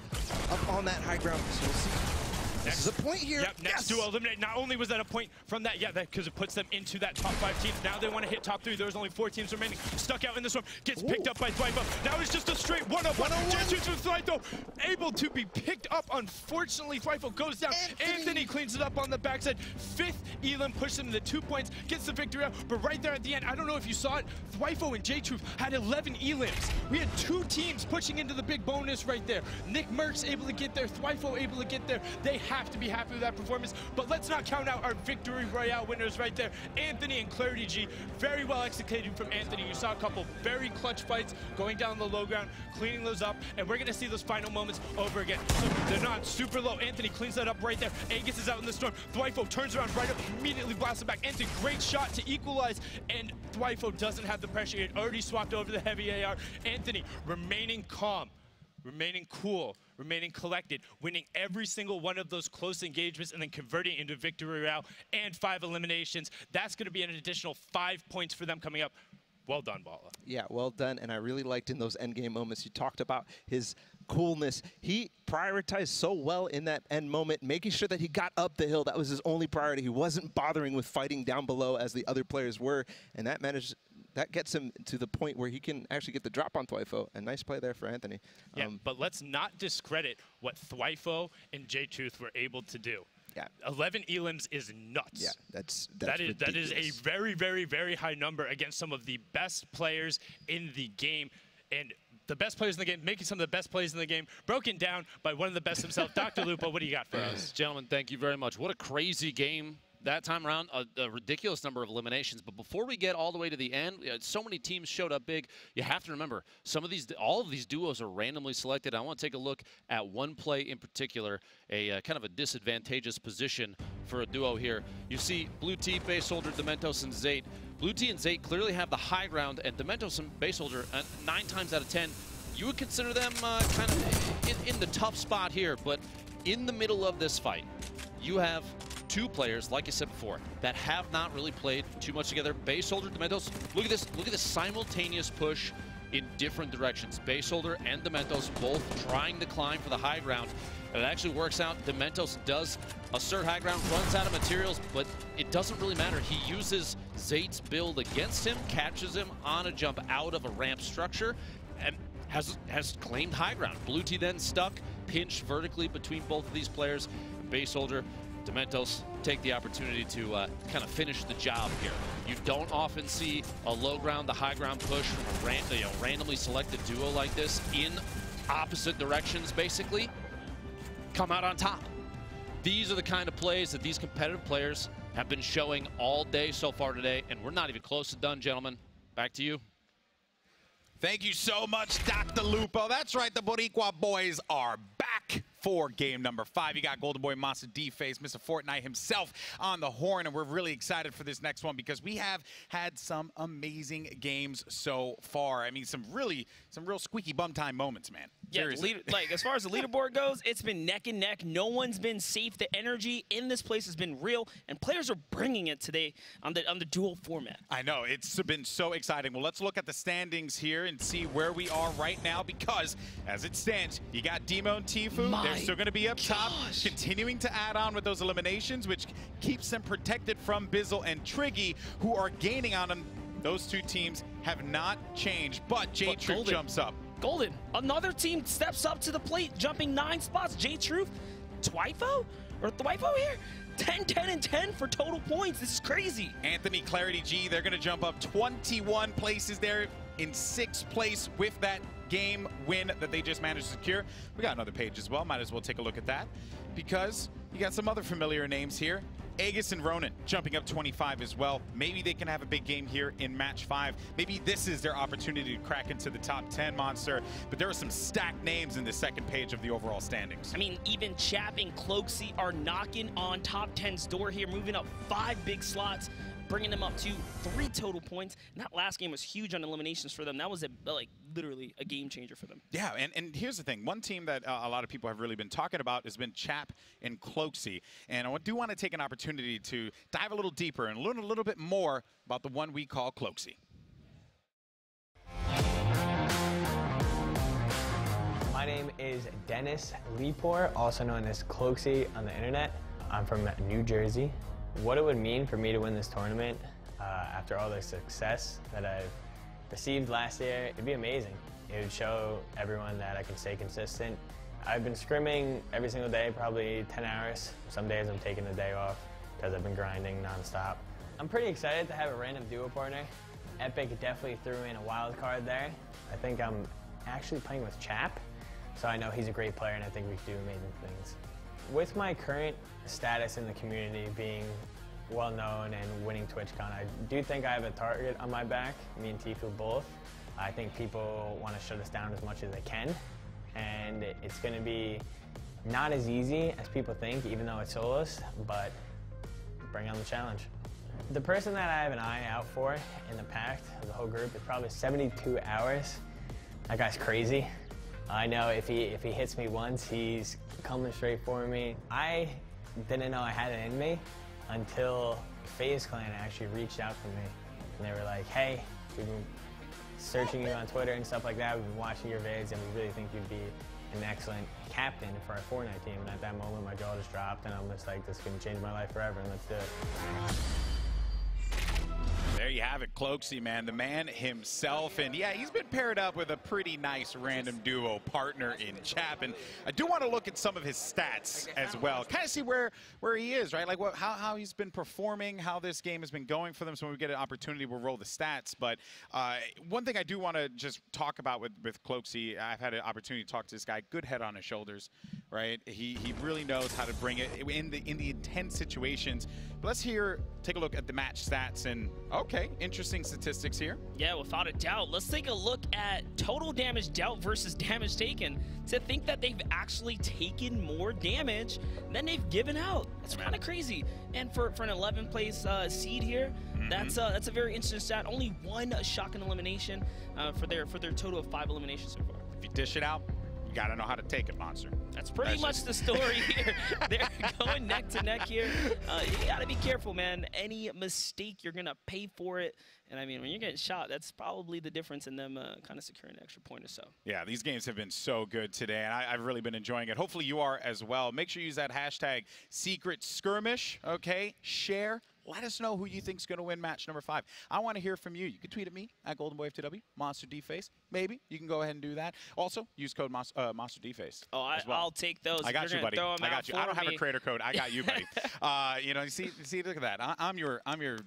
up on that high ground. So we'll see. This is a point here. Yep, next duo eliminate. Not only was that a point from that, because it puts them into that top 5 teams. Now they want to hit top 3. There's only 4 teams remaining. Stuck out in this one. Gets picked up by Thwyfo. Now it's just a straight 1-on-1. J2 with Thwyfo. Able to be picked up. Unfortunately, Thwyfo goes down. Anthony cleans it up on the backside. 5th Elam pushes him to 2 points. Gets the victory out. But right there at the end, I don't know if you saw it, Thwyfo and J2 had 11 Elams. We had 2 teams pushing into the big bonus right there. Nick Merckx able to get there. Thwyfo able to get there. They have to be happy with that performance, but let's not count out our Victory Royale winners right there. Anthony and Clarity G, very well executed from Anthony. You saw a couple very clutch fights going down the low ground, cleaning those up, and we're going to see those final moments over again. So they're not super low. Anthony cleans that up right there. Aegis is out in the storm. Thwyfo turns around right up, immediately blasts it back. Anthony, great shot to equalize, and Thwyfo doesn't have the pressure. He had already swapped over the heavy AR. Anthony remaining calm, remaining cool, remaining collected, winning every single one of those close engagements and then converting into Victory Royale and 5 eliminations. That's going to be an additional 5 points for them coming up. Well done, Bala. Yeah, well done. And I really liked in those endgame moments, you talked about his coolness. He prioritized so well in that end moment, making sure that he got up the hill. That was his only priority. He wasn't bothering with fighting down below as the other players were. And that gets him to the point where he can actually get the drop on Thwyfo. A nice play there for Anthony. Yeah, but let's not discredit what Thwyfo and J2 were able to do. Yeah. 11 Elams is nuts. Yeah, that is a very, very, very high number against some of the best players in the game. And the best players in the game, making some of the best plays in the game, broken down by one of the best himself. Dr. Lupo, what do you got for us? Gentlemen, thank you very much. What a crazy game. That time around, a ridiculous number of eliminations. But before we get all the way to the end, so many teams showed up big. You have to remember, all of these duos are randomly selected. I want to take a look at one play in particular, a kind of a disadvantageous position for a duo here. You see Blue T, Base Soldier, Dementos, and Zate. Blue T and Zate clearly have the high ground, and Dementos and Base Soldier, 9 times out of 10, you would consider them kind of in the tough spot here. But in the middle of this fight, you have 2 players, like I said before, that have not really played too much together. Base Soldier, Dementos, look at this simultaneous push in different directions. Base Soldier and Dementos both trying to climb for the high ground. And it actually works out. Dementos does assert high ground, runs out of materials, but it doesn't really matter. He uses Zate's build against him, catches him on a jump out of a ramp structure, and has claimed high ground. Blue T then stuck, pinched vertically between both of these players. Base Soldier, Dementos take the opportunity to kind of finish the job here. You don't often see a low ground to high ground push from a randomly selected duo like this in opposite directions, basically, come out on top. These are the kind of plays that these competitive players have been showing all day so far today, and we're not even close to done, gentlemen. Back to you. Thank you so much, Dr. Lupo. That's right, the Boricua boys are back for game number 5. You got Golden Boy Monster D-Face, Mr. Fortnite himself on the horn, and we're really excited for this next one because we have had some amazing games so far. I mean, some real squeaky bum time moments, man. Yeah, like as far as the leaderboard goes, it's been neck and neck. No one's been safe. The energy in this place has been real, and players are bringing it today on the dual format. I know, it's been so exciting. Well, let's look at the standings here and see where we are right now because, as it stands, you got Demo and Tfue. They're still going to be up top, continuing to add on with those eliminations, which keeps them protected from Bizzle and Triggy, who are gaining on them. Those 2 teams have not changed, but J-Truth jumps up. Golden, another team steps up to the plate, jumping 9 spots. J-Truth, Thwyfo here? 10, 10, and 10 for total points. This is crazy. Anthony, Clarity G, they're going to jump up 21 places there in 6th place with that game win that they just managed to secure. We got another page as well. Might as well take a look at that because you got some other familiar names here. Aegis and Ronan jumping up 25 as well. Maybe they can have a big game here in match 5. Maybe this is their opportunity to crack into the top 10, Monster. But there are some stacked names in the second page of the overall standings. I mean, even Chap and Cloaksy are knocking on top 10's door here, moving up 5 big slots, bringing them up to 3 total points. And that last game was huge on eliminations for them. That was like literally a game changer for them. Yeah, and here's the thing. One team that a lot of people have really been talking about has been Chap and Cloaksy. And I do want to take an opportunity to dive a little deeper and learn a little bit more about the one we call Cloaksy. My name is Dennis Lepore, also known as Cloaksy on the internet. I'm from New Jersey. What it would mean for me to win this tournament after all the success that I've received last year, it'd be amazing. It would show everyone that I can stay consistent. I've been scrimming every single day, probably 10 hours. Some days I'm taking the day off because I've been grinding nonstop. I'm pretty excited to have a random duo partner. Epic definitely threw in a wild card there. I think I'm actually playing with Chap, so I know he's a great player and I think we can do amazing things. With my current status in the community being well-known and winning TwitchCon, I do think I have a target on my back, me and Tfue both. I think people want to shut us down as much as they can, and it's going to be not as easy as people think, even though it's solos, but bring on the challenge. The person that I have an eye out for in the pack of the whole group is probably 72 hours. That guy's crazy. I know if he hits me once, he's coming straight for me. I didn't know I had it in me until FaZe Clan actually reached out to me. And they were like, hey, we've been searching you on Twitter and stuff like that. We've been watching your vids, and we really think you'd be an excellent captain for our Fortnite team. And at that moment, my jaw just dropped, and I'm just like, this is going to change my life forever, and let's do it. There you have it, Cloaksy, man, the man himself. And yeah, he's been paired up with a pretty nice random duo partner in Chap. And I do want to look at some of his stats as well, kind of see where he is, right? Like how he's been performing, how this game has been going for them. So when we get an opportunity, we'll roll the stats. But one thing I do want to just talk about with Cloaksy, I've had an opportunity to talk to this guy, good head on his shoulders, right? He really knows how to bring it in the intense situations. But let's take a look at the match stats, and okay, interesting statistics here. Yeah, without a doubt. Let's take a look at total damage dealt versus damage taken. To think that they've actually taken more damage than they've given out. It's kind of crazy. And for an 11th place seed here, that's a very interesting stat. Only 1 shotgun elimination for their total of 5 eliminations so far. If you dish it out, you gotta know how to take it, Monster. That's pretty much the story here. They're going neck to neck here. You gotta be careful, man. Any mistake, you're gonna pay for it. And I mean, when you're getting shot, that's probably the difference in them kind of securing an extra point or so. Yeah, these games have been so good today, and I've really been enjoying it. Hopefully you are as well. Make sure you use that hashtag Secret Skirmish, okay? Share. Let us know who you think is going to win match number 5. I want to hear from you. You can tweet at me at GoldenBoyFTW, MonsterDFace. Maybe you can go ahead and do that. Also, use code MonsterDFace. Oh, I'll take those. I got you, buddy. I got you. I don't have a creator code. I got you, buddy. You know, you see, look at that. I'm your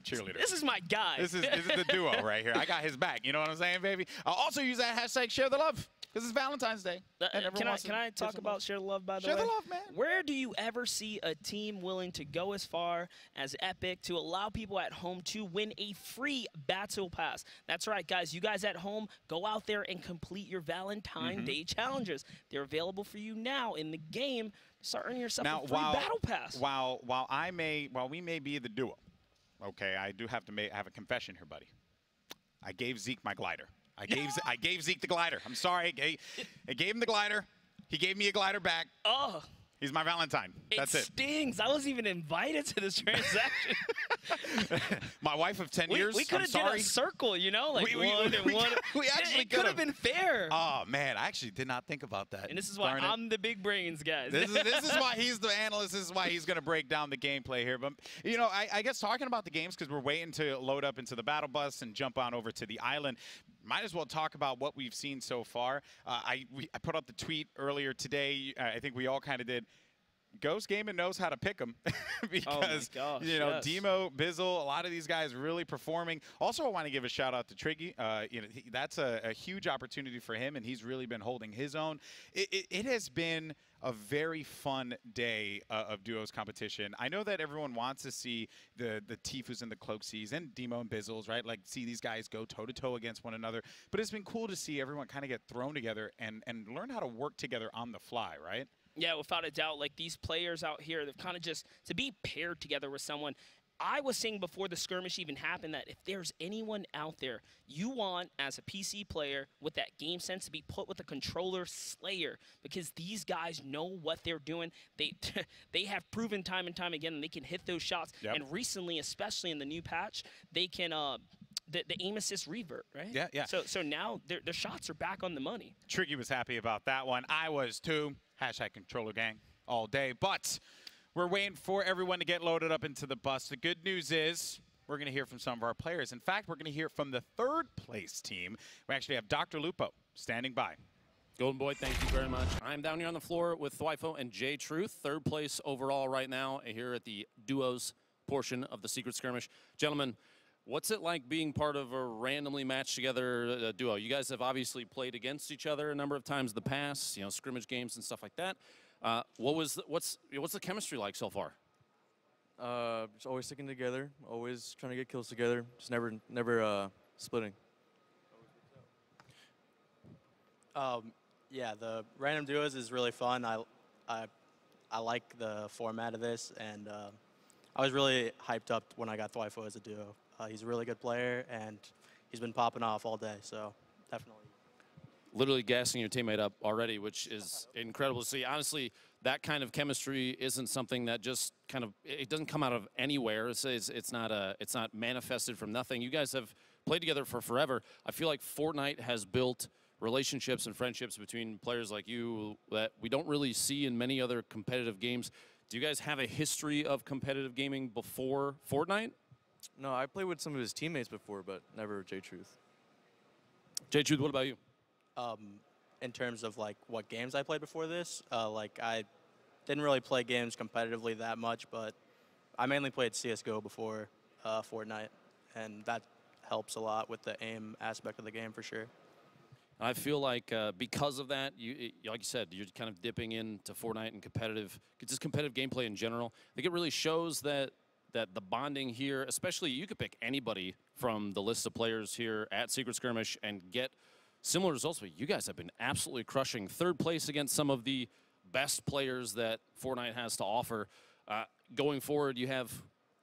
cheerleader. This is my guy. This is the duo right here. I got his back. You know what I'm saying, baby? I'll also use that hashtag Share the Love. This is Valentine's Day. Can I talk about Share the Love, by the way? Share the love, man. Where do you ever see a team willing to go as far as Epic to allow people at home to win a free Battle Pass? That's right, guys. You guys at home, go out there and complete your Valentine Day challenges. They're available for you now in the game. Start earning yourself a free Battle Pass. While we may be the duo, okay, I do have to have a confession here, buddy. I gave Zeke my glider. I gave Zeke the glider. I'm sorry. I gave him the glider. He gave me a glider back. Oh. He's my Valentine. That's it. It stings. I wasn't even invited to this transaction. My wife of 10 years. We could have done a circle, you know, like one and one. We actually could have been fair. Oh man, I actually did not think about that. And this is why I'm the big brains, guys. This is why he's the analyst. This is why he's going to break down the gameplay here. But you know, I guess talking about the games, because we're waiting to load up into the battle bus and jump on over to the island. Might as well talk about what we've seen so far. I put up the tweet earlier today. I think we all kind of did. Ghost Gaming knows how to pick them because, gosh, you know, yes. Demo, Bizzle, a lot of these guys really performing. Also, I want to give a shout out to Triggy. You know, that's a huge opportunity for him, and he's really been holding his own. It has been a very fun day of duos competition. I know that everyone wants to see the Tifus and the Cloaksies and Demo and Bizzles, right? Like, see these guys go toe-to-toe against one another. But it's been cool to see everyone kind of get thrown together and learn how to work together on the fly, right? Yeah, without a doubt, like these players out here, they've kind of just, to be paired together with someone. I was saying before the skirmish even happened that if there's anyone out there you want as a PC player with that game sense to be put with a controller slayer, because these guys know what they're doing. They have proven time and time again that they can hit those shots. Yep. And recently, especially in the new patch, they can the aim assist revert, right? Yeah, yeah. So now their shots are back on the money. Triggy was happy about that one. I was too. Hashtag controller gang all day. But we're waiting for everyone to get loaded up into the bus. The good news is we're going to hear from some of our players. In fact, we're going to hear from the third place team. We actually have Dr. Lupo standing by. Golden Boy, thank you very much. I'm down here on the floor with Thwifo and J Truth, third place overall right now here at the duos portion of the Secret Skirmish. Gentlemen, what's it like being part of a randomly matched together duo? You guys have obviously played against each other a number of times in the past, you know, scrimmage games and stuff like that. What's the chemistry like so far? Just always sticking together, always trying to get kills together, just never splitting. Yeah, the random duos is really fun. I like the format of this, and I was really hyped up when I got Thwifo as a duo. He's a really good player, and he's been popping off all day, so definitely. Literally gassing your teammate up already, which is incredible to see. Honestly, that kind of chemistry isn't something that just kind of, it doesn't come out of anywhere. It's not manifested from nothing. You guys have played together for forever. I feel like Fortnite has built relationships and friendships between players like you that we don't really see in many other competitive games. Do you guys have a history of competitive gaming before Fortnite? No, I played with some of his teammates before, but never J Truth. J Truth, what about you? In terms of like what games I played before this, like I didn't really play games competitively that much, but I mainly played CS:GO before Fortnite, and that helps a lot with the aim aspect of the game for sure. I feel like because of that, like you said, you're kind of dipping into Fortnite and just competitive gameplay in general. I think it really shows that the bonding here, especially you could pick anybody from the list of players here at Secret Skirmish and get similar results. But you guys have been absolutely crushing third place against some of the best players that Fortnite has to offer. Going forward, you have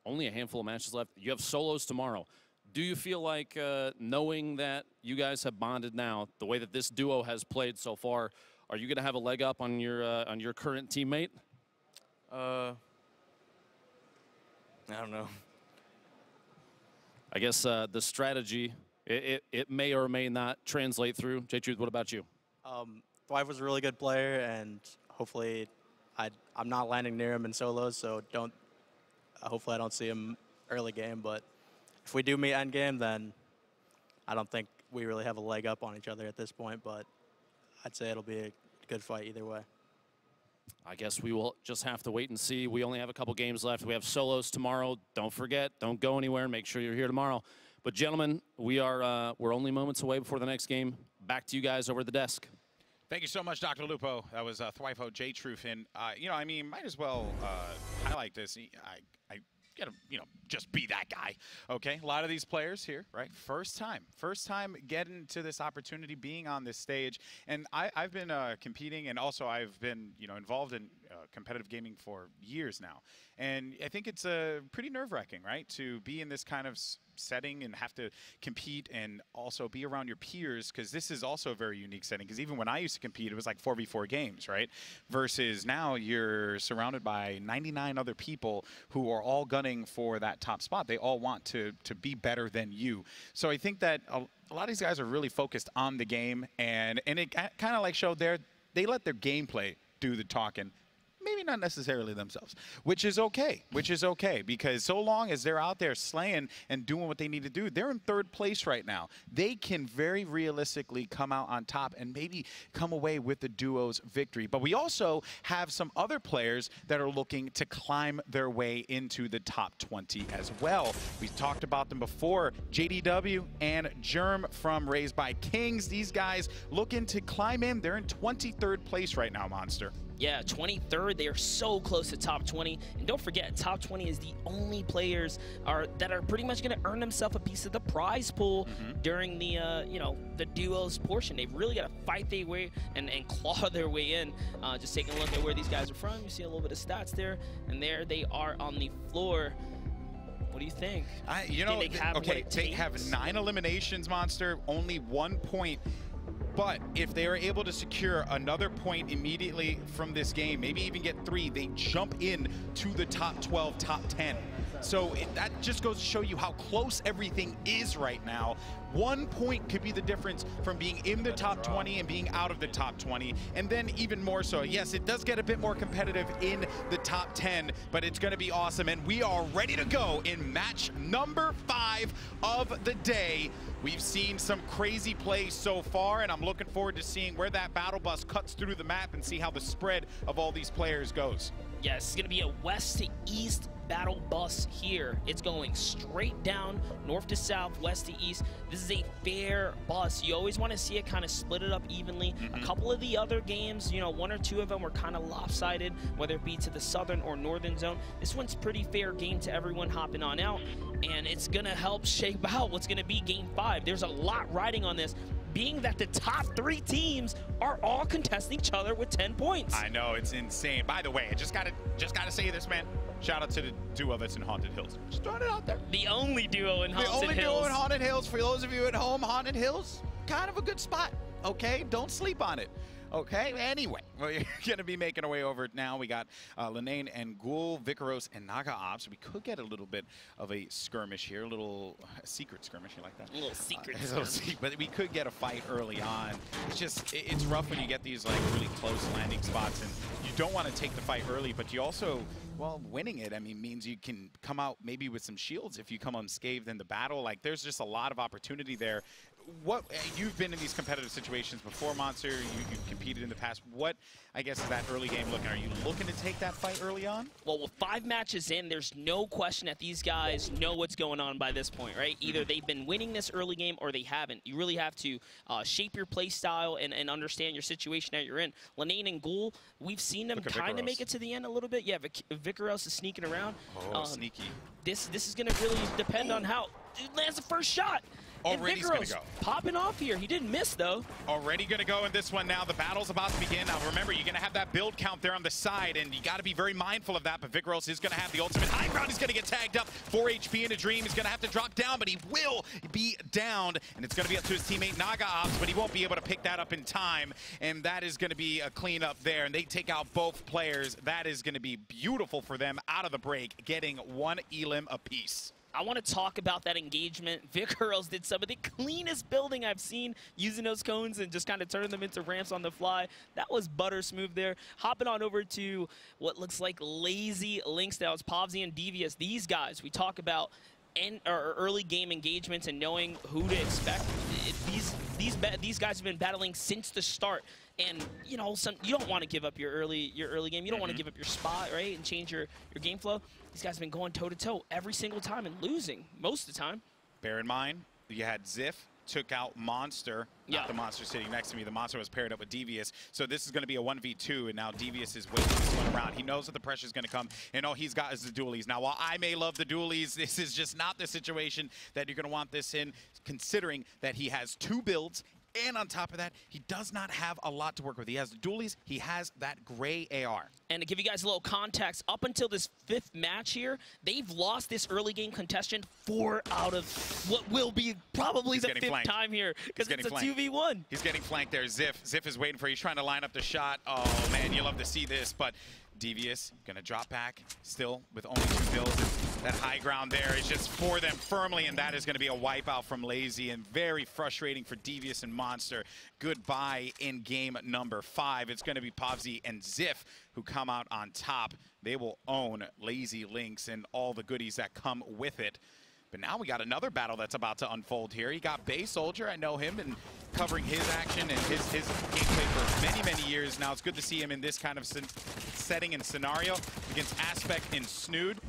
only a handful of matches left. You have solos tomorrow. Do you feel like knowing that you guys have bonded now, the way that this duo has played so far, are you going to have a leg up on your current teammate? I don't know. I guess the strategy, it may or may not translate through. J-Truth, what about you? Thwife was a really good player, and hopefully I'm not landing near him in solos, so hopefully I don't see him early game, but if we do meet end game, then I don't think we really have a leg up on each other at this point, but I'd say it'll be a good fight either way. I guess we will just have to wait and see. We only have a couple games left. We have solos tomorrow. Don't forget, don't go anywhere. Make sure you're here tomorrow. But gentlemen, we're only moments away before the next game. Back to you guys over at the desk. Thank you so much, Dr. Lupo. That was Thwifo J Truth. And, you know, I mean, might as well highlight this. I gotta, you know, just be that guy. Okay, a lot of these players here, right? First time getting to this opportunity, being on this stage. And I've been competing, and also I've been, you know, involved in competitive gaming for years now. And I think it's pretty nerve-wracking, right, to be in this kind of setting and have to compete and also be around your peers, because this is also a very unique setting. Because even when I used to compete, it was like 4v4 games, right? Versus now you're surrounded by 99 other people who are all gunning for that top spot. They all want to be better than you. So I think that a lot of these guys are really focused on the game, and it kind of like showed there, they let their gameplay do the talking. Maybe maybe not necessarily themselves, which is okay, because so long as they're out there slaying and doing what they need to do, they're in 3rd place right now. They can very realistically come out on top and maybe come away with the duo's victory. But we also have some other players that are looking to climb their way into the top 20 as well. We've talked about them before. JDW and Germ from Raised by Kings. These guys looking to climb in. They're in 23rd place right now, Monster. Yeah, 23rd. They are so close to top 20. And don't forget, top 20 is the only players that are pretty much going to earn themselves a piece of the prize pool during the, you know, the duos portion. They've really got to fight their way and claw their way in. Just taking a look at where these guys are from. You see a little bit of stats there. And there they are on the floor. What do you think? You know, they have 9 eliminations, Monster, only 1 point. But if they are able to secure another point immediately from this game, maybe even get 3, they jump in to the top 12, top 10. So that just goes to show you how close everything is right now. 1 point could be the difference from being in the top 20 and being out of the top 20. And then even more so, yes, it does get a bit more competitive in the top 10, but it's going to be awesome. And we are ready to go in match number 5 of the day. We've seen some crazy plays so far, and I'm looking forward to seeing where that battle bus cuts through the map and see how the spread of all these players goes. Yeah, it's going to be a west to east battle bus here. It's going straight down, north to south, west to east. This is a fair bus. You always want to see it kind of split it up evenly. A couple of the other games, you know, 1 or 2 of them were kind of lopsided, whether it be to the southern or northern zone. This one's pretty fair game to everyone hopping on out, and it's going to help shape out what's going to be game 5. There's a lot riding on this, being that the top 3 teams are all contesting each other with 10 points. I know, it's insane. By the way, I just gotta say this, man. Shout out to the duo that's in Haunted Hills. Just throwing it out there. The only duo in Haunted Hills. The only duo in Haunted Hills. For those of you at home, Haunted Hills, kind of a good spot, okay? Don't sleep on it. Okay, anyway, we're going to be making our way over now. We got Linane and Ghoul, Vicaros, and Naga Ops. We could get a little bit of a skirmish here, a little secret skirmish, you like that? A little secret skirmish. But we could get a fight early on. It's just, it's rough when you get these like really close landing spots, and you don't want to take the fight early, but you also, well, winning it, I mean, means you can come out maybe with some shields if you come unscathed in the battle. Like, there's just a lot of opportunity there. What you've been in these competitive situations before, Monster. You've competed in the past. What, I guess, is that early game looking? Are you looking to take that fight early on? Well, with 5 matches in, there's no question that these guys know what's going on by this point, right? Either they've been winning this early game or they haven't. You really have to shape your play style and understand your situation that you're in. Linane and Ghoul, we've seen them kind of make it to the end a little bit. Yeah, Vicaros is sneaking around. Oh, sneaky. This is going to really depend on how dude lands the first shot. Already he's going to go. Popping off here. He didn't miss, though. Already going to go in this one now. The battle's about to begin. Now, remember, you're going to have that build count there on the side, and you got to be very mindful of that. But Vicaros is going to have the ultimate high ground. He's going to get tagged up. 4 HP in a dream. He's going to have to drop down, but he will be downed. And it's going to be up to his teammate Naga Ops, but he won't be able to pick that up in time. And that is going to be a cleanup there. And they take out both players. That is going to be beautiful for them out of the break, getting 1 elim apiece. I want to talk about that engagement. Vicaros did some of the cleanest building I've seen, using those cones and just kind of turning them into ramps on the fly. That was butter smooth there. Hopping on over to what looks like Lazy Links now. It's Povzy and Devious. These guys, we talk about early game engagements and knowing who to expect. These guys have been battling since the start. And, you know, you don't want to give up your early game. You don't want to give up your spot, right, and change your game flow. These guys have been going toe-to-toe every single time and losing most of the time. Bear in mind, you had Ziff, took out Monster. Not the Monster sitting next to me. The Monster was paired up with Devious. So this is going to be a 1v2, and now Devious is waiting this one around. He knows that the pressure is going to come, and all he's got is the dualies. Now, while I may love the dualies, this is just not the situation that you're going to want this in, considering that he has 2 builds. And on top of that, he does not have a lot to work with. He has the dualies. He has that gray AR. And to give you guys a little context, up until this 5th match here, they've lost this early game contestant 4 out of what will be probably the 5th time here, because it's a 2v1. He's getting flanked there. Ziff is waiting for you. He's trying to line up the shot. Oh, man, you love to see this. But Devious gonna drop back still with only 2 bills. That high ground there is just for them firmly, and that is gonna be a wipeout from Lazy, and very frustrating for Devious and Monster. Goodbye in game number 5. It's gonna be Pavzi and Ziff who come out on top. They will own Lazy Links and all the goodies that come with it. But now we got another battle that's about to unfold here. You got Bay Soldier, I know him, and covering his action and his gameplay for many, many years now. It's good to see him in this kind of setting and scenario against Aspect and Snood.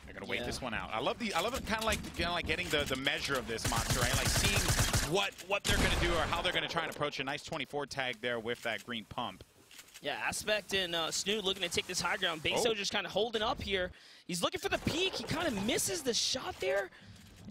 They're gonna wait this one out. I love it, kind of like getting the measure of this Monster, right? Like seeing what they're gonna do or how they're gonna try and approach a nice 24 tag there with that green pump. Yeah, Aspect and Snood looking to take this high ground. Beso just kind of holding up here. He's looking for the peak. He kind of misses the shot there.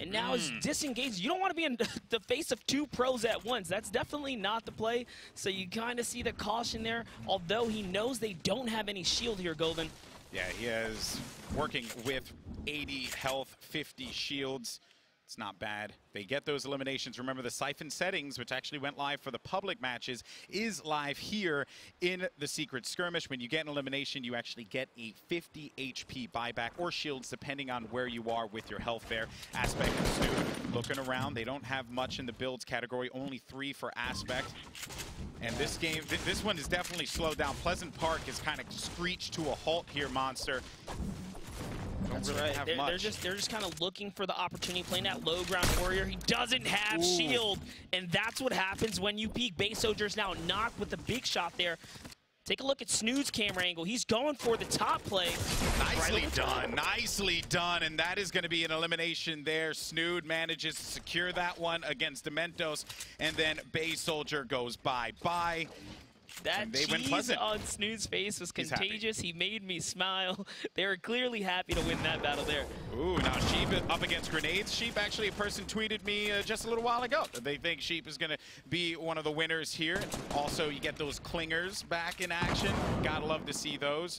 And now is disengaged. You don't want to be in the face of 2 pros at once. That's definitely not the play. So you kind of see the caution there, although he knows they don't have any shield here, Golden. Yeah, he is working with 80 health, 50 shields. It's not bad. They get those eliminations. Remember, the Siphon settings, which actually went live for the public matches, is live here in the Secret Skirmish. When you get an elimination, you actually get a 50 HP buyback or shields, depending on where you are with your health there. Aspect and Snood looking around. They don't have much in the builds category, only 3 for Aspect. And this game, this one is definitely slowed down. Pleasant Park is kind of screeched to a halt here, Monster. That's right. They're just kind of looking for the opportunity, playing that low ground warrior. He doesn't have shield, and that's what happens when you peek. Bay Soldier's now knocked with the big shot there. Take a look at Snood's camera angle. He's going for the top play. Nicely done, nicely done, and that is going to be an elimination there. Snood manages to secure that one against Dementos, and then Bay Soldier goes bye-bye. That cheese on Snood's face was contagious. He made me smile. They were clearly happy to win that battle there. Ooh, now Sheep up against Grenades. Sheep, actually, a person tweeted me just a little while ago. They think Sheep is going to be one of the winners here. Also, you get those clingers back in action. Gotta love to see those.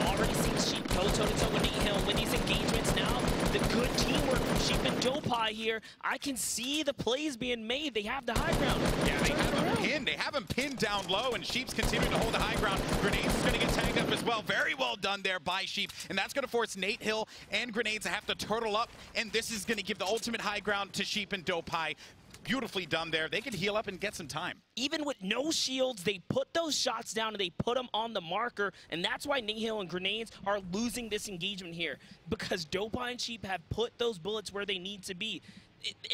Already seen Sheep go toe-to-toe with Nate Hill. Win these engagements now. The good teamwork from Sheep and Dopai here. I can see the plays being made. They have the high ground. Yeah, they have him pinned. They have him pinned down low, and Sheep's continuing to hold the high ground. Grenades is going to get tagged up as well. Very well done there by Sheep, and that's going to force Nate Hill and Grenades to have to turtle up, and this is going to give the ultimate high ground to Sheep and Dopai. Beautifully done there. They can heal up and get some time. Even with no shields, they put those shots down and they put them on the marker, and that's why Nate Hill and Grenades are losing this engagement here, because Dopai and Sheep have put those bullets where they need to be.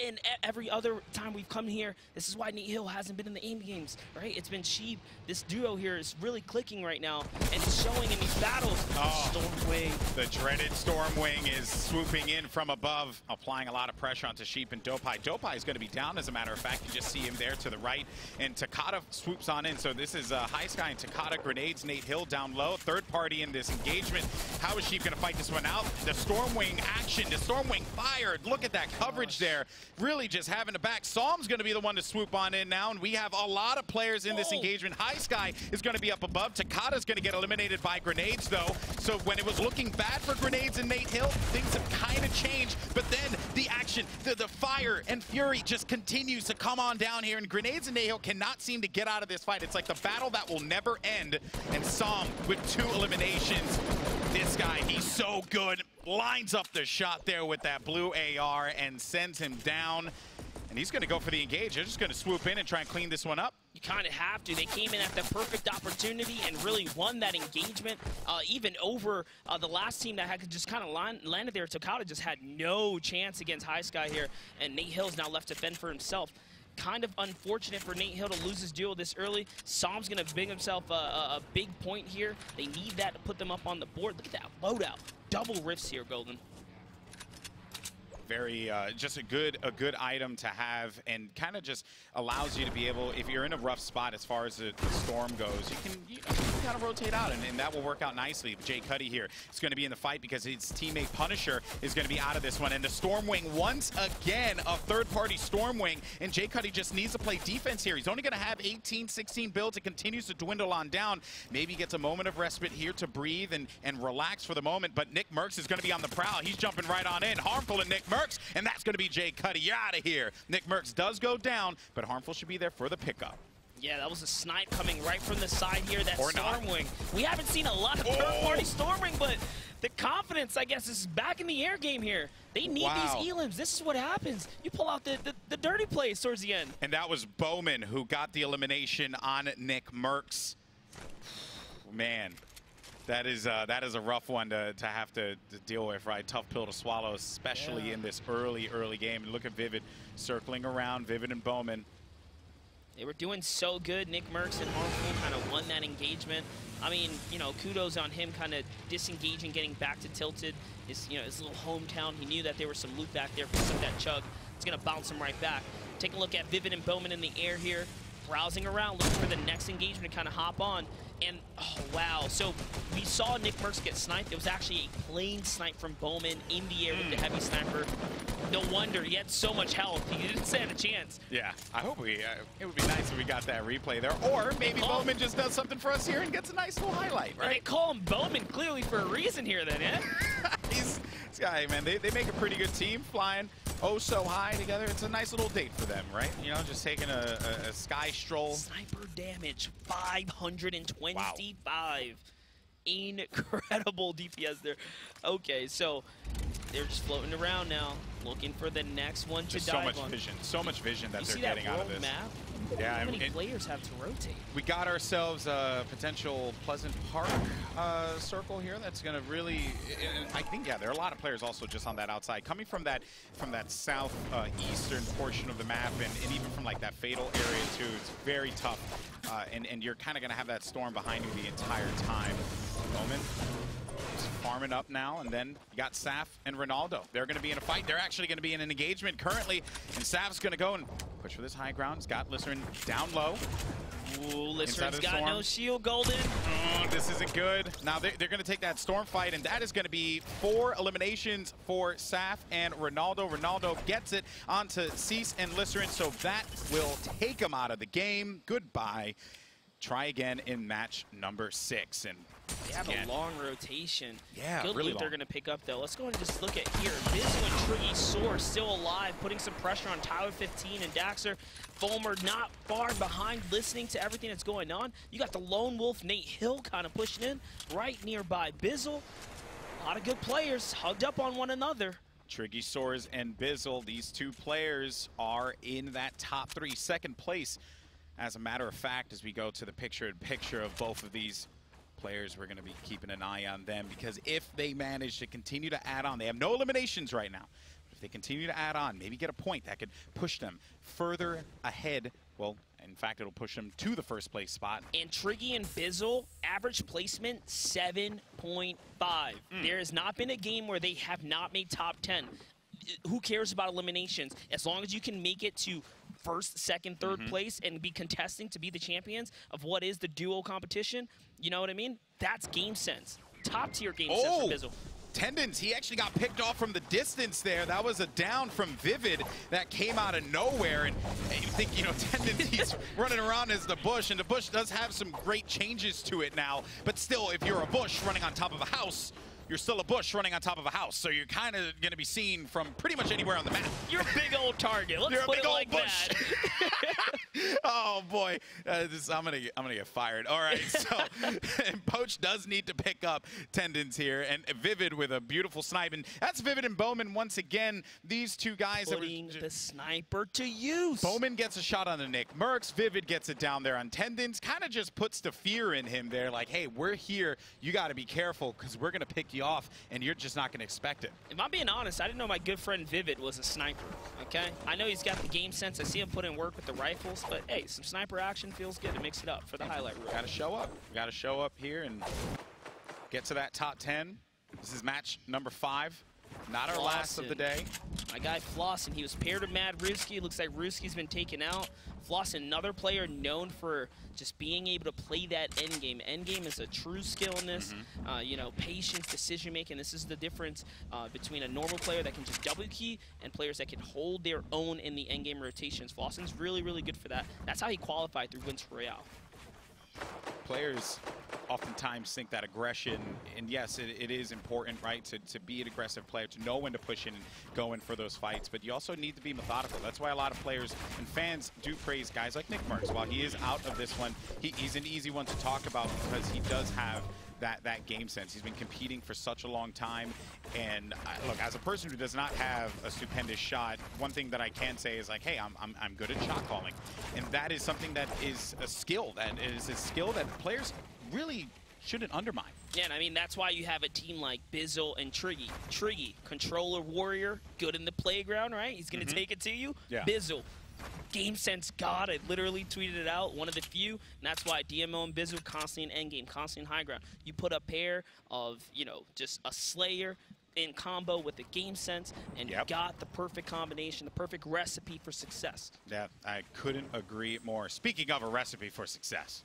And every other time we've come here, this is why Nate Hill hasn't been in the aim games, right? It's been Sheep. This duo here is really clicking right now, and it's showing in these battles. Stormwing. The dreaded Stormwing is swooping in from above, applying a lot of pressure onto Sheep and Dopai. Dopai is going to be down, as a matter of fact. You just see him there to the right, and Takata swoops on in. So this is High Sky and Takata. Grenades, Nate Hill down low. Third party in this engagement. How is Sheep going to fight this one out? The Stormwing action. The Stormwing fired. Look at that coverage there. Really just having to back. Psalm's going to be the one to swoop on in now, and we have a lot of players in this engagement. High Sky is going to be up above. Takata's going to get eliminated by Grenades, though. So when it was looking bad for Grenades and Nate Hill, things have kind of changed. But then the action, the fire and fury just continues to come on down here, and Grenades and Nate Hill cannot seem to get out of this fight. It's like the battle that will never end, and Psalm with 2 eliminations. This guy, he's so good. Lines up the shot there with that blue AR and sends him down. And he's going to go for the engage. They're just going to swoop in and try and clean this one up. You kind of have to. They came in at the perfect opportunity and really won that engagement, even over the last team that had just kind of landed there. Takata just had no chance against High Sky here, and Nate Hill's now left to fend for himself. Kind of unfortunate for Nate Hill to lose his duel this early. Psalm's going to bring himself a big point here. They need that to put them up on the board. Look at that loadout. Double rifts here, Golden. Very, just a good item to have, and kind of just allows you to be able, if you're in a rough spot as far as the storm goes, you can kind of rotate out, and that will work out nicely. Jay Cuddy here is going to be in the fight because his teammate Punisher is going to be out of this one, and the Stormwing, once again, a third-party Stormwing, and Jay Cuddy just needs to play defense here. He's only going to have 18, 16 builds. It continues to dwindle on down. Maybe gets a moment of respite here to breathe and relax for the moment, but Nick Merckx is going to be on the prowl. He's jumping right on in. Harmful and Nick Merckx. And that's going to be Jay Cuddy. You're out of here. Nick Merckx does go down, but Harmful should be there for the pickup. Yeah, that was a snipe coming right from the side here. That Or not. Stormwing. We haven't seen a lot of third-party Stormwing, but the confidence, I guess, is back in the air game here. They need these elims. This is what happens. You pull out the dirty plays towards the end. And that was Bowman who got the elimination on Nick Merckx. Man, that is a rough one to have to deal with, right? Tough pill to swallow, especially in this early game. And look at Vivid circling around, Vivid and Bowman. They were doing so good. Nick Merckx and Harmful kind of won that engagement. I mean, you know, kudos on him kind of disengaging, getting back to Tilted. His little hometown. He knew that there was some loot back there. Picks up that chug. It's going to bounce him right back. Take a look at Vivid and Bowman in the air here. Browsing around, looking for the next engagement to kind of hop on. And, oh, wow. So we saw Nick Merckx get sniped. It was actually a plain snipe from Bowman in the air with the heavy sniper. No wonder. He had so much health. He didn't stand a chance. Yeah, I hope it would be nice if we got that replay there. Or maybe Bowman just does something for us here and gets a nice little highlight, right? They call him Bowman clearly for a reason here then, eh? This guy, man, they make a pretty good team, flying oh so high together. It's a nice little date for them, right? You know, just taking a sky stroll. Sniper damage, 525. Wow. Incredible DPS there. Okay, so they're just floating around now, looking for the next one to dive on. So much vision that they're getting out of this. Map? Yeah, how many players have to rotate? We got ourselves a potential Pleasant Park circle here. That's going to really, I think, yeah, there are a lot of players also just on that outside, coming from that south eastern portion of the map, and even from like that fatal area too. It's very tough, and you're kind of going to have that storm behind you the entire time. Bowman farming up now, and then you got Saf and Ronaldo. They're going to be in a fight. They're actually going to be in an engagement currently, and Saf's going to go and push for this high ground. He's got Listerin down low. Ooh, Listerin's got no shield, Golden. Oh, this isn't good. Now they're going to take that storm fight, and that is going to be 4 eliminations for Saf and Ronaldo. Ronaldo gets it onto Cease and Listerin, so that will take him out of the game. Goodbye. Try again in match number 6. And they have a long rotation. Yeah, good really loot they're going to pick up, though. Let's go and just look at here. Bizzle and Triggy Soar still alive, putting some pressure on Tyler 15 and Daxter. Fulmer not far behind, listening to everything that's going on. You got the Lone Wolf, Nate Hill, kind of pushing in right nearby. Bizzle, a lot of good players hugged up on one another. Triggy Soars and Bizzle, these two players are in that top 3, second place. As a matter of fact, as we go to the picture-in-picture of both of these players, we're going to be keeping an eye on them, because if they manage to continue to add on, they have no eliminations right now. But if they continue to add on, maybe get a point that could push them further ahead. Well, in fact, it'll push them to the first place spot. And Triggy and Bizzle, average placement 7.5. There has not been a game where they have not made top 10. Who cares about eliminations? As long as you can make it to first, second, third place and be contesting to be the champions of what is the duo competition, you know what I mean? That's game sense. Top tier game sense for Bizzle. Tendons, he actually got picked off from the distance there. That was a down from Vivid that came out of nowhere. And you think, you know, Tendons, he's running around as the Bush, and the Bush does have some great changes to it now. But still, if you're a Bush running on top of a house, you're still a Bush running on top of a house, so you're kind of going to be seen from pretty much anywhere on the map. You're a big old target. Let's put it like that. Oh boy, I'm gonna get fired. All right, so Poach does need to pick up Tendons here, and Vivid with a beautiful snipe, and that's Vivid and Bowman once again. These two guys putting the sniper to use. Bowman gets a shot on the Nick Merckx. Vivid gets it down there on Tendons. Kind of just puts the fear in him there, like, hey, we're here. You got to be careful, because we're gonna pick you off, and you're just not gonna expect it. If I'm being honest, I didn't know my good friend Vivid was a sniper. Okay, I know he's got the game sense. I see him put in work with the rifles, but hey, some sniper action feels good to mix it up for the highlight reel. Got to show up. Got to show up here and get to that top 10. This is match number 5. Not our last of the day. My guy Flossin, he was paired with Mad Ruski. Looks like Ruski's been taken out. Flossin, another player known for just being able to play that endgame. Endgame is a true skill in this. You know, patience, decision making. This is the difference between a normal player that can just double key and players that can hold their own in the endgame rotations. Flossin's really, really good for that. That's how he qualified through Winter Royale. Players oftentimes think that aggression, and yes, it is important, right, to be an aggressive player, to know when to push in and go in for those fights, but you also need to be methodical. That's why a lot of players and fans do praise guys like Nick Merckx. While he is out of this one, he's an easy one to talk about because he does have that game sense. He's been competing for such a long time, and look, as a person who does not have a stupendous shot, one thing that I can say is like, hey, I'm good at shot calling, and that is something that is a skill that players really shouldn't undermine. Yeah, and I mean, that's why you have a team like Bizzle and Triggy. Triggy, controller warrior, good in the playground, right? He's going to take it to you. Yeah. Bizzle, game sense god. I literally tweeted it out, one of the few, and that's why DMO and Bizzle constantly in endgame, constantly in high ground. You put a pair of, you know, just a Slayer in combo with the game sense, and you got the perfect combination, the perfect recipe for success. Yeah, I couldn't agree more. Speaking of a recipe for success,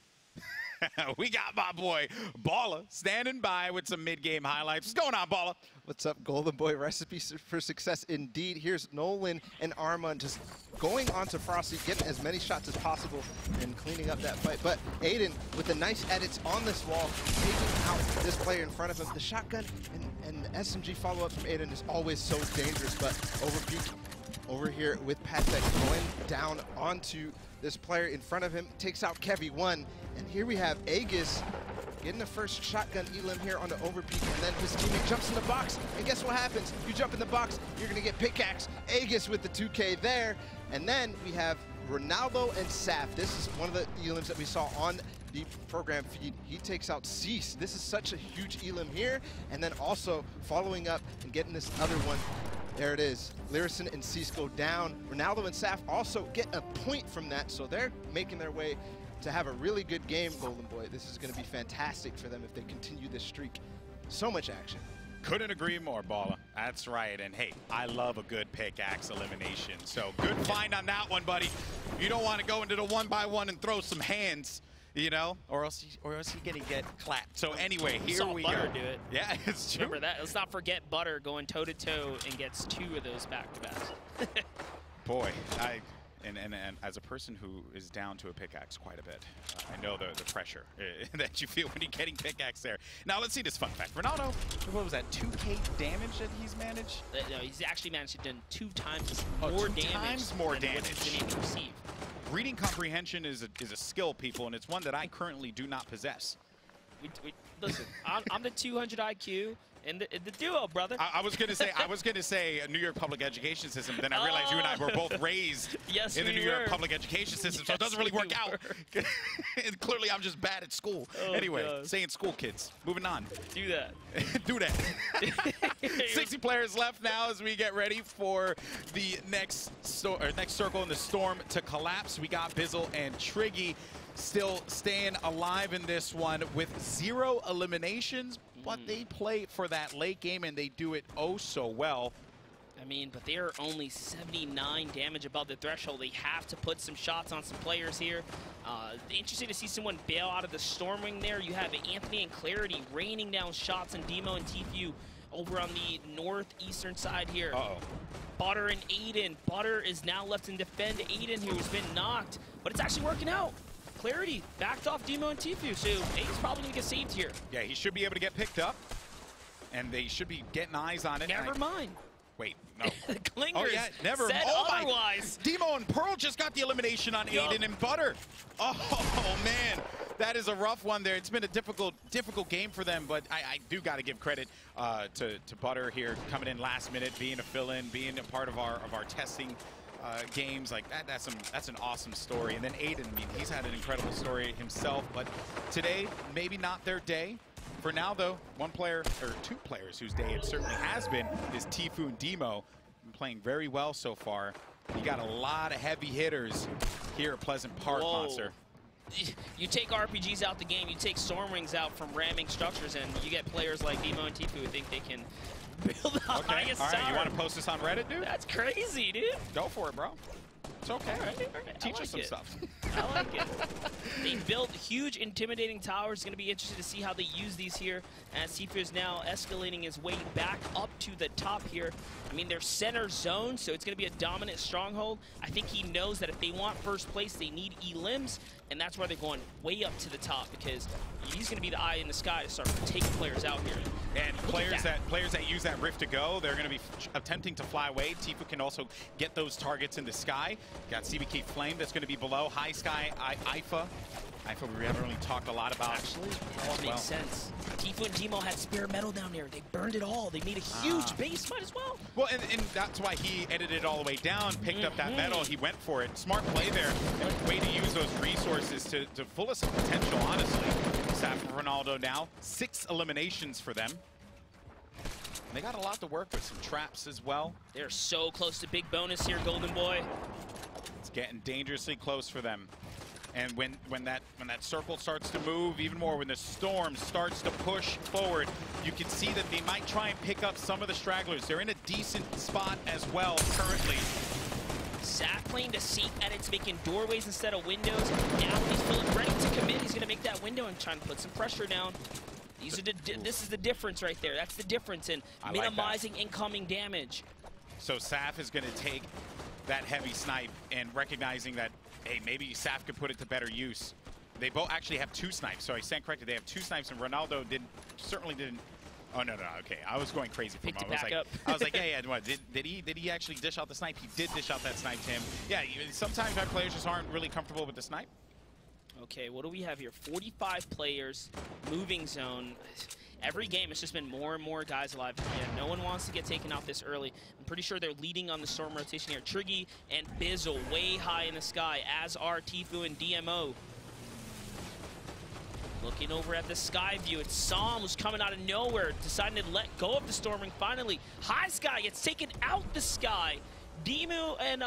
we got my boy Balla standing by with some mid-game highlights. What's going on, Balla? What's up, Golden Boy? Recipe for success indeed. Here's Nolan and Arma just going on to Frosty, getting as many shots as possible and cleaning up that fight. But Aiden, with the nice edits on this wall, taking out this player in front of him. The shotgun and the SMG follow-up from Aiden is always so dangerous, but overpeak over here with Patek going down onto this player in front of him, takes out Kevy 1, and here we have Aegis getting the first shotgun elim here on the overpeak, and then his teammate jumps in the box, and guess what happens? You jump in the box, you're gonna get pickaxe. Aegis with the 2K there, and then we have Ronaldo and Saf. This is one of the elims that we saw on the program feed. He takes out Cease. This is such a huge elim here, and then also following up and getting this other one. There it is. Lyrison and Cease go down. Ronaldo and Saf also get a point from that, so they're making their way to have a really good game, Golden Boy. This is going to be fantastic for them if they continue this streak. So much action. Couldn't agree more, Balla. That's right. And hey, I love a good pickaxe elimination. So good find on that one, buddy. You don't want to go into the 1-by-1 and throw some hands, you know, or else you're gonna get clapped. So anyway, here we go. Butter do it. Yeah, it's true. Remember that. Let's not forget Butter going toe to toe and gets 2 of those back to backs. Boy, and as a person who is down to a pickaxe quite a bit, I know the pressure that you feel when you're getting pickaxe there. Now let's see this fun fact. Ronaldo, what was that, 2K damage that he's managed? No, he's actually managed to do 2 times more damage. 2 times more damage. What he's been able to receive. Reading comprehension is a skill, people, and it's one that I currently do not possess. Listen, I'm the 200 IQ in the duo, brother. I was gonna say a New York public education system. Then I realized you and I were both raised in the New York public education system, so it doesn't really work out. And clearly, I'm just bad at school. Anyway, saying school kids. Moving on. Do that. Do that. 60 players left now as we get ready for the next circle in the storm to collapse. We got Bizzle and Triggy still staying alive in this one with 0 eliminations, but they play for that late game and they do it oh so well. I mean, but they are only 79 damage above the threshold. They have to put some shots on some players here. Interesting to see someone bail out of the Stormwing there. You have Anthony and Clarity raining down shots on Demo and Tfue over on the northeastern side here. Butter and Aiden. Butter is now left in defend Aiden, who's been knocked, but it's actually working out. Clarity backed off Demo and Tfue, so Aiden's probably going to get saved here. Yeah, he should be able to get picked up, and they should be getting eyes on it. Never mind. Wait, no. Clingers never. said otherwise. Demo and Pearl just got the elimination on Aiden and Butter. Oh, man. That is a rough one there. It's been a difficult game for them, but I do got to give credit to Butter here, coming in last minute, being a fill-in, being a part of our testing games. Like that's an awesome story. And then Aiden, I mean, he's had an incredible story himself, but today, maybe not their day. For now, though, 1 player, or 2 players whose day it certainly has been, is Tfue and Demo. Been playing very well so far. You got a lot of heavy hitters here at Pleasant Park, Monster. You take RPGs out the game, you take Stormwings out from ramming structures, and you get players like Demo and Tfue who think they can build the highest tower. All right, you want to post this on Reddit, dude? That's crazy, dude. Go for it, bro. It's okay. All right. Teach us some stuff. I like it. They built huge, intimidating towers. Going to be interested to see how they use these here. As Tfue is now escalating his way back up to the top here. I mean, they're center zone, so it's going to be a dominant stronghold. I think he knows that if they want first place, they need elims. and that's why they're going way up to the top, because he's going to be the eye in the sky to start taking players out here. And players that use that rift to go, they're going to be attempting to fly away. Tfue can also get those targets in the sky. Got CBK Flame that's going to be below. High Sky, IFA. IFA we haven't really talked a lot about. Actually, it all makes sense. Tfue and Demo had Spirit Metal down there. They burned it all. They made a huge base. Might as well. Well, and that's why he edited it all the way down, picked up that metal. He went for it. Smart play there. And way to use those resources to fullest of potential, honestly. Saf and Ronaldo now. 6 eliminations for them. They got a lot to work with, some traps as well. They're so close to big bonus here, Golden Boy. It's getting dangerously close for them. And when that circle starts to move even more, when the storm starts to push forward, you can see that they might try and pick up some of the stragglers. They're in a decent spot as well currently. Saf playing to seek edits, making doorways instead of windows. Now he's feeling ready to commit. He's going to make that window and try and put some pressure down. This is the difference right there. That's the difference in minimizing incoming damage. So Saf is going to take that heavy snipe and recognizing that, hey, maybe Saf could put it to better use. They both actually have 2 snipes, so I stand corrected. They have 2 snipes, and Ronaldo certainly didn't. Oh no, okay. I was going crazy for him. I was like, yeah. What did he actually dish out the snipe? He did dish out that snipe to him. Yeah. Sometimes our players just aren't really comfortable with the snipe. Okay, what do we have here? 45 players, moving zone. Every game, it's just been more and more guys alive. Yeah, no one wants to get taken out this early. I'm pretty sure they're leading on the storm rotation here. Triggy and Bizzle way high in the sky, as are Tfue and DMO. Looking over at the sky view, it's Psalm who's coming out of nowhere, deciding to let go of the storming finally. High Sky gets taken out the sky. Demo and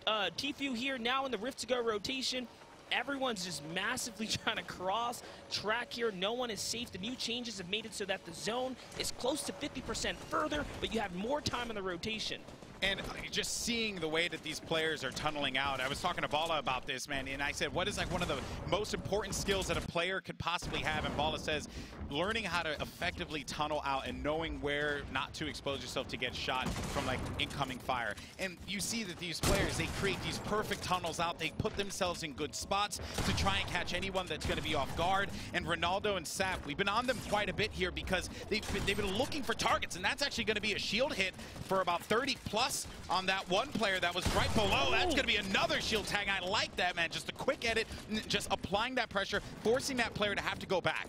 Tfue here now in the Rift to Go rotation. Everyone's just massively trying to cross track here. No one is safe. The new changes have made it so that the zone is close to 50% further, but you have more time in the rotation. And just seeing the way that these players are tunneling out, I was talking to Bala about this, man, and I said, what is like one of the most important skills that a player could possibly have? And Bala says, learning how to effectively tunnel out and knowing where not to expose yourself to get shot from like incoming fire. And you see that these players, they create these perfect tunnels out. They put themselves in good spots to try and catch anyone that's going to be off guard. And Ronaldo and Saf, we've been on them quite a bit here because they've been looking for targets, and that's actually going to be a shield hit for about 30 plus on that one player that was right below. That's going to be another shield tag. I like that, man. Just a quick edit, just applying that pressure, forcing that player to have to go back.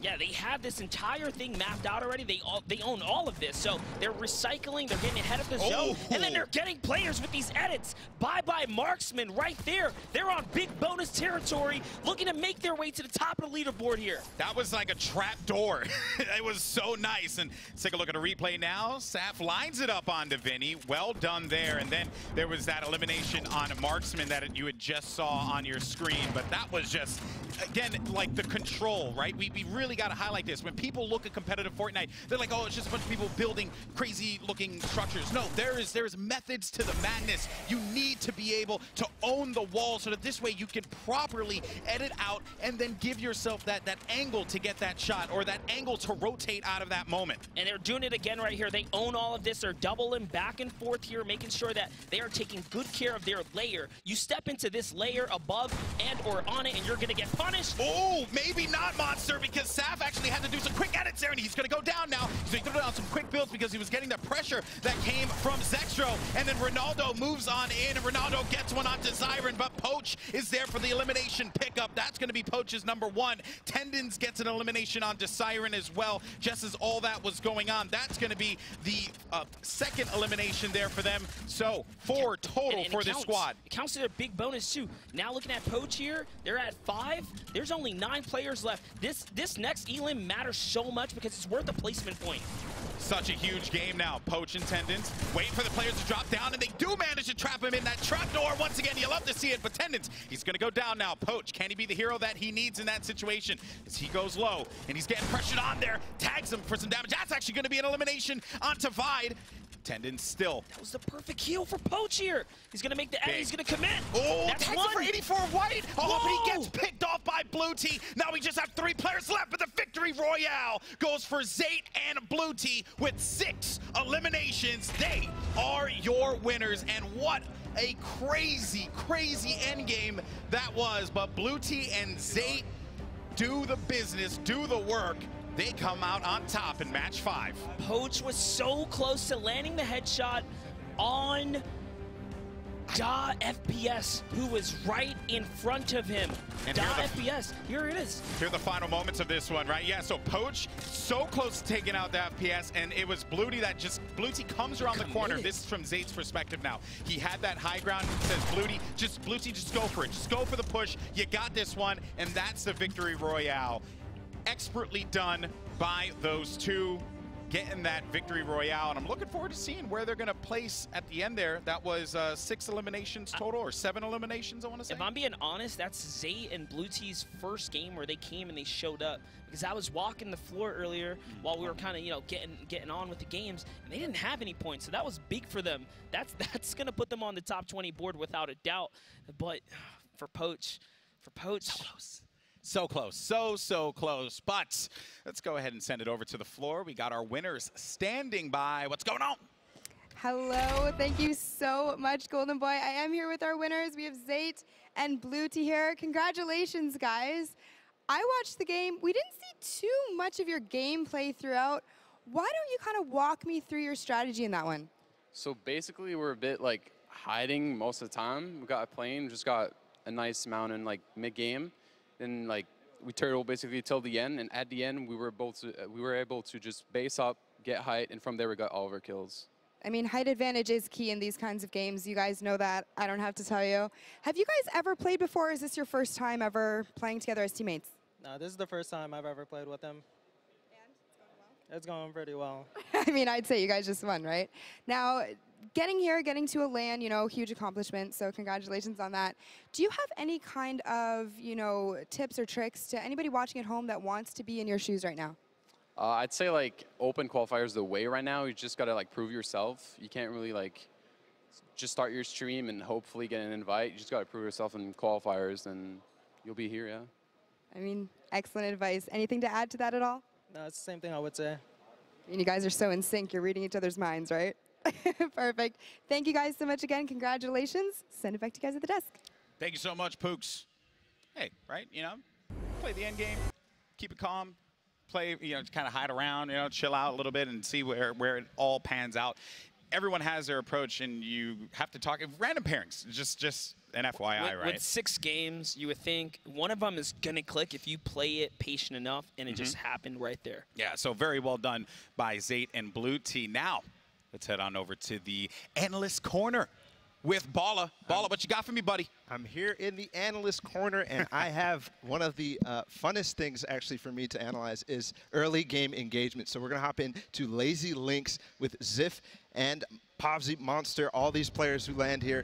Yeah, they have this entire thing mapped out already. They own all of this, so they're recycling, they're getting ahead of the zone, and then they're getting players with these edits. Bye-bye Marksman right there. They're on big bonus territory, looking to make their way to the top of the leaderboard here. That was like a trap door. It was so nice. And let's take a look at a replay now. Saf lines it up onto Vinny. Well done there. And then there was that elimination on a Marksman that you had just saw on your screen. But that was just, again, like the control, right? We really got to highlight this. When people look at competitive Fortnite, they're like, oh, it's just a bunch of people building crazy looking structures. No, there is methods to the madness. You need to be able to own the wall so that this way you can properly edit out and then give yourself that angle to get that shot or that angle to rotate out of that moment. And they're doing it again right here. They own all of this. They're doubling back and forth here, making sure that they are taking good care of their layer. You step into this layer above and or on it and you're going to get punished. Oh, maybe not, Monster, because Saf actually had to do some quick edits there, and he's going to go down now. So he threw down some quick builds because he was getting the pressure that came from Zextro, and then Ronaldo moves on in, and Ronaldo gets one onto Zyron, but Poach is there for the elimination pickup. That's going to be Poach's #1. Tendons gets an elimination onto Siren as well, just as all that was going on. That's going to be the second elimination there for them. So 4 total for this squad. It counts to their big bonus too. Now looking at Poach here, they're at 5. There's only 9 players left. This next elim matters so much because it's worth a placement point. Such a huge game now. Poach and Tendons wait for the players to drop down, and they do manage to trap him in that trapdoor. Once again, you love to see it, but Tendons, he's going to go down now. Poach, can he be the hero that he needs in that situation? As he goes low, and he's getting pressured on there, tags him for some damage. That's actually going to be an elimination onto Vide. Tendons still. That was the perfect heal for Poach here. He's going to make the edit. He's going to commit. Oh, that's tags one for 84 White. Oh, but he gets picked off by Blue Tea. Now we just have 3 players left, but the victory Victory Royale goes for Zate and Blue T with 6 eliminations. They are your winners, and what a crazy, crazy endgame that was. But Blue T and Zate do the business, do the work. They come out on top in match 5. Poach was so close to landing the headshot on Da FPS, who was right in front of him. And Da FPS, here it is. Here are the final moments of this one, right? Yeah, so Poach so close to taking out the FPS, and it was Blue T that just, Blue T comes around the corner. This is from Zate's perspective now. He had that high ground, says Blue T, just go for it. Just go for the push. You got this one, and that's the Victory Royale. Expertly done by those two, getting that Victory Royale, and I'm looking forward to seeing where they're going to place at the end there. That was 6 eliminations total, or 7 eliminations, I want to say. If I'm being honest, that's Zate and Blue T's first game where they came and they showed up. Because I was walking the floor earlier while we were kind of, you know, getting on with the games, and they didn't have any points, so that was big for them. That's going to put them on the top 20 board without a doubt. But for Poach, so close. So close, so close. But let's go ahead and send it over to the floor. We got our winners standing by. What's going on? Hello, thank you so much, Golden Boy. I am here with our winners. We have Zate and Blue T here. Congratulations, guys. I watched the game. We didn't see too much of your gameplay throughout. Why don't you kind of walk me through your strategy in that one? So basically, we're a bit like hiding most of the time. We got a plane, just got a nice mountain like mid-game. Then like we turtle basically till the end, and at the end we were able to just base up, get height, and from there we got all of our kills. I mean, height advantage is key in these kinds of games. You guys know that. I don't have to tell you. Have you guys ever played before? Or is this your first time ever playing together as teammates? No, this is the first time I've ever played with them. And it's going well? It's going pretty well. I mean, I'd say you guys just won, right? Now, getting here, getting to a LAN, you know, huge accomplishment, so congratulations on that. Do you have any kind of, you know, tips or tricks to anybody watching at home that wants to be in your shoes right now? I'd say like open qualifiers the way right now. You just gotta like prove yourself. You can't really like just start your stream and hopefully get an invite. You just gotta prove yourself in qualifiers, and you'll be here, yeah. I mean, excellent advice. Anything to add to that at all? No, it's the same thing I would say. I mean, you guys are so in sync. You're reading each other's minds, right? Perfect. Thank you guys so much again. Congratulations. Send it back to you guys at the desk. Thank you so much, Pooks. Hey, right, you know, play the end game, keep it calm, play, you know, kind of hide around, you know, chill out a little bit and see where it all pans out. Everyone has their approach, and you have to talk random pairings. Just an FYI, right? With 6 games, you would think one of them is going to click if you play it patient enough, and it just happened right there. Yeah, so very well done by Zate and Blue T. Now, let's head on over to the analyst corner with Balla. Balla, what you got for me, buddy? I'm here in the analyst corner, and I have one of the funnest things actually for me to analyze is early game engagement. So we're going to hop into Lazy Links with Ziff and Pavzi, Monster, all these players who land here.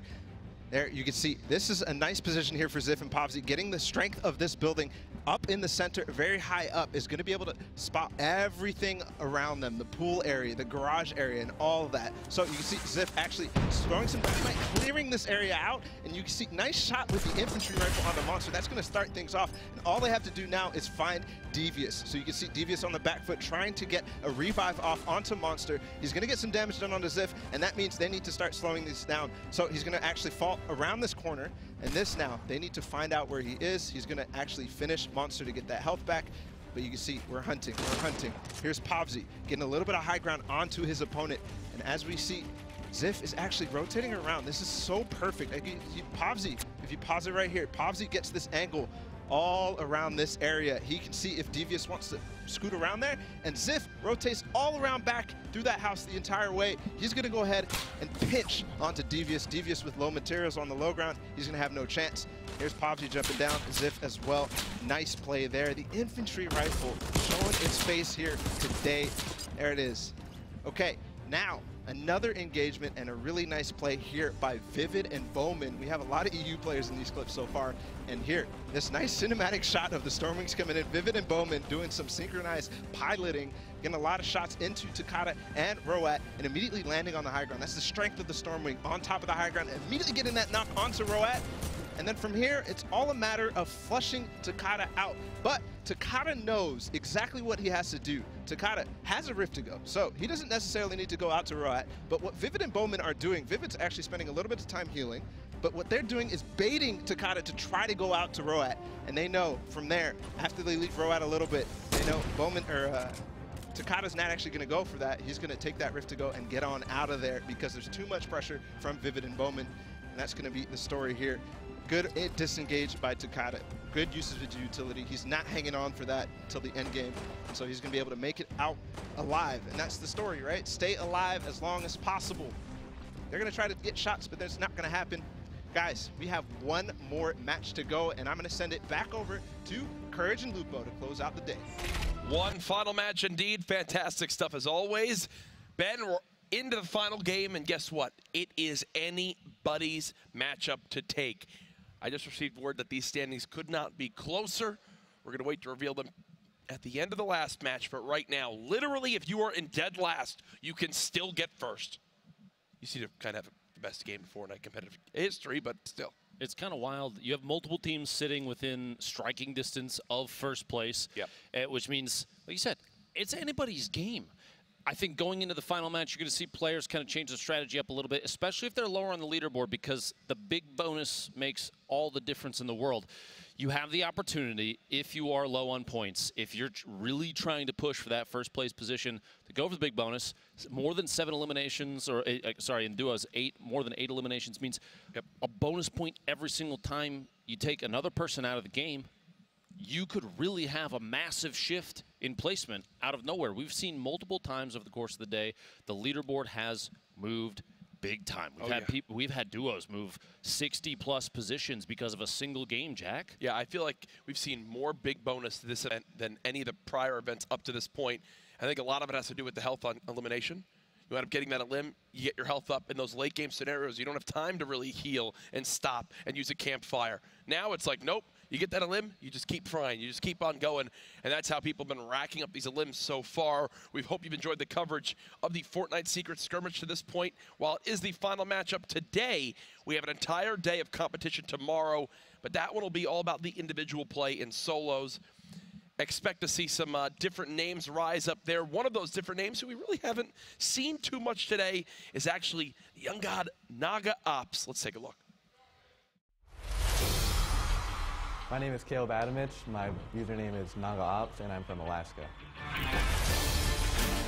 There you can see this is a nice position here for Ziff and Pavzi. Getting the strength of this building up in the center, very high up, is going to be able to spot everything around them, the pool area, the garage area, and all of that. So you can see Ziff actually throwing some dynamite, clearing this area out, and you can see nice shot with the infantry rifle on the Monster. That's going to start things off, and all they have to do now is find Devious. So you can see Devious on the back foot trying to get a revive off onto Monster. He's going to get some damage done onto Ziff, and that means they need to start slowing this down. So he's going to actually fall around this corner, and this now, they need to find out where he is. He's going to actually finish Monster to get that health back. But you can see, we're hunting. Here's Pavzi getting a little bit of high ground onto his opponent. And as we see, Ziff is actually rotating around. This is so perfect. Pavzi, if you pause it right here, Pavzi gets this angle all around this area. He can see if Devious wants to scoot around there, and Ziff rotates all around back through that house the entire way. He's going to go ahead and pinch onto Devious. Devious with low materials on the low ground, he's going to have no chance. Here's Pavzi jumping down, Ziff as well. Nice play there. The infantry rifle showing its face here today. There it is. Okay, now another engagement and a really nice play here by Vivid and Bowman. We have a lot of EU players in these clips so far. And here, this nice cinematic shot of the Stormwings coming in. Vivid and Bowman doing some synchronized piloting, getting a lot of shots into Takata and Roat, and immediately landing on the high ground. That's the strength of the Stormwing on top of the high ground, immediately getting that knock onto Roat. And then from here, it's all a matter of flushing Takada out. But Takada knows exactly what he has to do. Takada has a rift to go, so he doesn't necessarily need to go out to Roat. But what Vivid and Bowman are doing, Vivid's actually spending a little bit of time healing, but what they're doing is baiting Takada to try to go out to Roat. And they know from there, after they leave Roat a little bit, they know Bowman or Takada's not actually going to go for that. He's going to take that rift to go and get on out of there because there's too much pressure from Vivid and Bowman. And that's going to be the story here. Good disengaged by Takada. Good usage of utility. He's not hanging on for that until the end game. And so he's going to be able to make it out alive. And that's the story, right? Stay alive as long as possible. They're going to try to get shots, but that's not going to happen. Guys, we have one more match to go, and I'm going to send it back over to Courage and Lupo to close out the day. One final match indeed. Fantastic stuff as always. Ben, we're into the final game, and guess what? It is anybody's matchup to take. I just received word that these standings could not be closer. We're going to wait to reveal them at the end of the last match, but right now, literally, if you are in dead last, you can still get first. You seem to kind of have the best game in Fortnite competitive history, but still. It's kind of wild. You have multiple teams sitting within striking distance of first place, which means, like you said, it's anybody's game. I think going into the final match, you're going to see players kind of change the strategy up a little bit, especially if they're lower on the leaderboard, because the big bonus makes all the difference in the world. You have the opportunity, if you are low on points, if you're really trying to push for that first place position, to go for the big bonus. More than 7 eliminations, or sorry, in duos, more than 8 eliminations means a bonus point every single time you take another person out of the game. You could really have a massive shift in placement out of nowhere. We've seen multiple times over the course of the day, the leaderboard has moved big time. We've had duos move 60+ positions because of a single game, Jack. Yeah, I feel like we've seen more big bonus to this event than any of the prior events up to this point. I think a lot of it has to do with the health on elimination. You end up getting that elim, you get your health up. In those late game scenarios, you don't have time to really heal and stop and use a campfire. Now it's like, nope, you get that elim, you just keep trying, you just keep on going. And that's how people have been racking up these elims so far. We hope you've enjoyed the coverage of the Fortnite Secret Skirmish to this point. While it is the final matchup today, we have an entire day of competition tomorrow, but that one will be all about the individual play in solos. Expect to see some different names rise up there. One of those different names who we really haven't seen too much today is actually the young god Naga Ops. Let's take a look. My name is Caleb Adamich. My username is Naga Ops, and I'm from Alaska.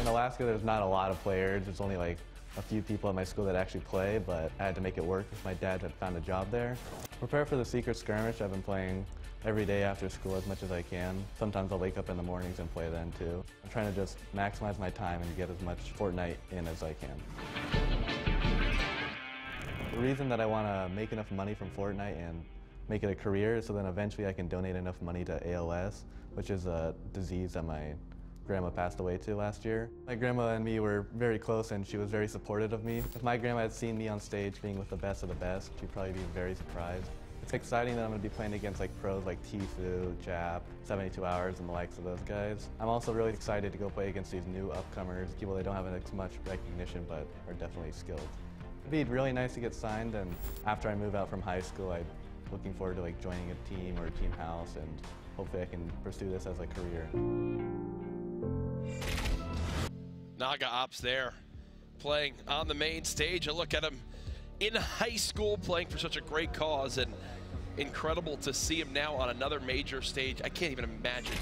In Alaska, there's not a lot of players. There's only like a few people at my school that actually play, but I had to make it work because my dad had found a job there. Prepare for the Secret Skirmish. I've been playing every day after school as much as I can. Sometimes I'll wake up in the mornings and play then too. I'm trying to just maximize my time and get as much Fortnite in as I can. The reason that I want to make enough money from Fortnite and make it a career is so then eventually I can donate enough money to ALS, which is a disease that my grandma passed away to last year. My grandma and me were very close and she was very supportive of me. If my grandma had seen me on stage being with the best of the best, she'd probably be very surprised. It's exciting that I'm going to be playing against like pros like Tfue, Jap, 72 Hours, and the likes of those guys. I'm also really excited to go play against these new upcomers, people that don't have as much recognition but are definitely skilled. It'd be really nice to get signed, and after I move out from high school, I'm looking forward to like joining a team or a team house, and hopefully I can pursue this as a career. Naga Ops there, playing on the main stage. A look at him in high school playing for such a great cause, and incredible to see him now on another major stage. I can't even imagine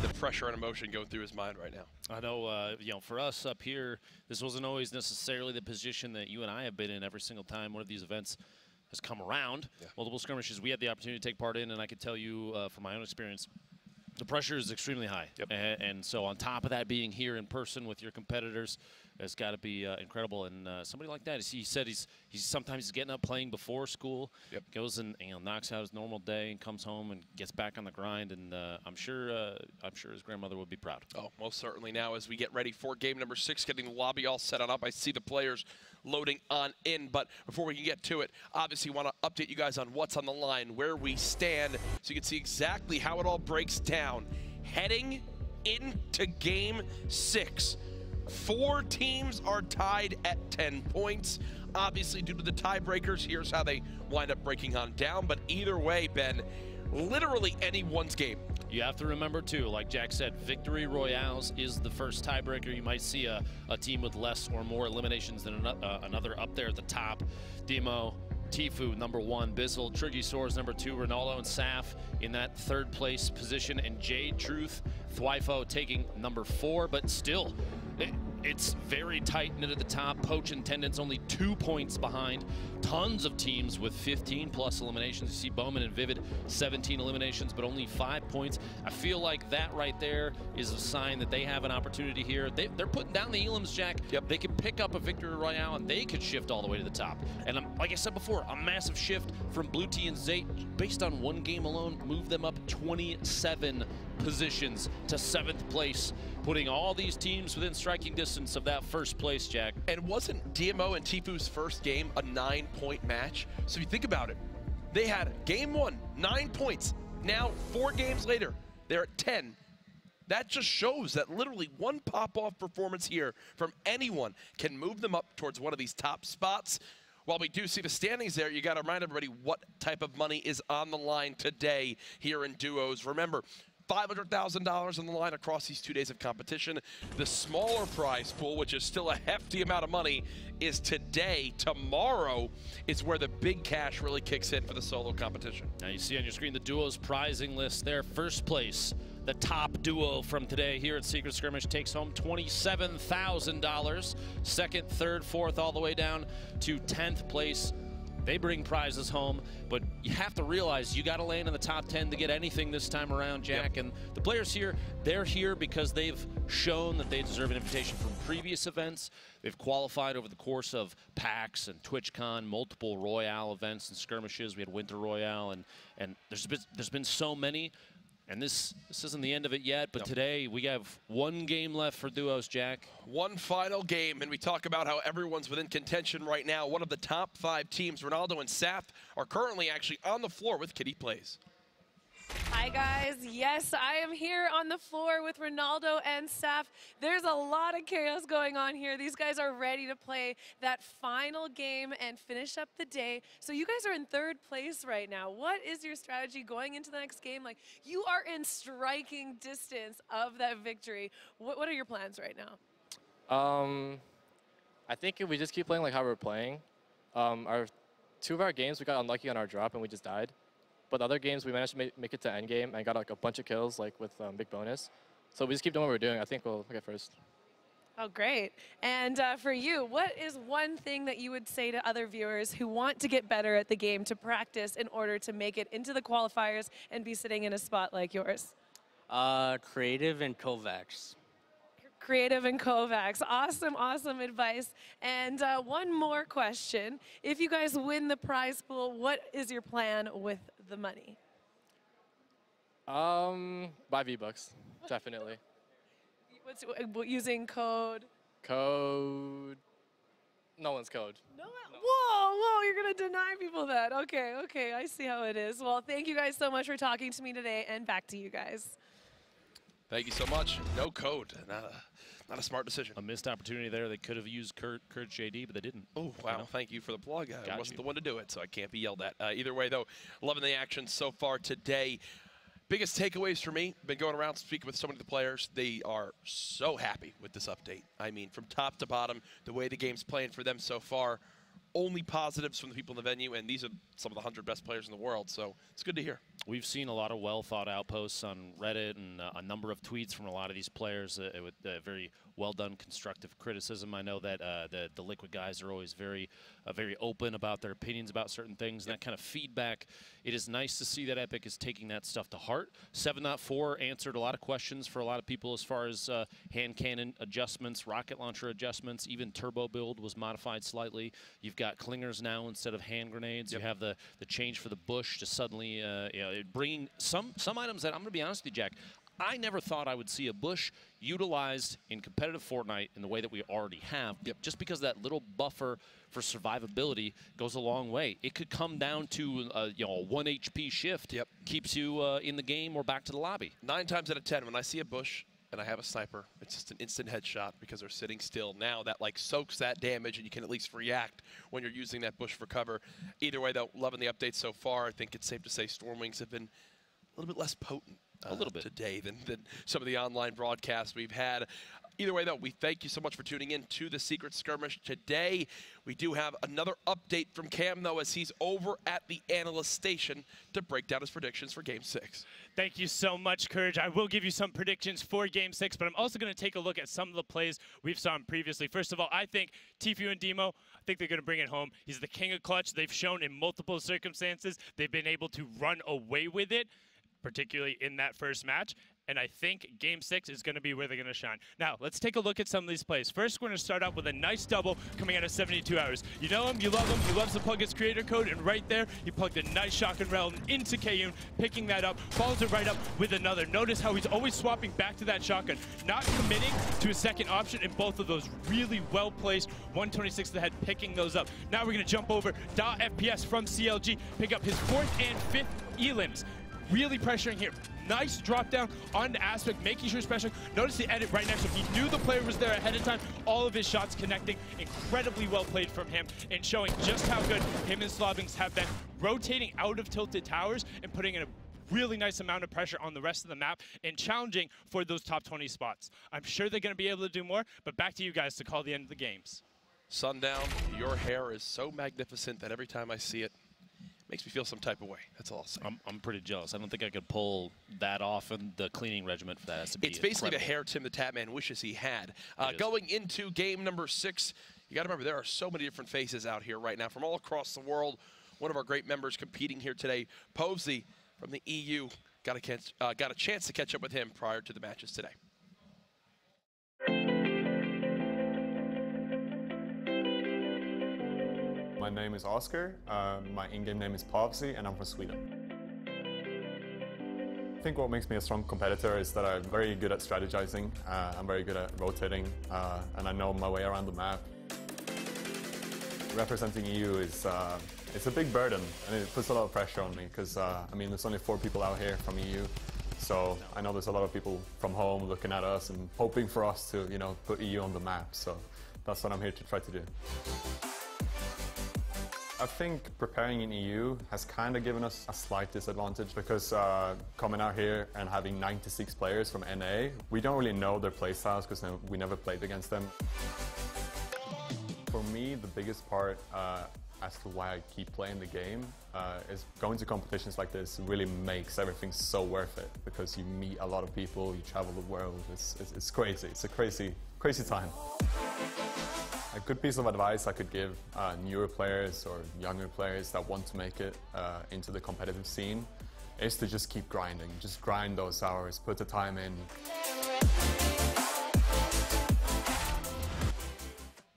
the pressure and emotion going through his mind right now. I know, you know, for us up here, this wasn't always necessarily the position that you and I have been in every single time one of these events has come around. Multiple skirmishes we had the opportunity to take part in, and I could tell you from my own experience, the pressure is extremely high. And so on top of that, being here in person with your competitors has got to be incredible. And somebody like that, he said he's sometimes getting up playing before school, goes and knocks out his normal day and comes home and gets back on the grind. And I'm sure his grandmother would be proud. Oh, most certainly. Now as we get ready for game number 6, getting the lobby all set on up, I see the players loading on in. But before we can get to it, obviously want to update you guys on what's on the line, where we stand, so you can see exactly how it all breaks down. Heading into game 6. 4 teams are tied at 10 points. Obviously, due to the tiebreakers, here's how they wind up breaking on down. But either way, Ben, literally anyone's game. You have to remember, too, like Jack said, Victory Royales is the first tiebreaker. You might see a team with less or more eliminations than another up there at the top. Demo, Tfue, number 1. Bizzle, Trigisaurs, number 2. Ronaldo and Saf in that 3rd place position. And Jade, Truth, Thwifo taking number 4. But still, it's very tight-knit at the top. Poach and Tendon's only 2 points behind. Tons of teams with 15-plus eliminations. You see Bowman and Vivid, 17 eliminations, but only 5 points. I feel like that right there is a sign that they have an opportunity here. They're putting down the Elims, Jack. Yep. They could pick up a Victory Royale, and they could shift all the way to the top. And like I said before, a massive shift from Blue Tea and Zate, based on 1 game alone, move them up 27 positions to 7th place, putting all these teams within striking distance of that 1st place, Jack. And wasn't DMO and Tfue's first game a 9-point match? So if you think about it, they had game 1, 9 points. Now, 4 games later, they're at 10. That just shows that literally one pop-off performance here from anyone can move them up towards one of these top spots. While we do see the standings there, you got to remind everybody what type of money is on the line today here in duos. Remember, $500,000 on the line across these 2 days of competition. The smaller prize pool, which is still a hefty amount of money, is today. Tomorrow is where the big cash really kicks in for the solo competition. Now you see on your screen the duos prizing list there. 1st place, the top duo from today here at Secret Skirmish takes home $27,000. 2nd, 3rd, 4th, all the way down to 10th place. They bring prizes home, but you have to realize you got to land in the top 10 to get anything this time around, Jack. Yep. And the players here, they're here because they've shown that they deserve an invitation from previous events. They've qualified over the course of PAX and TwitchCon, multiple Royale events and skirmishes. We had Winter Royale, and there's been so many. And this isn't the end of it yet, but today we have 1 game left for duos, Jack. 1 final game, and we talk about how everyone's within contention right now. One of the top 5 teams, Ronaldo and Saf, are currently actually on the floor with Kitty Plays. Hi guys, yes, I am here on the floor with Ronaldo and Saf. There's a lot of chaos going on here. These guys are ready to play that final game and finish up the day. So you guys are in 3rd place right now. What is your strategy going into the next game? Like, you are in striking distance of that victory. What are your plans right now? I think if we just keep playing like how we're playing, 2 of our games we got unlucky on our drop and we just died. But the other games, we managed to make it to endgame and got like a bunch of kills, like with big bonus. So we just keep doing what we're doing. I think we'll get first. Oh, great. And for you, what is one thing that you would say to other viewers who want to get better at the game to practice in order to make it into the qualifiers and be sitting in a spot like yours? Creative and Kovacs. Creative and Kovacs. Awesome, awesome advice. And one more question. If you guys win the prize pool, what is your plan with the money? Buy V-Bucks, definitely. Using code? Code. No one's code. No. Whoa, you're going to deny people that. Okay, I see how it is. Well, thank you guys so much for talking to me today, and back to you guys. Thank you so much. No code. Not a smart decision. A missed opportunity there. They could have used Kurt JD, but they didn't. Oh, wow. You know? Thank you for the plug. I wasn't the one to do it, so I can't be yelled at. Either way, though, loving the action so far today. Biggest takeaways for me, been going around speaking with so many of the players. They are so happy with this update. I mean, from top to bottom, the way the game's playing for them so far, only positives from the people in the venue, and these are some of the 100 best players in the world, so it's good to hear. We've seen a lot of well-thought-out posts on Reddit and a number of tweets from a lot of these players with very well-done constructive criticism. I know that the Liquid guys are always very open about their opinions about certain things, and that kind of feedback. It is nice to see that Epic is taking that stuff to heart. 7.4 answered a lot of questions for a lot of people as far as hand cannon adjustments, rocket launcher adjustments, even turbo build was modified slightly. You've got clingers now instead of hand grenades. You have the change for the bush to suddenly bringing some items that, I'm going to be honest with you, Jack, I never thought I would see a bush utilized in competitive Fortnite in the way that we already have. Just because that little buffer for survivability goes a long way. It could come down to a 1 HP shift. Keeps you in the game or back to the lobby. 9 times out of 10, when I see a bush, and I have a sniper, it's just an instant headshot because they're sitting still. Now that like soaks that damage and you can at least react when you're using that bush for cover. Either way though, loving the updates so far. I think it's safe to say Stormwings have been a little bit less potent a little bit today than some of the online broadcasts we've had. Either way, though, we thank you so much for tuning in to the Secret Skirmish today. We do have another update from Cam, though, as he's over at the analyst station to break down his predictions for Game 6. Thank you so much, Courage. I will give you some predictions for Game 6, but I'm also going to take a look at some of the plays we've saw previously. First of all, I think Tfue and Demo, I think they're going to bring it home. He's the king of clutch. They've shown in multiple circumstances they've been able to run away with it, particularly in that first match. And I think Game 6 is going to be where they're going to shine. Now, let's take a look at some of these plays. First, we're going to start out with a nice double coming out of 72 hours. You know him, you love him, he loves to plug his creator code, and right there, he plugged a nice shotgun round into Kayun, picking that up, follows it right up with another. Notice how he's always swapping back to that shotgun, not committing to a second option, and both of those really well-placed 126 to the head, picking those up. Now we're going to jump over .FPS from CLG, pick up his 4th and 5th elims. Really pressuring here. Nice drop down on the aspect, making sure special. Notice the edit right next to him. He knew the player was there ahead of time. All of his shots connecting. Incredibly well played from him and showing just how good him and Slavings have been rotating out of tilted towers and putting in a really nice amount of pressure on the rest of the map and challenging for those top 20 spots. I'm sure they're going to be able to do more, but back to you guys to call the end of the games. Sundown, your hair is so magnificent that every time I see it, makes me feel some type of way. That's all I'll say. I'm pretty jealous. I don't think I could pull that off, and the cleaning regimen for that has to be It's basically incredible. the hair Tim the Tatman wishes he had. Going into game number 6, you got to remember there are so many different faces out here right now from all across the world. One of our great members competing here today, Povsey from the EU, got a chance to catch up with him prior to the matches today. My name is Oscar, my in-game name is Povsey, and I'm from Sweden. I think what makes me a strong competitor is that I'm very good at strategizing, I'm very good at rotating, and I know my way around the map. Representing EU is it's a big burden, and it puts a lot of pressure on me, because I mean, there's only 4 people out here from EU, so I know there's a lot of people from home looking at us and hoping for us to, you know, put EU on the map, so that's what I'm here to try to do. I think preparing in EU has kind of given us a slight disadvantage because coming out here and having 96 players from NA, we don't really know their playstyles because we never played against them. For me, the biggest part as to why I keep playing the game is going to competitions like this really makes everything so worth it because you meet a lot of people, you travel the world, it's crazy. It's a crazy time. A good piece of advice I could give newer players or younger players that want to make it into the competitive scene is to just keep grinding. Just grind those hours, put the time in.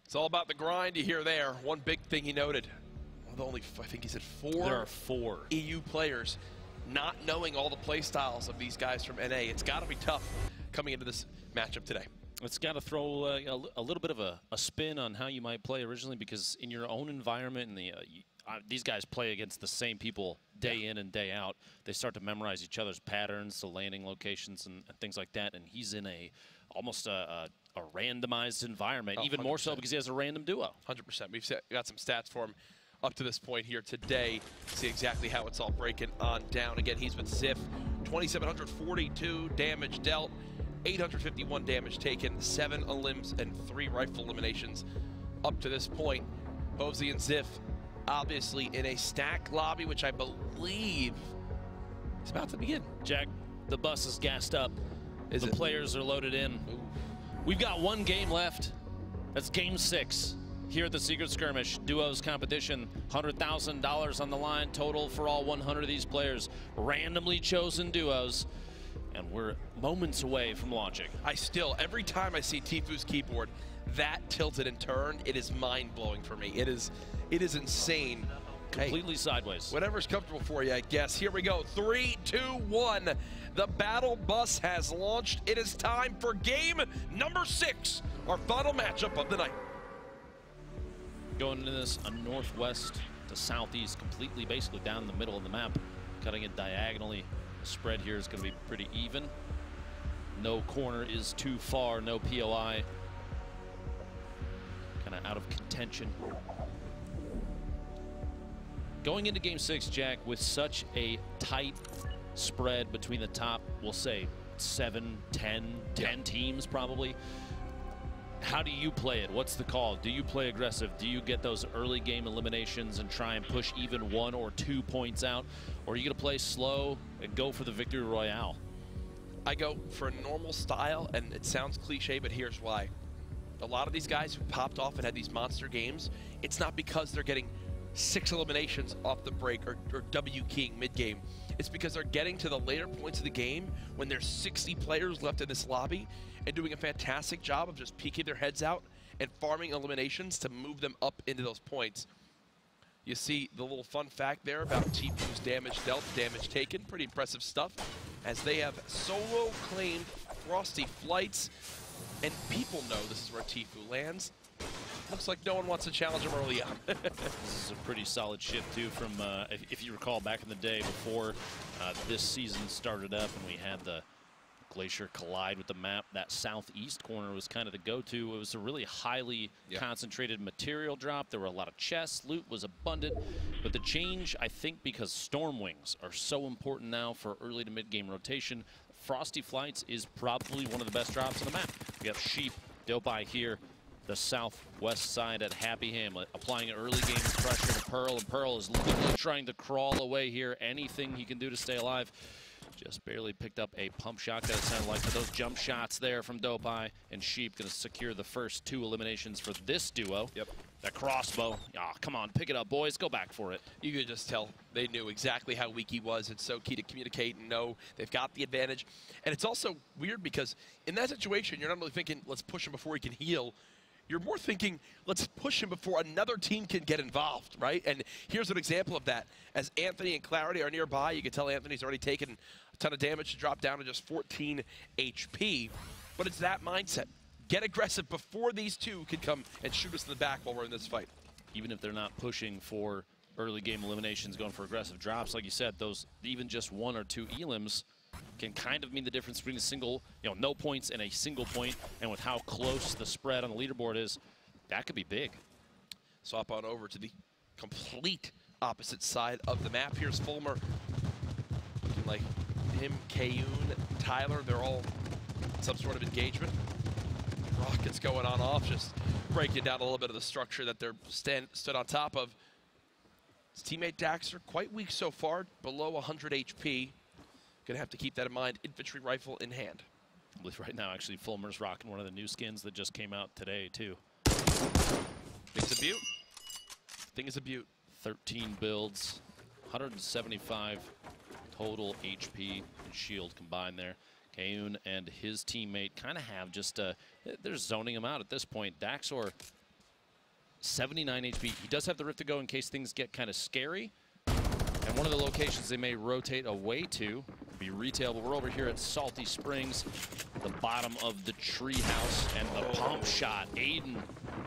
It's all about the grind you hear there. One big thing he noted, one of the only, I think he said 4 There are 4 EU players not knowing all the play styles of these guys from NA. It's got to be tough coming into this matchup today. It's got to throw a little bit of a spin on how you might play originally, because in your own environment, and these guys play against the same people day in and day out. They start to memorize each other's patterns, the landing locations, and things like that. And he's in almost a randomized environment, even 100%. more so because he has a random duo. 100%. We've got some stats for him up to this point here today. See exactly how it's all breaking on down. Again, he's with Ziff. 2,742 damage dealt. 851 damage taken, 7 elims and 3 rifle eliminations up to this point. Povsey and Ziff obviously in a stack lobby, which I believe is about to begin. Jack, the bus is gassed up. The players are loaded in. Ooh. We've got 1 game left. That's Game 6 here at the Secret Skirmish Duos competition. $100,000 on the line total for all 100 of these players. Randomly chosen duos. And we're moments away from launching. Every time I see Tfue's keyboard that tilted and turned, it is mind-blowing for me. It is insane. Completely sideways. Whatever's comfortable for you, I guess. Here we go. 3, 2, 1. The battle bus has launched. It is time for game number 6, our final matchup of the night. Going into this, a northwest to southeast, completely basically down the middle of the map, cutting it diagonally. The spread here is going to be pretty even. No corner is too far, no POI. Kind of out of contention. Going into game 6, Jack, with such a tight spread between the top, we'll say 7, 10 teams probably. How do you play it? What's the call? Do you play aggressive? Do you get those early game eliminations and try and push even 1 or 2 points out? Or are you going to play slow and go for the victory royale? I go for a normal style, and it sounds cliche, but here's why. A lot of these guys who popped off and had these monster games, it's not because they're getting 6 eliminations off the break or W keying mid-game. It's because they're getting to the later points of the game when there's 60 players left in this lobby and doing a fantastic job of just peeking their heads out and farming eliminations to move them up into those points. You see the little fun fact there about Tfu's damage dealt, damage taken. Pretty impressive stuff, as they have solo claimed Frosty Flights, and people know this is where Tfu lands. Looks like no one wants to challenge him early on. This is a pretty solid shift, too, from, if you recall, back in the day before this season started up and we had the Glacier collide with the map. That southeast corner was kind of the go-to. It was a really highly concentrated material drop. There were a lot of chests. Loot was abundant. But the change, I think, because Storm Wings are so important now for early to mid-game rotation, Frosty Flights is probably one of the best drops on the map. We have Sheep, Dopai here, the southwest side at Happy Hamlet, applying early game pressure to Pearl, and Pearl is literally trying to crawl away here. Anything he can do to stay alive. Just barely picked up a pump shotgun, it sounded like, but those jump shots there from Dopai, and Sheep going to secure the first 2 eliminations for this duo. Yep. That crossbow, come on, pick it up, boys, go back for it. You could just tell they knew exactly how weak he was. It's so key to communicate and know they've got the advantage. And it's also weird because in that situation, you're not really thinking, let's push him before he can heal. You're more thinking, let's push him before another team can get involved, right? And here's an example of that. As Anthony and Clarity are nearby, you can tell Anthony's already taken a ton of damage to drop down to just 14 HP. But it's that mindset. Get aggressive before these two can come and shoot us in the back while we're in this fight. Even if they're not pushing for early game eliminations, going for aggressive drops, like you said, those even just 1 or 2 elims can kind of mean the difference between a single, no points and a single point, and with how close the spread on the leaderboard is, that could be big. Swap on over to the complete opposite side of the map. Here's Fulmer. Looking like him, Kayun, Tyler, they're all in some sort of engagement. Rockets going on off, just breaking down a little bit of the structure that they're stood on top of. His teammate Daxter, quite weak so far, below 100 HP. Gonna have to keep that in mind. Infantry rifle in hand. I believe right now, actually, Fulmer's rocking one of the new skins that just came out today, too. Thing's a beaut. Thing is a beaut. 13 builds, 175 total HP and shield combined there. Kayun and his teammate kind of have just, they're zoning him out at this point. Daxor, 79 HP. He does have the Rift to go in case things get kind of scary. And one of the locations they may rotate away to be retail, but we're over here at Salty Springs, the bottom of the tree house, and the pump shot. Aiden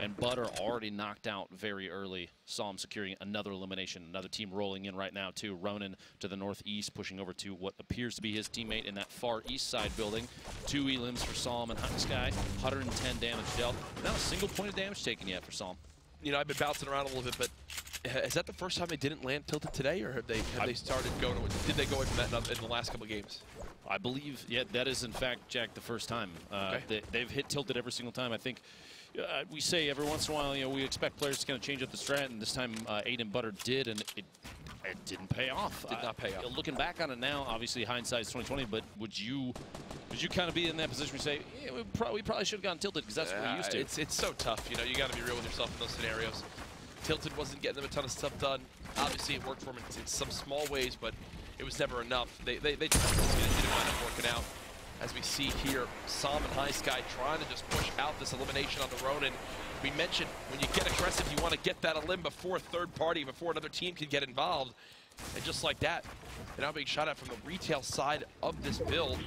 and Bud are already knocked out very early. Saw him securing another elimination. Another team rolling in right now, too. Ronan to the northeast, pushing over to what appears to be his teammate in that far east side building. 2 elims for Psalm and Hot Sky. 110 damage dealt. Not a single point of damage taken yet for Psalm. You know, I've been bouncing around a little bit, but is that the first time they didn't land tilted today, or have they started going? Did they go away from that in the last couple of games? I believe, yeah, that is in fact, Jack, the first time. Okay. They've hit tilted every single time. I think we say every once in a while, we expect players to kind of change up the strat, and this time Aiden Butter did, and it didn't pay off. Did not pay off. Looking back on it now, obviously hindsight's 2020, but would you kind of be in that position where you say, yeah, we probably should have gone tilted because that's what we're used to? It's so tough. You got to be real with yourself in those scenarios. Tilted wasn't getting them a ton of stuff done. Obviously, it worked for them in some small ways, but it was never enough. They tried to just it didn't wind up working out. As we see here, Psalm and High Sky trying to just push out this elimination on the Ronin. We mentioned when you get aggressive, you want to get that elim before third party, before another team can get involved. And just like that, they're now being shot at from the retail side of this build.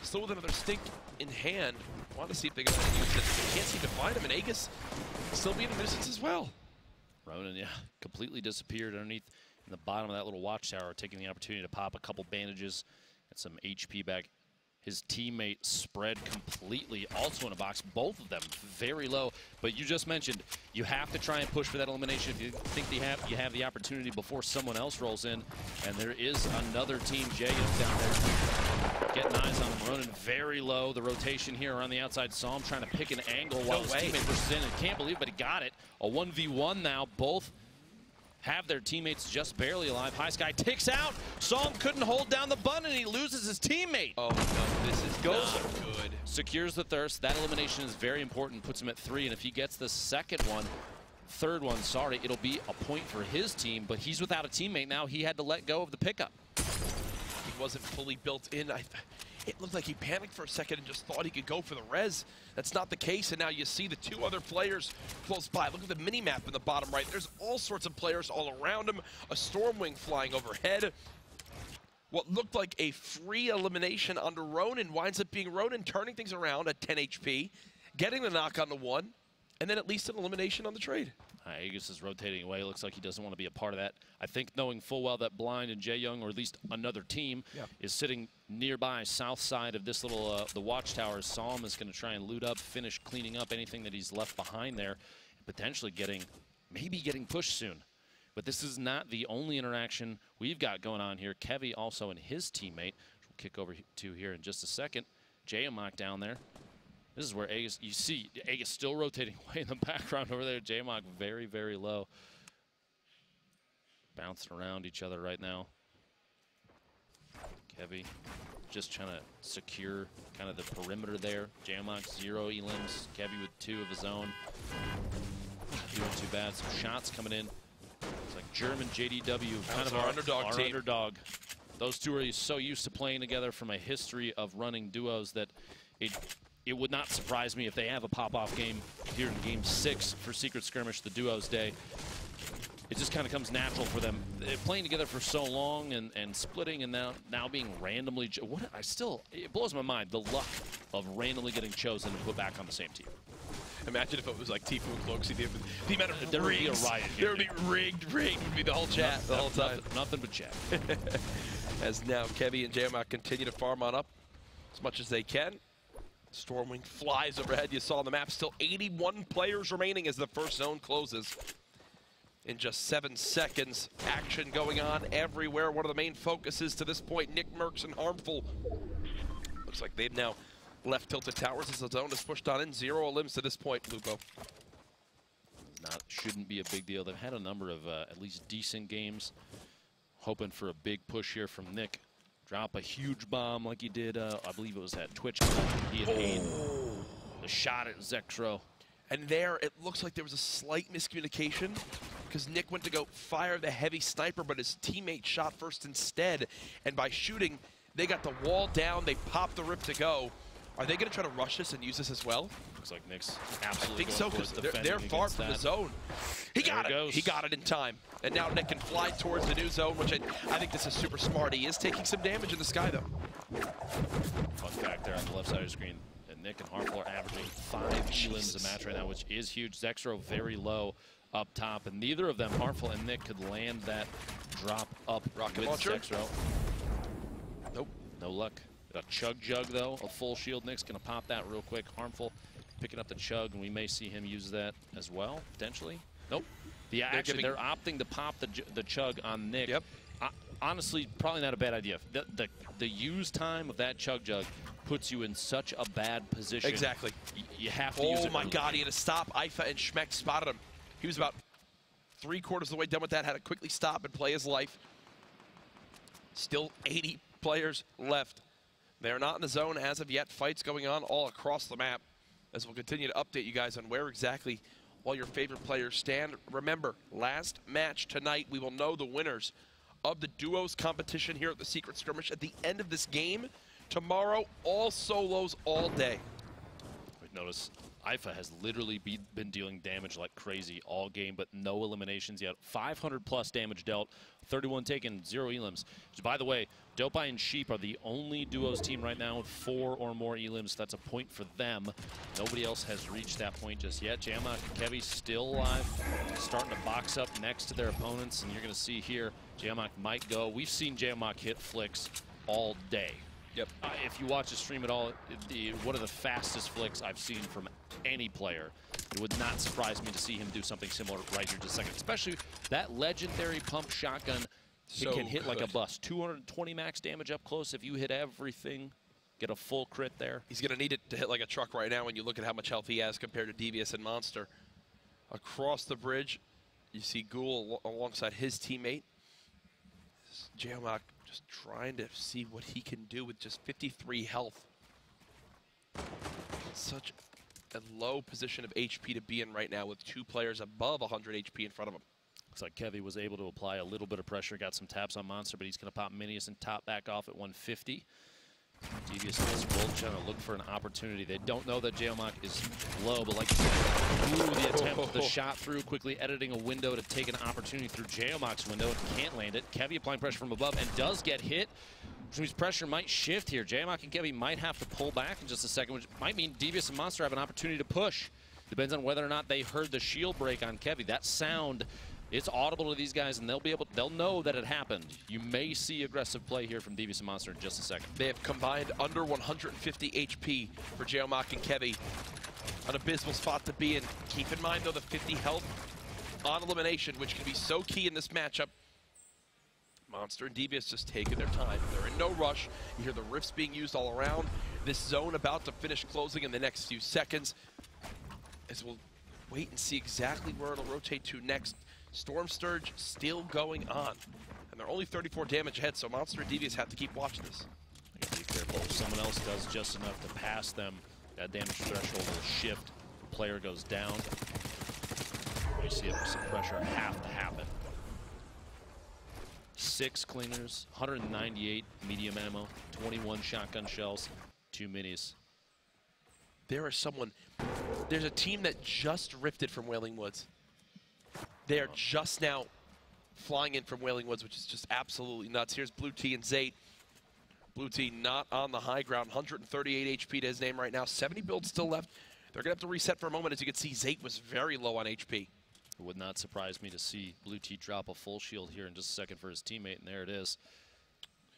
Still with another stink in hand. Want to see if they're going to use this. They can't seem to find him, and Aegis still being a nuisance as well. Ronan, yeah, completely disappeared underneath in the bottom of that little watchtower, taking the opportunity to pop a couple bandages and some HP back his teammate spread completely, also in a box, both of them very low. But you just mentioned you have to try and push for that elimination if you think you have the opportunity before someone else rolls in. And there is another team, Jay down there, getting eyes on him. Ronan very low. The rotation here around the outside saw him trying to pick an angle while his teammate pushes in, and can't believe it, but he got it. A 1v1 now. Both have their teammates just barely alive. High Sky takes out. Psalm couldn't hold down the button, and he loses his teammate. Oh no, this is not good. Secures the thirst. That elimination is very important. Puts him at 3, and if he gets the third one, sorry, it'll be a point for his team, but he's without a teammate now. He had to let go of the pickup. He wasn't fully built in. It looked like he panicked for a second and just thought he could go for the res. That's not the case, and now you see the 2 other players close by. Look at the mini-map in the bottom right. There's all sorts of players all around him. A Stormwing flying overhead. What looked like a free elimination onto Ronan winds up being Ronan turning things around at 10 HP, getting the knock on the 1, and then at least an elimination on the trade. Aegis is rotating away. Looks like he doesn't want to be a part of that. I think knowing full well that Blind and Jae Young, or at least another team, is sitting nearby south side of this little the watchtower. Psalm is going to try and loot up, finish cleaning up anything that he's left behind there, potentially maybe getting pushed soon. But this is not the only interaction we've got going on here. Kevy also and his teammate, which we'll kick over to here in just a second. Jayamak down there. This is where Aegis, you see Aegis still rotating away in the background over there. Jayamak very, very low. Bouncing around each other right now. Kevy just trying to secure kind of the perimeter there. Jayamak 0 elims. Kevy with 2 of his own. Not doing too bad. Some shots coming in. It's like German JDW, kind of our underdog. Those two are so used to playing together from a history of running duos that it would not surprise me if they have a pop-off game here in Game 6 for Secret Skirmish, the Duos Day. It just kind of comes natural for them. They're playing together for so long and splitting and now being randomly... It blows my mind, the luck of randomly getting chosen and put back on the same team. Imagine if it was like Tfue and Cloaksy, the amount of there would be a riot here. There would be rigged would be the whole chat the whole time. Nothing but chat. As now Kevy and Jayamak continue to farm on up as much as they can. Stormwing flies overhead. You saw on the map, still 81 players remaining as the first zone closes. In just 7 seconds, action going on everywhere. One of the main focuses to this point, Nick Mercs and Harmful. Looks like they've now left Tilted Towers as the zone is pushed on in. 0 elims to this point, Lupo. Shouldn't be a big deal. They've had a number of at least decent games. Hoping for a big push here from Nick. Drop a huge bomb like he did, I believe it was at Twitch. He had made the shot at Zexro. And there, it looks like there was a slight miscommunication because Nick went to go fire the heavy sniper, but his teammate shot first instead. And by shooting, they got the wall down. They popped the rip to go. Are they going to try to rush this and use this as well? Looks like Nick's absolutely I think so, because they're far from the zone. He got it. He got it in time. And now Nick can fly towards the new zone, which I think this is super smart. He is taking some damage in the sky, though. Fun fact there on the left side of the screen. And Nick and Harmful are averaging 5 elims a match right now, which is huge. Zexro very low up top, and neither of them, Harmful and Nick, could land that drop up rocket with launcher. Zexro. Nope. No luck. A Chug Jug, though, a full shield. Nick's going to pop that real quick. Harmful picking up the Chug, and we may see him use that as well, potentially. Nope. They're opting to pop the Chug on Nick. Yep. Honestly, probably not a bad idea. The use time of that Chug Jug puts you in such a bad position. Exactly. You have to use it. Oh, my God. He had to stop. Ifa and Schmeck spotted him. He was about 3/4 of the way done with that. Had to quickly stop and play his life. Still 80 players left. They're not in the zone as of yet. Fights going on all across the map as we'll continue to update you guys on where exactly all your favorite players stand. Remember, last match tonight, we will know the winners of the duos competition here at the Secret Skirmish at the end of this game. Tomorrow, all solos all day. Wait, notice Ifa has literally been dealing damage like crazy all game, but no eliminations yet. 500 plus damage dealt, 31 taken, 0 elims. Which, by the way, Dopeye and Sheep are the only duos team right now with 4 or more elims. That's a point for them. Nobody else has reached that point just yet. Jayamak and Kevy still alive, starting to box up next to their opponents, and you're going to see here, Jayamak might go. We've seen Jayamak hit flicks all day. Yep. If you watch the stream at all, one of the fastest flicks I've seen from any player. It would not surprise me to see him do something similar right here just a second. Especially that legendary pump shotgun. It can hit like a bus. 220 max damage up close if you hit everything. Get a full crit there. He's going to need it to hit like a truck right now when you look at how much health he has compared to Devious and Monster. Across the bridge, you see Ghoul alongside his teammate. Geomach just trying to see what he can do with just 53 health. Such a low position of HP to be in right now with 2 players above 100 HP in front of him. Looks like Kevy was able to apply a little bit of pressure, got some taps on Monster, but he's going to pop Minius and top back off at 150. Devious is both trying to look for an opportunity. They don't know that Geomach is low, but like you said, the attempt, the shot through, quickly editing a window to take an opportunity through Geomach's window and can't land it. Kevy applying pressure from above and does get hit, which means pressure might shift here. Geomach and Kevy might have to pull back in just a second, which might mean Devious and Monster have an opportunity to push. Depends on whether or not they heard the shield break on Kevy. That sound, it's audible to these guys, and they'll know that it happened. You may see aggressive play here from Devious and Monster in just a second. They have combined under 150 HP for Geomach and Kevy. An abysmal spot to be in. Keep in mind, though, the 50 health on elimination, which can be so key in this matchup. Monster and Devious just taking their time. They're in no rush. You hear the rifts being used all around. This zone about to finish closing in the next few seconds. As we'll wait and see exactly where it'll rotate to next. Storm Surge still going on. And they're only 34 damage ahead, so Monster and Devious have to keep watching this. Be careful. If someone else does just enough to pass them, that damage threshold will shift. The player goes down. You see some pressure have to happen. 6 cleaners, 198 medium ammo, 21 shotgun shells, 2 minis. There's a team that just rifted from Wailing Woods. They are just now flying in from Wailing Woods, which is just absolutely nuts. Here's Blue T and Zate. Blue T not on the high ground, 138 HP to his name right now. 70 builds still left. They're going to have to reset for a moment. As you can see, Zate was very low on HP. It would not surprise me to see Blue T drop a full shield here in just a second for his teammate, and there it is.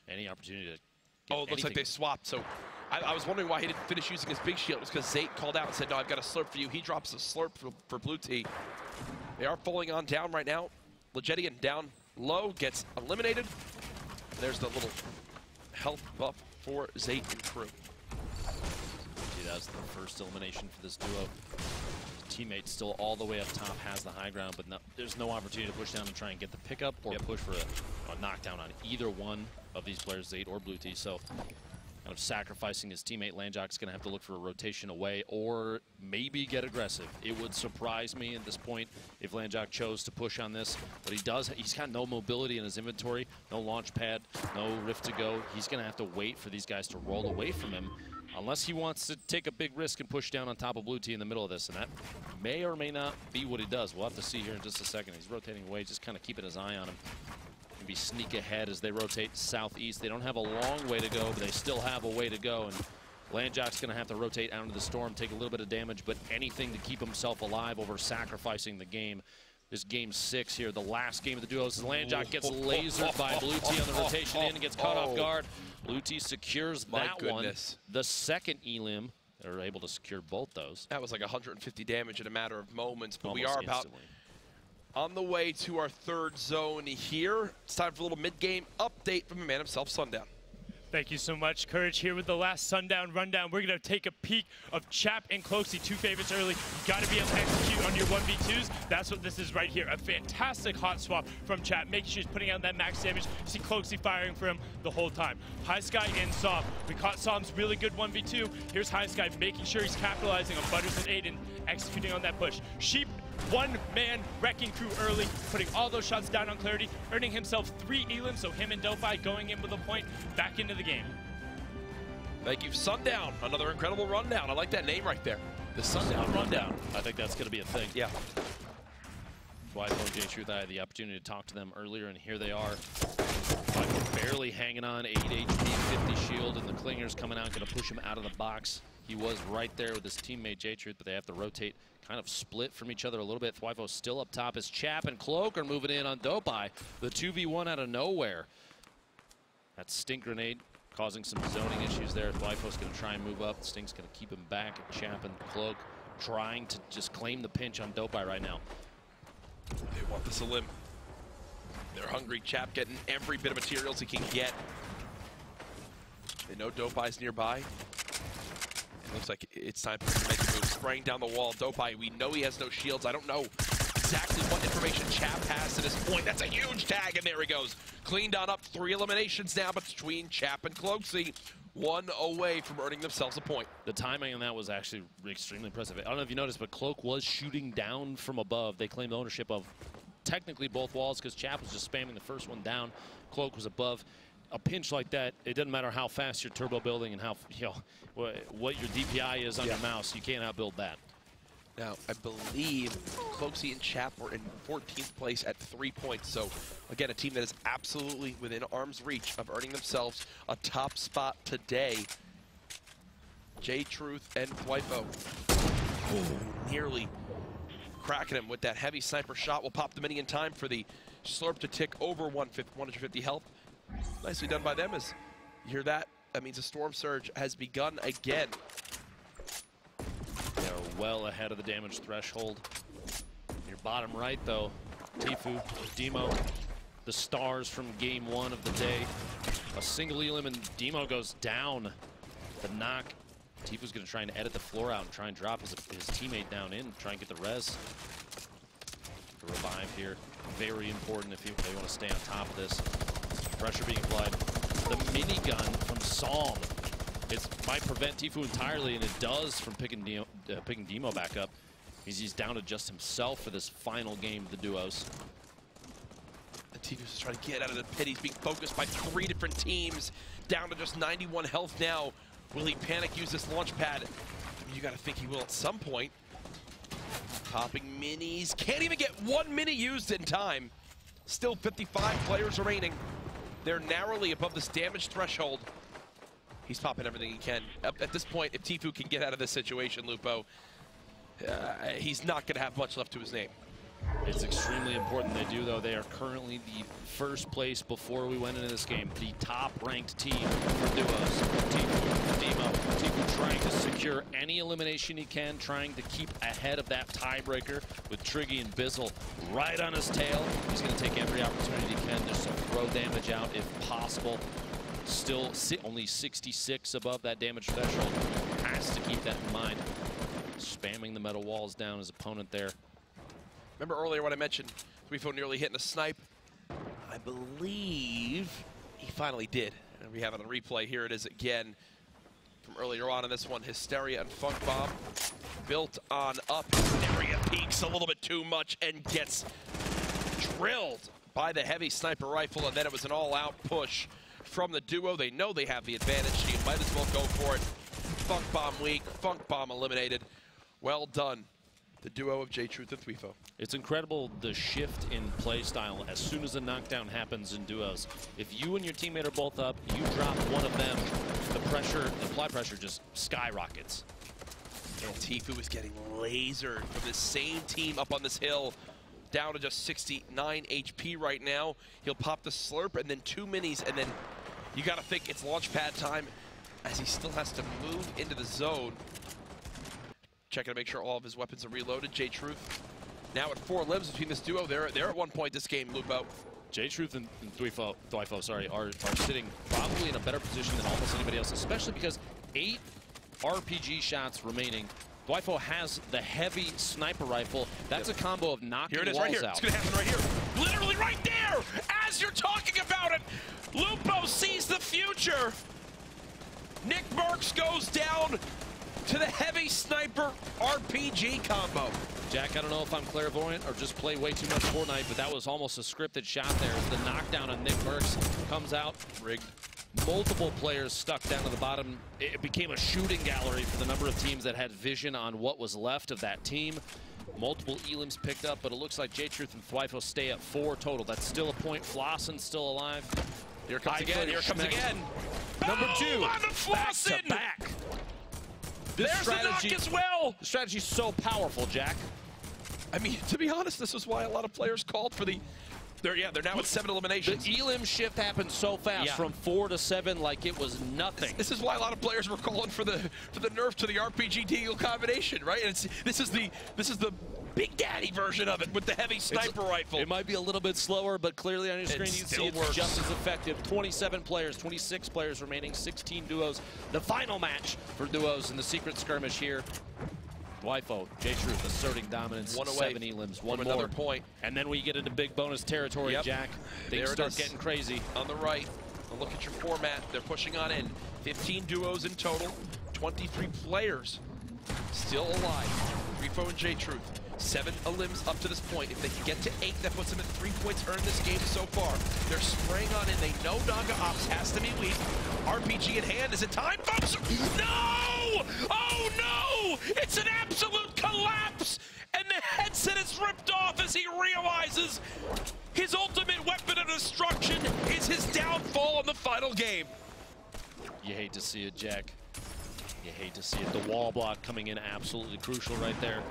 Any opportunity to get it looks like they swapped. So I was wondering why he didn't finish using his big shield. It was because Zate called out and said, no, I've got a slurp for you. He drops a slurp for Blue T. They are falling on down right now. Legetian down low, gets eliminated. There's the little health buff for Zate and crew. That's the first elimination for this duo. Teammate still all the way up top, has the high ground, but there's no opportunity to push down and try and get the pickup or push for a knockdown on either one of these players, Zate or Blue T. So kind of sacrificing his teammate. Landjock's going to have to look for a rotation away or maybe get aggressive. It would surprise me at this point if Landjock chose to push on this, but he's got no mobility in his inventory, no launch pad, no rift to go. He's going to have to wait for these guys to roll away from him unless he wants to take a big risk and push down on top of Blue T in the middle of this, and that may or may not be what he does. We'll have to see here in just a second. He's rotating away, just kind of keeping his eye on him. Maybe sneak ahead as they rotate southeast. They don't have a long way to go, but they still have a way to go, and Landjock's going to have to rotate out into the storm, take a little bit of damage, but anything to keep himself alive over sacrificing the game. This game 6 here, the last game of the duos, as Landjock gets lasered by Blue T on the rotation in and gets caught off guard. Blue T secures that one. The second elim, they're able to secure both those. That was like 150 damage in a matter of moments, but we are about on the way to our third zone here. It's time for a little mid-game update from the man himself, Sundown. Thank you so much, Courage, here with the last Sundown rundown. We're going to take a peek of Chap and Cloakzy, 2 favorites early. You got to be able to execute on your 1v2s. That's what this is right here. A fantastic hot swap from Chap, making sure he's putting out that max damage. You see Cloakzy firing for him the whole time. High Sky and Som. We caught Som's really good 1v2. Here's High Sky making sure he's capitalizing on Butters and Aiden, executing on that push. Sheep, 1-man wrecking crew early, putting all those shots down on Clarity, earning himself 3 elims, so him and Dopi going in with a point back into the game. Thank you, Sundown. Another incredible rundown. I like that name right there. The Sundown Rundown. I think that's going to be a thing. Yeah. Twyfo and J-Truth, I had the opportunity to talk to them earlier, and here they are. Barely hanging on, 8 HP, 50 shield, and the Clingers coming out, going to push him out of the box. He was right there with his teammate J-Truth, but they have to rotate, kind of split from each other a little bit. Twyfo still up top as Chap and Cloak are moving in on Dopi. The 2v1 out of nowhere. That stink grenade causing some zoning issues there. Thwyfo's going to try and move up. Sting's going to keep him back. And Chap and Cloak trying to just claim the pinch on Dopai right now. They want this elim. They're hungry. Chap getting every bit of materials he can get. They know Dopai's nearby. It looks like it's time for him to make a move. Spraying down the wall. Dopai, we know he has no shields. I don't know exactly what information Chap has to this point. That's a huge tag, and there he goes. Cleaned on up. 3 eliminations now between Chap and Cloaksy. 1 away from earning themselves a point. The timing on that was actually extremely impressive. I don't know if you noticed, but Cloak was shooting down from above. They claimed ownership of technically both walls because Chap was just spamming the first one down. Cloak was above. A pinch like that, it doesn't matter how fast you're turbo building and how, you know, what your DPI is on your mouse. You can't outbuild that. Now, I believe Cloaksy and Chap were in 14th place at 3 points. So, again, a team that is absolutely within arm's reach of earning themselves a top spot today. J-Truth and Thwyfo. Nearly cracking him with that heavy sniper shot. Will pop the mini in time for the slurp to tick over 150 health. Nicely done by them. As you hear that, that means a storm surge has begun again. They're well ahead of the damage threshold. Your bottom right, though, Tfue, Demo, the stars from game 1 of the day. A single elim and Demo goes down. The knock. Tfue's going to try and edit the floor out and try and drop his teammate down in, try and get the res. The revive here, very important if they want to stay on top of this. Pressure being applied. The minigun from Psalm. It might prevent Tfue entirely, and it does from picking Demo back up. He's down to just himself for this final game of the duos. And Tfue's trying to get out of the pit. He's being focused by 3 different teams. Down to just 91 health now. Will he panic, use this launch pad? You got to think he will at some point. Popping minis. Can't even get 1 mini used in time. Still 55 players remaining. They're narrowly above this damage threshold. He's popping everything he can. At this point, if Tfue can get out of this situation, Lupo, he's not going to have much left to his name. It's extremely important they do, though. They are currently the first place before we went into this game. The top-ranked team for duos. Tfue, Demo, Tfue trying to secure any elimination he can, trying to keep ahead of that tiebreaker with Triggy and Bizzle right on his tail. He's going to take every opportunity he can just to throw damage out if possible. Still only 66 above that damage threshold. Has to keep that in mind. Spamming the metal walls down his opponent there. Remember earlier when I mentioned Thwyfo nearly hitting a snipe? I believe he finally did. And we have it on replay. Here it is again from earlier on in this one. Hysteria and Funk Bomb built on up. Hysteria peaks a little bit too much and gets drilled by the heavy sniper rifle. And then it was an all-out push from the duo. They know they have the advantage. So you might as well go for it. Funk Bomb weak. Funk Bomb eliminated. Well done. The duo of J-Truth and Thwyfo. It's incredible the shift in play style as soon as the knockdown happens in duos. If you and your teammate are both up, you drop one of them, the pressure, the applied pressure just skyrockets. And Tfue is getting lasered from the same team up on this hill. Down to just 69 HP right now. He'll pop the slurp and then 2 minis, and then you gotta think it's launch pad time as he still has to move into the zone. Checking to make sure all of his weapons are reloaded. J-Truth now at 4 limbs between this duo. They're at 1 point this game, Lupo. J-Truth and Thwyfo are sitting probably in a better position than almost anybody else, especially because 8 RPG shots remaining. Thwyfo has the heavy sniper rifle. That's a combo of knocking Here it is, walls right here. out. It's going to happen right here. Literally right there, as you're talking about it. Lupo sees the future. Nick Merckx goes down to the heavy sniper RPG combo. Jack, I don't know if I'm clairvoyant or just play way too much Fortnite, but that was almost a scripted shot there. As the knockdown on Nick Merckx comes out. Rigged. Multiple players stuck down to the bottom. It became a shooting gallery for the number of teams that had vision on what was left of that team. Multiple elims picked up, but it looks like J-Truth and Thwyfo stay at 4 total. That's still a point. Flossen still alive. Here it comes again. Here it comes again. Number 2. On the Flossen. Back to back. There's the knock as well. The strategy's so powerful, Jack. I mean, to be honest, this is why a lot of players called for the They're now at 7 eliminations. The elim shift happened so fast, from 4 to 7, like it was nothing. This is why a lot of players were calling for the nerf to the RPG deagle combination, right? And this is the Big Daddy version of it with the heavy sniper rifle. It might be a little bit slower, but clearly on your screen you can see it's just as effective. 27 players, 26 players remaining, 16 duos. The final match for duos in the Secret Skirmish here. Dwifo, J-Truth asserting dominance. One away 7 elims, one more. Another point. And then we get into big bonus territory, Jack. Things start getting crazy. On the right, a look at your format. They're pushing on in. 15 duos in total, 23 players still alive. Grifo and J-Truth. 7 elims up to this point. If they can get to 8, that puts them at 3 points earned this game so far. They're spraying on in. They know Naga Ops has to be weak. RPG in hand. Is it time, folks? No! Oh, no! It's an absolute collapse! And the headset is ripped off as he realizes his ultimate weapon of destruction is his downfall in the final game. You hate to see it, Jack. You hate to see it. The wall block coming in absolutely crucial right there.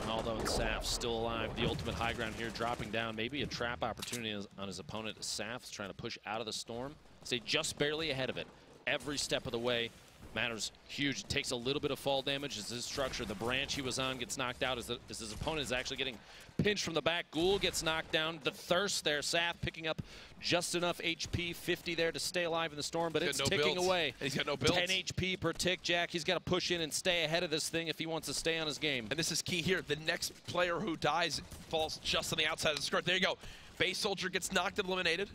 Ronaldo and Saf still alive. The ultimate high ground here dropping down. Maybe a trap opportunity on his opponent. Saf's trying to push out of the storm. Stay just barely ahead of it. Every step of the way matters huge. Takes a little bit of fall damage as his structure. The branch he was on gets knocked out as his opponent is actually getting pinched from the back. Ghoul gets knocked down. The thirst there. Saf picking up just enough HP, 50 there to stay alive in the storm, but it's ticking away. He's got no builds. 10 HP per tick, Jack. He's got to push in and stay ahead of this thing if he wants to stay on his game. And this is key here. The next player who dies falls just on the outside of the skirt. There you go. Base Soldier gets knocked and eliminated.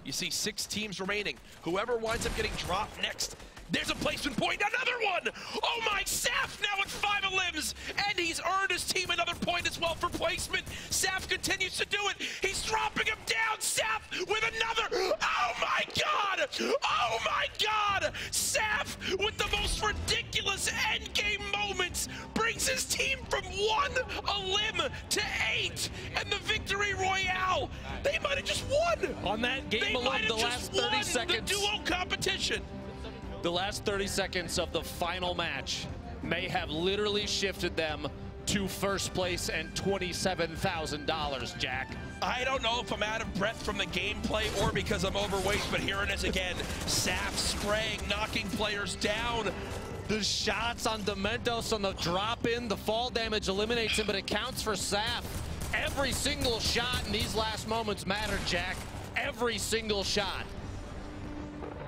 You see 6 teams remaining. Whoever winds up getting dropped next, there's a placement point, another one! Oh my, Saf now at 5 elims, and he's earned his team another point as well for placement. Saf continues to do it. He's dropping him down, Saf with another. Oh my God! Oh my God! Saf with the most ridiculous endgame moments brings his team from 1 elim to 8, and the victory royale. They might have just won. On that game alone, the last 30 seconds. The duo competition. The last 30 seconds of the final match may have literally shifted them to first place and $27,000, Jack. I don't know if I'm out of breath from the gameplay or because I'm overweight, but here it is again. Saf spraying, knocking players down. The shots on Dementos on the drop-in, the fall damage eliminates him, but it counts for Saf. Every single shot in these last moments mattered, Jack. Every single shot.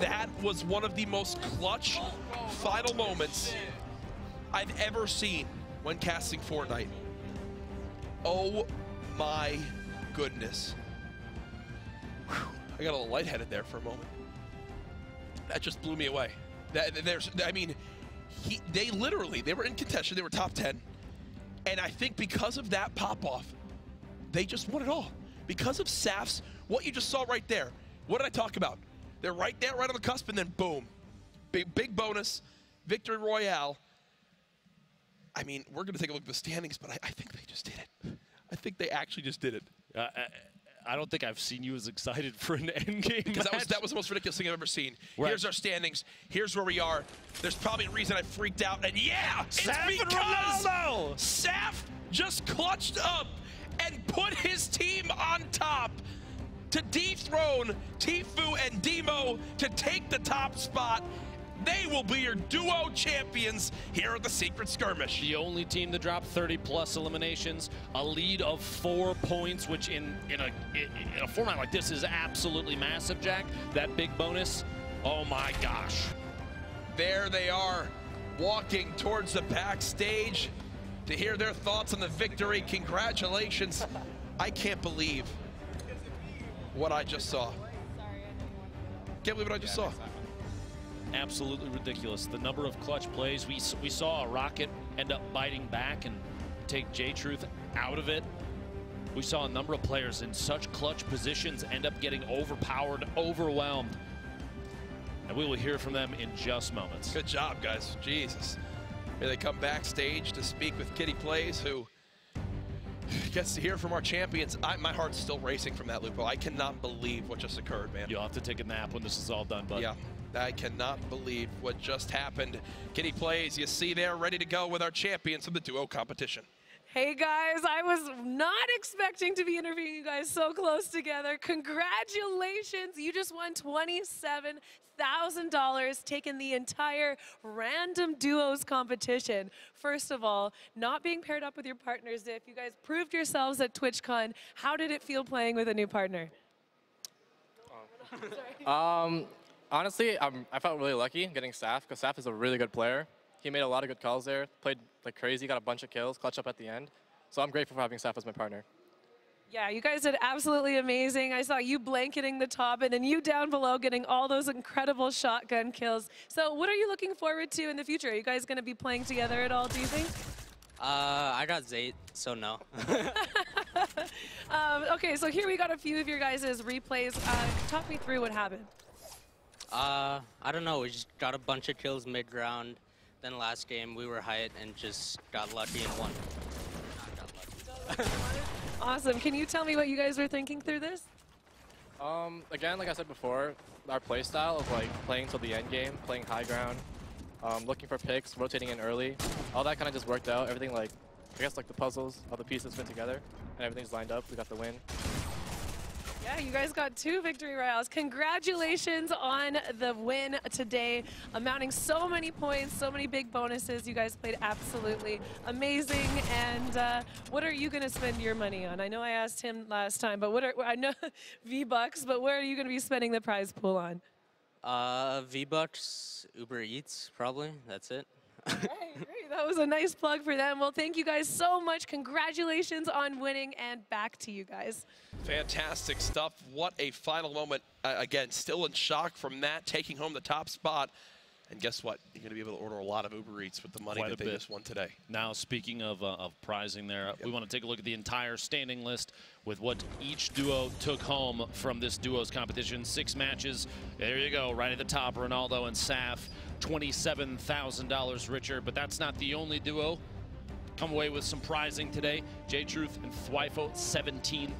That was one of the most clutch final moments I've ever seen when casting Fortnite. Oh my goodness. Whew. I got a little lightheaded there for a moment. That just blew me away. They were in contention, they were top 10. And I think because of that pop-off, they just won it all. Because of Saf's, what you just saw right there. What did I talk about? They're right there, right on the cusp, and then boom. Big bonus, victory royale. I mean, we're going to take a look at the standings, but I think they just did it. I think they actually just did it. I don't think I've seen you as excited for an endgame because match. that was the most ridiculous thing I've ever seen. Right. Here's our standings. Here's where we are. There's probably a reason I freaked out. And yeah, it's because Saf just clutched up and put his team on top to dethrone Tfue and Demo to take the top spot. They will be your duo champions here at the Secret Skirmish. The only team to drop 30+ eliminations, a lead of 4 points, which in a format like this is absolutely massive, Jack. That big bonus, oh my gosh. There they are, walking towards the backstage to hear their thoughts on the victory. Congratulations. I can't believe what I just saw. Can't believe what I just saw. Absolutely ridiculous. The number of clutch plays. We saw a Rocket end up biting back and take J-Truth out of it. We saw a number of players in such clutch positions end up getting overpowered, overwhelmed. And we will hear from them in just moments. Good job, guys. Jesus. Here they come backstage to speak with Kitty Plays, who gets to hear from our champions. My heart's still racing from that, Lupo. I cannot believe what just occurred, man. You'll have to take a nap when this is all done, bud. Yeah, I cannot believe what just happened. Kitty Plays, you see there, ready to go with our champions from the duo competition. Hey guys, I was not expecting to be interviewing you guys so close together. Congratulations, you just won $27,000, taking the entire random duos competition. First of all, not being paired up with your partners, if you guys proved yourselves at TwitchCon, how did it feel playing with a new partner? Honestly, I felt really lucky getting Saf, because Saf is a really good player. He made a lot of good calls there, played like crazy, got a bunch of kills, clutch up at the end. So I'm grateful for having Saf as my partner. Yeah, you guys did absolutely amazing. I saw you blanketing the top and then you down below getting all those incredible shotgun kills. So what are you looking forward to in the future? Are you guys going to be playing together at all, do you think? I got Zayt, so no. Okay, so here we got a few of your guys' replays. Talk me through what happened. I don't know. We just got a bunch of kills mid-round. Then last game, we were hyped and just got lucky and won. Awesome. Can you tell me what you guys were thinking through this? Again, like I said before, our play style of like playing till the end game, playing high ground, looking for picks, rotating in early, all that kind of just worked out. Everything like, I guess like the puzzles, all the pieces fit together, and everything's lined up. We got the win. Yeah, you guys got 2 victory royales. Congratulations on the win today, amounting so many points, so many big bonuses. You guys played absolutely amazing. And what are you going to spend your money on? I know I asked him last time, but I know V-Bucks, but where are you going to be spending the prize pool on? V-Bucks, Uber Eats, probably. That's it. Great, that was a nice plug for them. Well, thank you guys so much. Congratulations on winning, and back to you guys. Fantastic stuff. What a final moment. Again, still in shock from that, taking home the top spot. And guess what? You're going to be able to order a lot of Uber Eats with the money that they just won today. Now, speaking of prizing there, we want to take a look at the entire standing list with what each duo took home from this duos competition. 6 matches. There you go, right at the top, Ronaldo and Saf, $27,000 richer. But that's not the only duo. Come away with some prizing today. J-Truth and Thwifo, $17,000.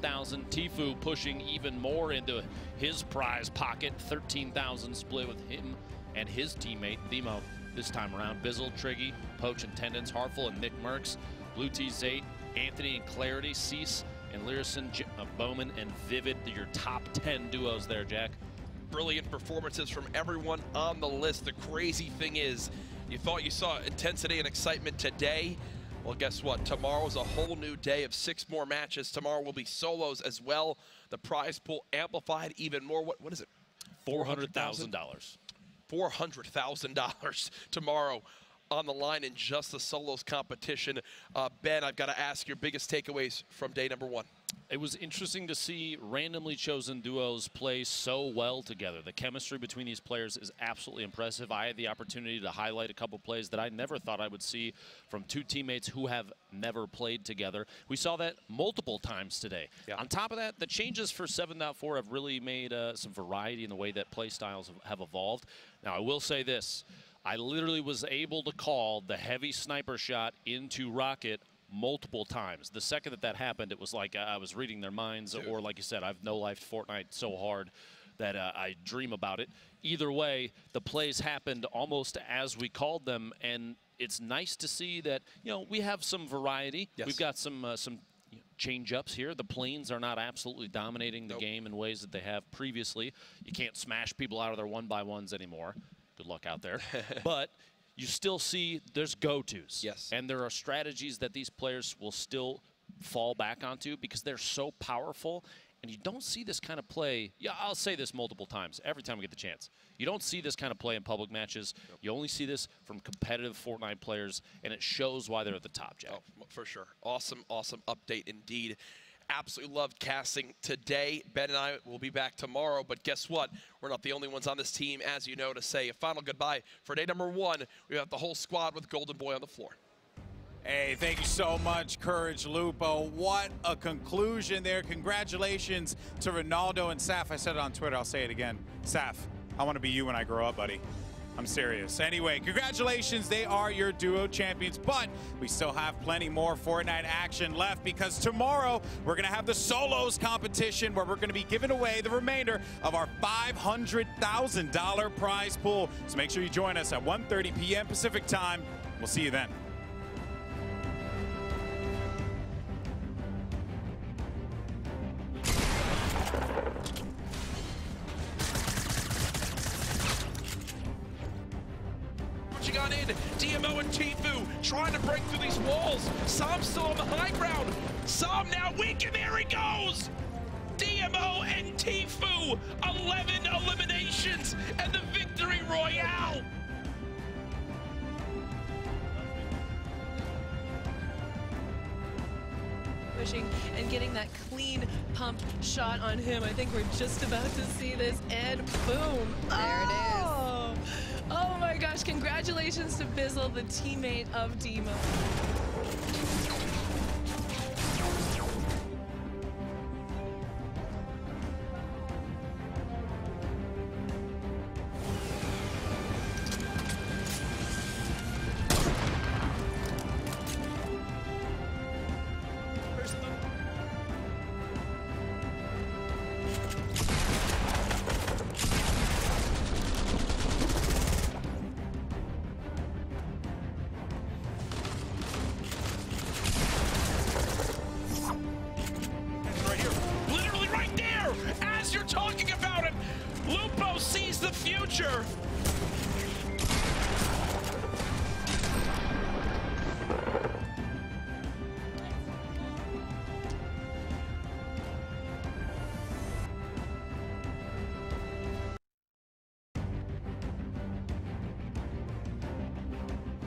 Tfue pushing even more into his prize pocket, $13,000 split with him and his teammate, Themo, this time around. Bizzle, Triggy, Poach and Tendons, Hartful and Nick Merckx, Blue T Zayt, Anthony and Clarity, Cease and Lyrison, Bowman and Vivid. Your top 10 duos there, Jack. Brilliant performances from everyone on the list. The crazy thing is, you thought you saw intensity and excitement today. Well, guess what? Tomorrow's a whole new day of 6 more matches. Tomorrow will be solos as well. The prize pool amplified even more. What is it? $400,000. $400,000 tomorrow on the line in just the solos competition. Ben, I've got to ask your biggest takeaways from day number 1. It was interesting to see randomly chosen duos play so well together. The chemistry between these players is absolutely impressive. I had the opportunity to highlight a couple plays that I never thought I would see from 2 teammates who have never played together. We saw that multiple times today. Yeah. On top of that, the changes for 7.4 have really made some variety in the way that play styles have evolved. Now, I will say this. I literally was able to call the heavy sniper shot into Rocket multiple times. The second that happened, it was like I was reading their minds, or like you said, I've no-lifed Fortnite so hard that I dream about it. Either way, the plays happened almost as we called them, and it's nice to see that, you know, we have some variety. Yes. We've got some change-ups here. The planes are not absolutely dominating the game in ways that they have previously. You can't smash people out of their 1x1s anymore. Good luck out there. But you still see there's go-tos. Yes. And there are strategies that these players will still fall back onto because they're so powerful. And you don't see this kind of play. Yeah, I'll say this multiple times, every time we get the chance. You don't see this kind of play in public matches. Yep. You only see this from competitive Fortnite players, and it shows why they're at the top, Jack. Oh, for sure. Awesome, awesome update indeed. Absolutely loved casting today. Ben and I will be back tomorrow, but guess what? We're not the only ones on this team, as you know, to say a final goodbye for day number 1. We have the whole squad with Golden Boy on the floor. Hey, thank you so much, Courage Lupo. What a conclusion there. Congratulations to Ronaldo and Saf. I said it on Twitter. I'll say it again. Saf, I want to be you when I grow up, buddy. I'm serious. Anyway, congratulations. They are your duo champions, but we still have plenty more Fortnite action left because tomorrow we're going to have the solos competition where we're going to be giving away the remainder of our $500,000 prize pool. So make sure you join us at 1:30 p.m. Pacific time. We'll see you then. DMO and Tfue trying to break through these walls. Sam's still on the high ground. Sam now weak, and there he goes. DMO and Tfue, 11 eliminations and the victory royale. Pushing and getting that clean pump shot on him. I think we're just about to see this, and boom. There it is. Oh my gosh, congratulations to Bizzle, the teammate of Demo.